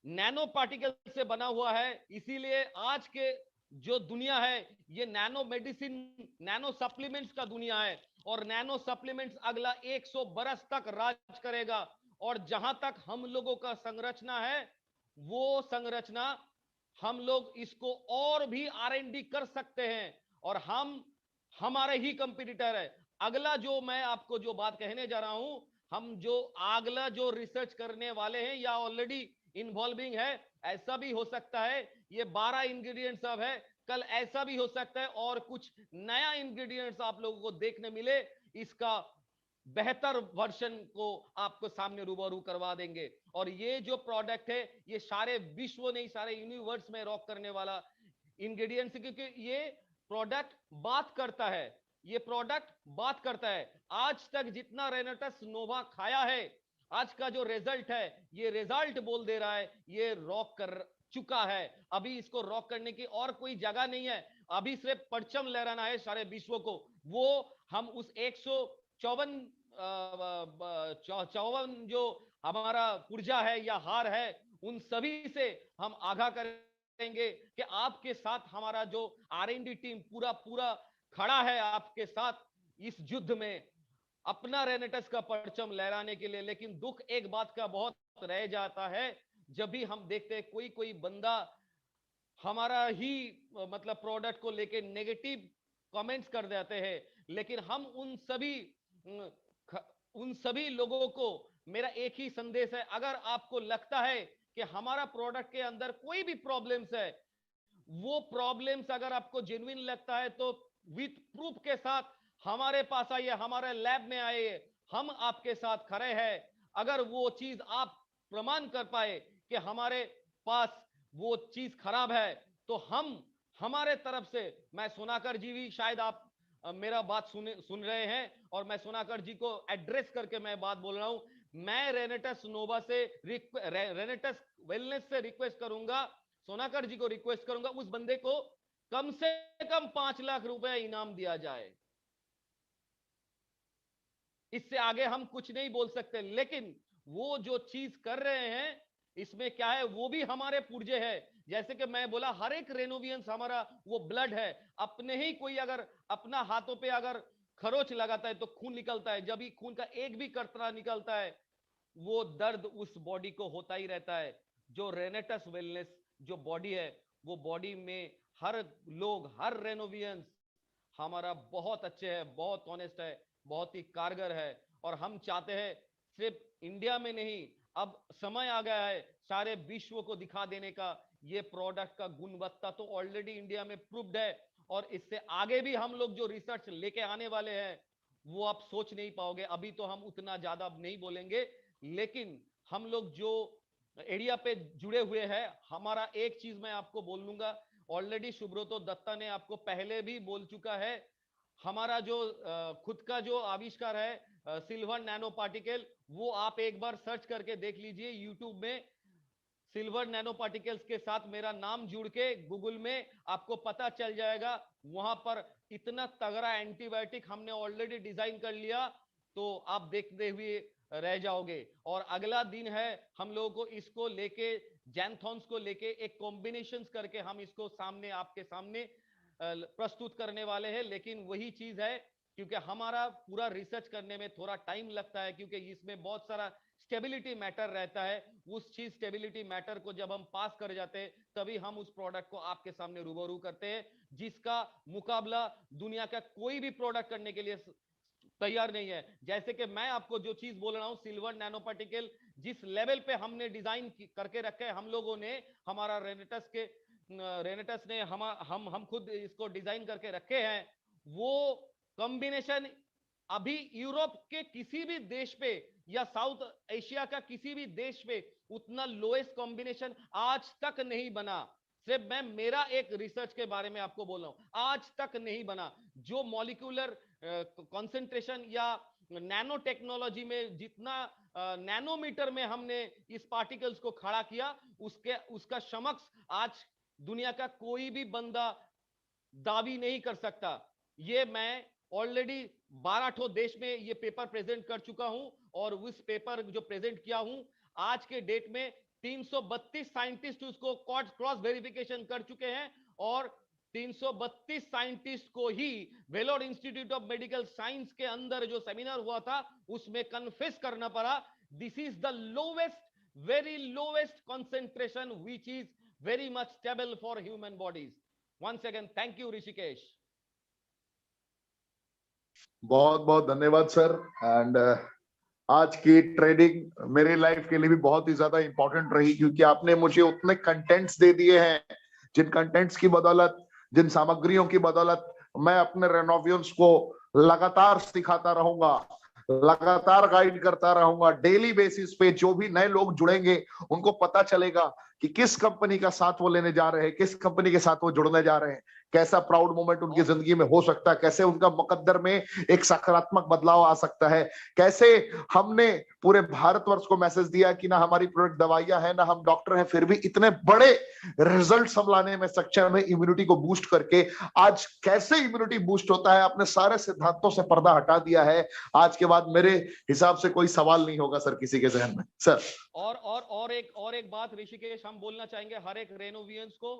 नैनो पार्टिकल से बना हुआ है। इसीलिए आज के जो दुनिया है ये नैनो मेडिसिन, नैनो सप्लीमेंट्स का दुनिया है, और नैनो सप्लीमेंट्स अगला 100 बरस तक राज करेगा। और जहां तक हम लोगों का संरचना है, वो संरचना हम लोग इसको और भी R&D कर सकते हैं, और हम हमारे ही कंपटीटर है। अगला जो मैं आपको जो बात कहने जा रहा हूं, हम जो अगला जो रिसर्च करने वाले हैं या ऑलरेडी इन्वॉल्विंग है, ऐसा भी हो सकता है ये 12 इंग्रेडिएंट्स सब है, कल ऐसा भी हो सकता है और कुछ नया इंग्रेडिएंट्स आप लोगों को देखने मिले, इसका बेहतर वर्जन को आपको सामने रूबरू करवा देंगे। और ये जो प्रोडक्ट है ये सारे विश्व नहीं, सारे यूनिवर्स में रॉक करने वाला इंग्रेडिएंट्स, क्योंकि ये प्रोडक्ट बात करता है, ये प्रोडक्ट बात करता है। आज तक जितना रेनेटस नोवा खाया है, आज का जो रिजल्ट है, ये रिजल्ट बोल दे रहा है ये रॉक कर चुका है। अभी इसको रॉक करने की और कोई जगह नहीं है, अभी सिर्फ परचम लहराना है सारे विश्व को। वो हम उस 154 54 जो हमारा पुर्जा है या हार है, उन सभी से हम आगाह करेंगे कि आपके साथ हमारा जो R&D टीम पूरा पूरा खड़ा है आपके साथ इस युद्ध में, अपना रेनेटस का परचम लहराने के लिए। लेकिन दुख एक बात का बहुत रह जाता है, जब भी हम देखते हैं कोई कोई बंदा हमारा ही मतलब प्रोडक्ट को लेके नेगेटिव कमेंट्स कर देते हैं, लेकिन हम उन सभी लोगों को मेरा एक ही संदेश है, अगर आपको लगता है कि हमारा प्रोडक्ट के अंदर कोई भी प्रॉब्लम्स है, वो प्रॉब्लम्स अगर आपको जेन्युइन लगता है तो विथ प्रूफ के साथ हमारे पास आइए, हमारे लैब में आइए, हम आपके साथ खड़े हैं। अगर वो चीज आप प्रमाण कर पाए कि हमारे पास वो चीज खराब है, तो हम हमारे तरफ से, मैं सोनाकर जी भी शायद आप मेरा बात सुन रहे हैं, और मैं सोनाकर जी को एड्रेस करके मैं बात बोल रहा हूं, मैं रेनेटस नोवा से रेनेटस वेलनेस से रिक्वेस्ट करूंगा, सोनाकर जी को रिक्वेस्ट करूंगा, उस बंदे को कम से कम 5 लाख रुपए इनाम दिया जाए। इससे आगे हम कुछ नहीं बोल सकते, लेकिन वो जो चीज कर रहे हैं इसमें क्या है, वो भी हमारे पुर्जे है। जैसे कि मैं बोला, हर एक रेनोवियंस हमारा वो ब्लड है, अपने ही कोई अगर अपना हाथों पे अगर खरोच लगाता है तो खून निकलता है, जब भी खून का एक भी कतरा निकलता है वो दर्द उस बॉडी को होता ही रहता है। जो रेनेटस वेलनेस जो बॉडी है, वो बॉडी में हर लोग, हर रेनोवियंस हमारा बहुत अच्छे है, बहुत ऑनेस्ट है, बहुत ही कारगर है। और हम चाहते हैं सिर्फ इंडिया में नहीं, अब समय आ गया है सारे विश्व को दिखा देने का। ये प्रोडक्ट का गुणवत्ता तो ऑलरेडी इंडिया में प्रूव्ड है, और इससे आगे भी हम लोग जो रिसर्च लेके आने वाले हैं वो आप सोच नहीं पाओगे। अभी तो हम उतना ज्यादा नहीं बोलेंगे, लेकिन हम लोग जो एरिया पे जुड़े हुए हैं, हमारा एक चीज मैं आपको बोल लूंगा, ऑलरेडी सुब्रतो दत्ता ने आपको पहले भी बोल चुका है, हमारा जो खुद का जो आविष्कार है सिल्वर नैनो पार्टिकल, वो आप एक बार सर्च करके देख लीजिए यूट्यूब में। सिल्वर नैनो पार्टिकल्स के साथ मेरा नाम जुड़ के गूगल में आपको पता चल जाएगा। वहां पर इतना तगड़ा एंटीबायोटिक हमने ऑलरेडी डिजाइन कर लिया, तो आप देखते हुए रह जाओगे। और अगला दिन है हम लोगों को इसको लेके, जैंथॉन्स को लेके एक कॉम्बिनेशंस करके हम इसको सामने, आपके सामने प्रस्तुत करने वाले हैं। लेकिन वही चीज है, क्योंकि हमारा पूरा रिसर्च करने में थोड़ा टाइम लगता है, क्योंकि इसमें बहुत सारा स्टेबिलिटी मैटर रहता है। उस चीज स्टेबिलिटी मैटर को जब हम पास कर जाते हैं, तभी हम उस प्रोडक्ट को आपके सामने रूबरू करते हैं, जिसका मुकाबला दुनिया का कोई भी प्रोडक्ट करने के लिए तैयार नहीं है। जैसे कि मैं आपको जो चीज बोल रहा हूं, सिल्वर नैनो पार्टिकल जिस लेवल पे हमने डिजाइन करके रखे हैं, हम लोगों ने, हमारा रेनेटस ने हम खुद इसको डिजाइन करके रखे हैं, वो कॉम्बिनेशन अभी यूरोप के किसी भी देश पे या साउथ एशिया का किसी भी देश पे उतना लोएस्ट कॉम्बिनेशन आज तक नहीं बना। सिर्फ मैं मेरा एक रिसर्च के बारे में आपको बोल रहा हूं, आज तक नहीं बना। जो मॉलिक्यूलर कंसंट्रेशन या नैनो टेक्नोलॉजी में जितना नैनोमीटर में हमने इस पार्टिकल्स को खड़ा किया, उसका समक्ष आज दुनिया का कोई भी बंदा दावी नहीं कर सकता। ये मैं ऑलरेडी 12 देश में ये पेपर प्रेजेंट कर चुका हूं, और उस पेपर जो प्रेजेंट किया हूं, आज के डेट में 332 साइंटिस्ट उसको क्रॉस वेरिफिकेशन कर चुके हैं, और 332 साइंटिस्ट को ही Vellore institute of medical science के अंदर जो सेमिनार हुआ था, उसमें कन्फेस करना पड़ा, this is the lowest, very lowest concentration which is very much stable for human bodies. Once again thank you Rishikesh. बहुत बहुत धन्यवाद सर। एंड आज की ट्रेडिंग मेरी लाइफ के लिए भी बहुत ही ज्यादा इंपॉर्टेंट रही, क्योंकि आपने मुझे उतने कंटेंट्स दे दिए हैं, जिन कंटेंट्स की बदौलत, जिन सामग्रियों की बदौलत मैं अपने रेनोवियंस को लगातार सिखाता रहूंगा, लगातार गाइड करता रहूंगा। डेली बेसिस पे जो भी नए लोग जुड़ेंगे, उनको पता चलेगा कि किस कंपनी का साथ वो लेने जा रहे हैं, किस कंपनी के साथ वो जुड़ने जा रहे हैं, कैसा प्राउड मोमेंट उनकी जिंदगी में हो सकता है, कैसे उनका मुकद्दर में एक सकारात्मक बदलाव आ सकता है, कैसे हमने पूरे भारतवर्ष को मैसेज दिया कि ना हमारी प्रोडक्ट दवाइयां हैं, ना हम डॉक्टर हैं, फिर भी इतने बड़े रिजल्ट हम लाने में सक्षम है इम्यूनिटी को बूस्ट करके। आज कैसे इम्यूनिटी बूस्ट होता है, अपने सारे सिद्धांतों से पर्दा हटा दिया है। आज के बाद मेरे हिसाब से कोई सवाल नहीं होगा सर किसी के जहन में। सर और एक बात ऋषिकेश हम बोलना चाहेंगे हर एक रेनोवियंस को,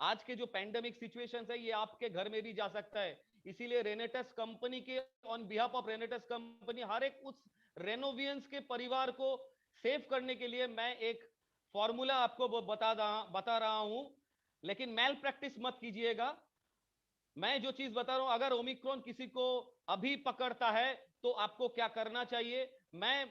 आज के जो पैंडेमिक सिचुएशंस है, ये आपके घर में भी जा सकता है। इसीलिए रेनेटस कंपनी के on behalf of Renatus company हर एक उस रेनोवियंस के परिवार को सेव करने के लिए मैं एक फॉर्मूला आपको बता रहा हूं, लेकिन मैल प्रैक्टिस मत कीजिएगा। मैं जो चीज बता रहा हूं, अगर ओमिक्रॉन किसी को अभी पकड़ता है तो आपको क्या करना चाहिए, मैं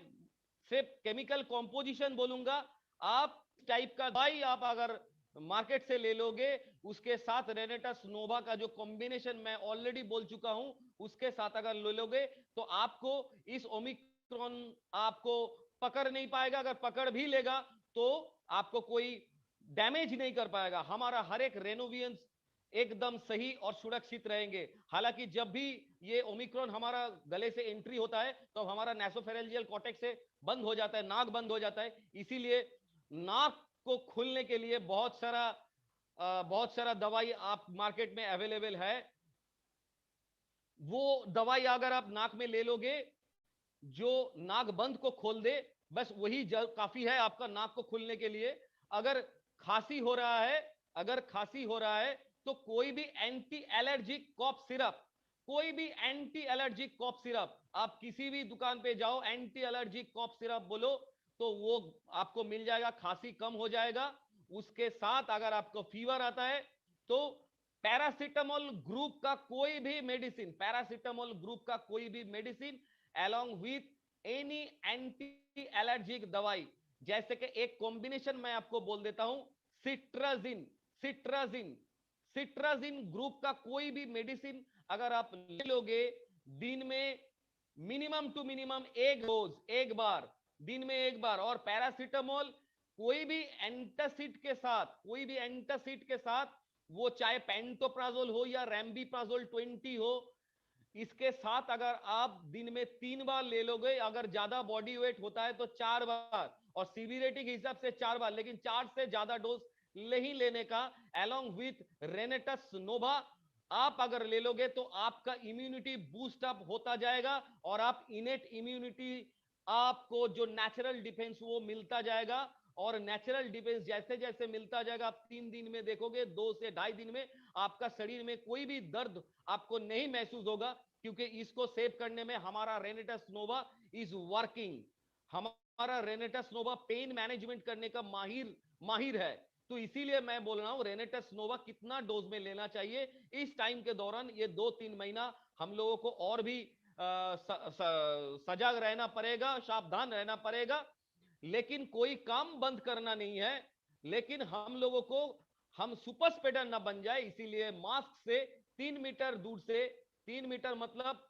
सिर्फ केमिकल कॉम्पोजिशन बोलूंगा। आप टाइप का दवाई आप अगर मार्केट से ले लोगे, उसके साथ रेनेटस नोवा का जो कॉम्बिनेशन मैं ऑलरेडी बोल चुका हूं, उसके साथ अगर ले लोगे, तो आपको इस ओमिक्रॉन आपको पकड़ नहीं पाएगा। अगर पकड़ भी लेगा तो आपको कोई डैमेज नहीं कर पाएगा। हमारा हर एक रेनोवियंस एकदम सही और सुरक्षित रहेंगे। हालांकि जब भी ये ओमिक्रॉन हमारा गले से एंट्री होता है, तो हमारा नासोफेरेंजियल कॉर्टेक्स से बंद हो जाता है, नाक बंद हो जाता है। इसीलिए नाक को खोलने के लिए बहुत सारा दवाई आप मार्केट में अवेलेबल है। वो दवाई अगर आप नाक में ले लोगे, जो नाक बंद को खोल दे, बस वही काफी है आपका नाक को खोलने के लिए। अगर खांसी हो रहा है तो कोई भी एंटी एलर्जिक कॉफ सिरप, आप किसी भी दुकान पे जाओ, एंटी एलर्जिक कॉफ सिरप बोलो, तो वो आपको मिल जाएगा, खांसी कम हो जाएगा। उसके साथ अगर आपको फीवर आता है तो पैरासीटामोल ग्रुप का कोई भी मेडिसिन, पैरासीटामोल ग्रुप का कोई भी medicine along with any anti allergic दवाई, जैसे कि एक कॉम्बिनेशन मैं आपको बोल देता हूं, सिट्राजिन, सिट्राजिन, सिट्राजिन ग्रुप का कोई भी मेडिसिन अगर आप ले लोगे दिन में मिनिमम टू मिनिमम एक डोज, एक बार, दिन में एक बार। और पैरासीटामोल कोई भी एंटासिड के साथ, कोई भी एंटासिड के साथ, वो चाहे पेंटोप्राजोल हो या रैम्बीप्राजोल 20 हो, इसके साथ अगर आप दिन में 3 बार ले लोगे, अगर ज्यादा बॉडी वेट होता है तो 4 बार, और सीवियरिटी के हिसाब से 4 बार, लेकिन 4 से ज्यादा डोज नहीं लेने का। अलोंग विथ रेनेटस नोवा आप अगर ले लोगे तो आपका इम्यूनिटी बूस्ट अप होता जाएगा, और आप इनेट इम्यूनिटी, आपको जो नेचुरल डिफेंस वो मिलता जाएगा। और नेचुरल डिफेंस जैसे जैसे मिलता जाएगा, आप 3 दिन में देखोगे, 2 से 2.5 दिन में आपका शरीर में कोई भी दर्द आपको नहीं महसूस होगा, क्योंकि इसको सेव करने में हमारा रेनेटस नोवा इज वर्किंग। हमारा रेनेटस नोवा पेन मैनेजमेंट करने का माहिर है। तो इसीलिए मैं बोल रहा हूं रेनेटस नोवा कितना डोज में लेना चाहिए इस टाइम के दौरान। ये 2-3 महीना हम लोगों को और भी सजग रहना पड़ेगा, सावधान रहना पड़ेगा। लेकिन कोई काम बंद करना नहीं है, लेकिन हम लोगों को, हम सुपर स्प्रेडर ना बन जाए, इसीलिए मास्क से 3 मीटर दूर से, 3 मीटर मतलब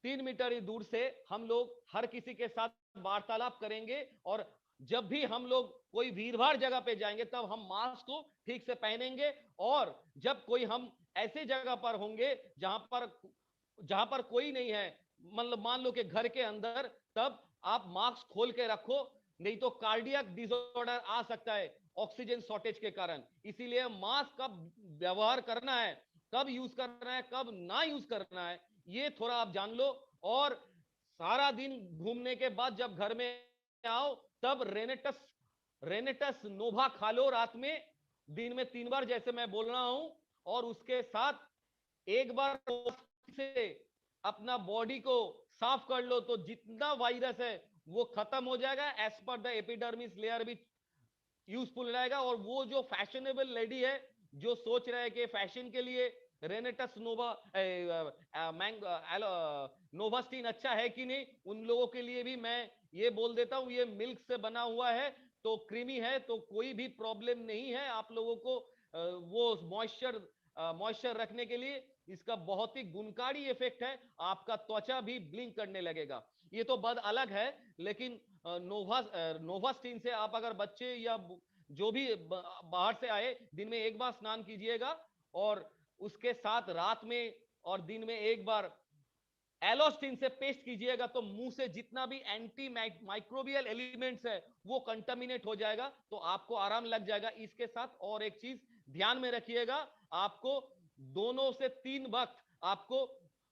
3 मीटर ही दूर से हम लोग हर किसी के साथ वार्तालाप करेंगे। और जब भी हम लोग कोई भीड़-भाड़ जगह पे जाएंगे तब हम मास्क को ठीक से पहनेंगे। और जब कोई हम ऐसे जगह पर होंगे जहां पर कोई नहीं है, मतलब मान लो कि घर के अंदर, तब आप मास्क खोल के रखो, नहीं तो कार्डियक डिसऑर्डर आ सकता है ऑक्सीजन शॉर्टेज के कारण। इसीलिए मास्क कब व्यवहार करना है, कब यूज करना है, कब ना यूज करना है, ये थोड़ा आप जान लो। और सारा दिन घूमने के बाद जब घर में आओ तब रेनेटस नोवा खा लो रात में, दिन में 3 बार जैसे मैं बोल रहा हूं। और उसके साथ एक बार से अपना बॉडी को साफ कर लो, तो जितना वायरस है वो खत्म हो जाएगा। As per the epidermis layer भी यूजफुल रहेगा। और वो जो फैशनेबल लेडी है जो सोच रहे हैं कि फैशन के लिए रेनेटस नोवा नोवास्टीन अच्छा है कि नहीं, उन लोगों के लिए भी मैं ये बोल देता हूं, ये मिल्क से बना हुआ है तो क्रीमी है, तो कोई भी प्रॉब्लम नहीं है आप लोगों को। वो मॉइस्चर रखने के लिए इसका बहुत ही गुणकारी इफेक्ट है, आपका त्वचा भी ब्लिंक करने लगेगा। ये तो बात अलग है, लेकिन नोवास्टीन से आप अगर बच्चे या जो भी बाहर से आए, दिन में एक बार स्नान कीजिएगा, और उसके साथ रात में और दिन में एक बार एलोस्टिन से पेस्ट कीजिएगा, तो मुंह से जितना भी एंटी माइक्रोबियल एलिमेंट्स है वो कंटामिनेट हो जाएगा, तो आपको आराम लग जाएगा। इसके साथ और एक चीज ध्यान में रखिएगा, आपको 2 से 3 वक्त आपको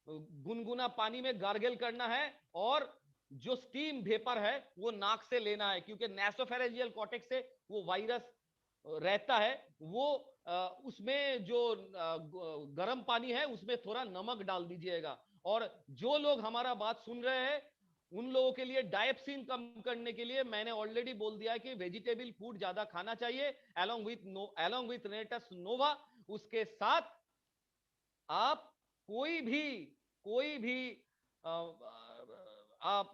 गुनगुना पानी में गार्गल करना है, और जो स्टीम वेपर है वो नाक से लेना है, क्योंकि नेसोफेरेंजियल कॉर्टेक्स से वो वायरस रहता है। वो उसमें जो गर्म पानी है उसमें थोड़ा नमक डाल दीजिएगा। और जो लोग हमारा बात सुन रहे हैं उन लोगों के लिए डायप्सिन कम करने के लिए मैंने ऑलरेडी बोल दिया है कि वेजिटेबल फूड ज्यादा खाना चाहिए अलोंग विथ रेनेटस नोवा। उसके साथ आप कोई भी आप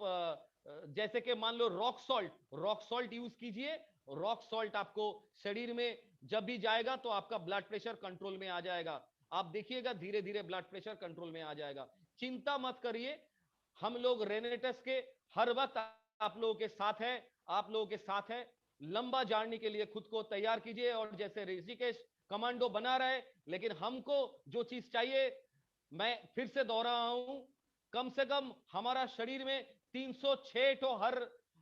जैसे कि मान लो रॉक सॉल्ट यूज कीजिए। रॉक सॉल्ट आपको शरीर में जब भी जाएगा तो आपका ब्लड प्रेशर कंट्रोल में आ जाएगा। आप देखिएगा धीरे धीरे ब्लड प्रेशर कंट्रोल में आ जाएगा। चिंता मत करिए, हम लोग रेनेटस के हर वक्त आप लोगों के साथ है। लंबा जर्नी के लिए खुद को तैयार कीजिए, और जैसे ऋषिकेश कमांडो बना रहे, लेकिन हमको जो चीज चाहिए, मैं फिर से दोहरा हूं, कम से कम हमारा शरीर में 306 तो हर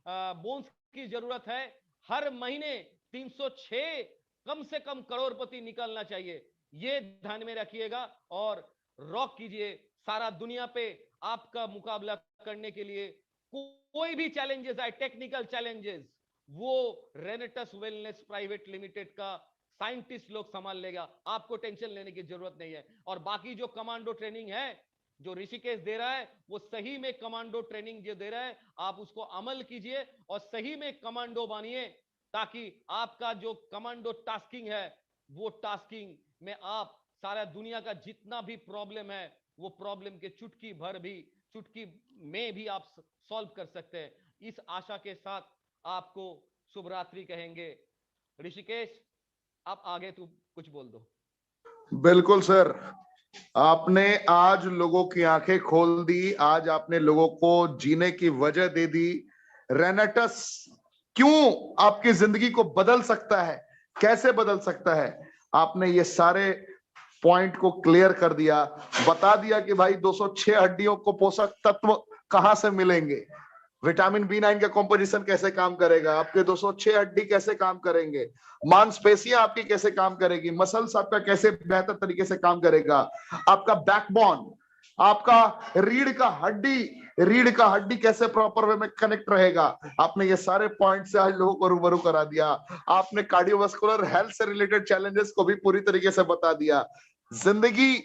बोन्स की जरूरत है। हर महीने 306 कम से कम करोड़पति निकलना चाहिए, ये ध्यान में रखिएगा। और रॉक कीजिए, सारा दुनिया पे आपका मुकाबला करने के लिए कोई भी चैलेंजेस आए, टेक्निकल चैलेंजेस, वो रेनेटस वेलनेस प्राइवेट लिमिटेड का साइंटिस्ट लोग संभाल लेगा, आपको टेंशन लेने की जरूरत नहीं है। और बाकी जो कमांडो ट्रेनिंग है जो ऋषिकेश दे रहा है वो सही में कमांडो ट्रेनिंग जो दे रहा है, आप उसको अमल कीजिए और सही में कमांडो बनिए, ताकि आपका जो कमांडो टास्किंग है वो टास्किंग में आप सारा दुनिया का जितना भी प्रॉब्लम है वो प्रॉब्लम के चुटकी में भी आप सॉल्व कर सकते हैं। इस आशा के साथ आपको शुभ रात्रि कहेंगे। ऋषिकेश, आप आगे तू कुछ बोल दो। बिल्कुल सर, आपने आज लोगों की आंखें खोल दी, आज आपने लोगों को जीने की वजह दे दी। रेनेटस क्यों आपकी जिंदगी को बदल सकता है, कैसे बदल सकता है, आपने ये सारे पॉइंट को क्लियर कर दिया, बता दिया कि भाई 206 हड्डियों को पोषक तत्व कहां से मिलेंगे, विटामिन B9 का कॉम्पोजिशन कैसे काम करेगा, आपके 206 हड्डी कैसे काम करेंगे, मांसपेशियां आपकी कैसे काम करेगी, मसल्स आपका कैसे बेहतर तरीके से काम करेगा, आपका बैकबोन, आपका रीढ़ का हड्डी कैसे प्रॉपर वे में कनेक्ट रहेगा। आपने ये सारे पॉइंट से आज लोगों को रूबरू करा दिया। आपने कार्डियोवास्कुलर हेल्थ से रिलेटेड चैलेंजेस को भी पूरी तरीके से बता दिया। जिंदगी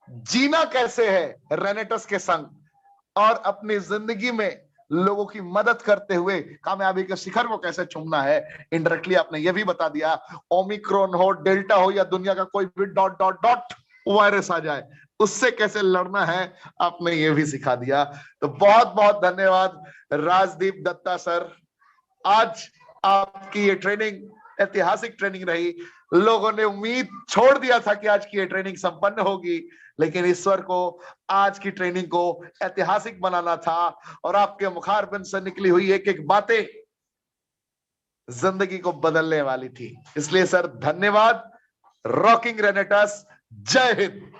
जीना कैसे है रेनेटस के संग, और अपनी जिंदगी में लोगों की मदद करते हुए कामयाबी के शिखर को कैसे चूमना है, इनडायरेक्टली आपने यह भी बता दिया। ओमिक्रॉन हो, डेल्टा हो या दुनिया का कोई भी डॉट डॉट डॉट वायरस आ जाए, उससे कैसे लड़ना है आपने ये भी सिखा दिया। तो बहुत बहुत धन्यवाद राजदीप दत्ता सर। आज आपकी ये ट्रेनिंग ऐतिहासिक ट्रेनिंग रही। लोगों ने उम्मीद छोड़ दिया था कि आज की ये ट्रेनिंग संपन्न होगी, लेकिन ईश्वर को आज की ट्रेनिंग को ऐतिहासिक बनाना था, और आपके मुखारबिंद से निकली हुई एक एक बातें जिंदगी को बदलने वाली थी। इसलिए सर धन्यवाद। रॉकिंग रेनेटस, जय हिंद।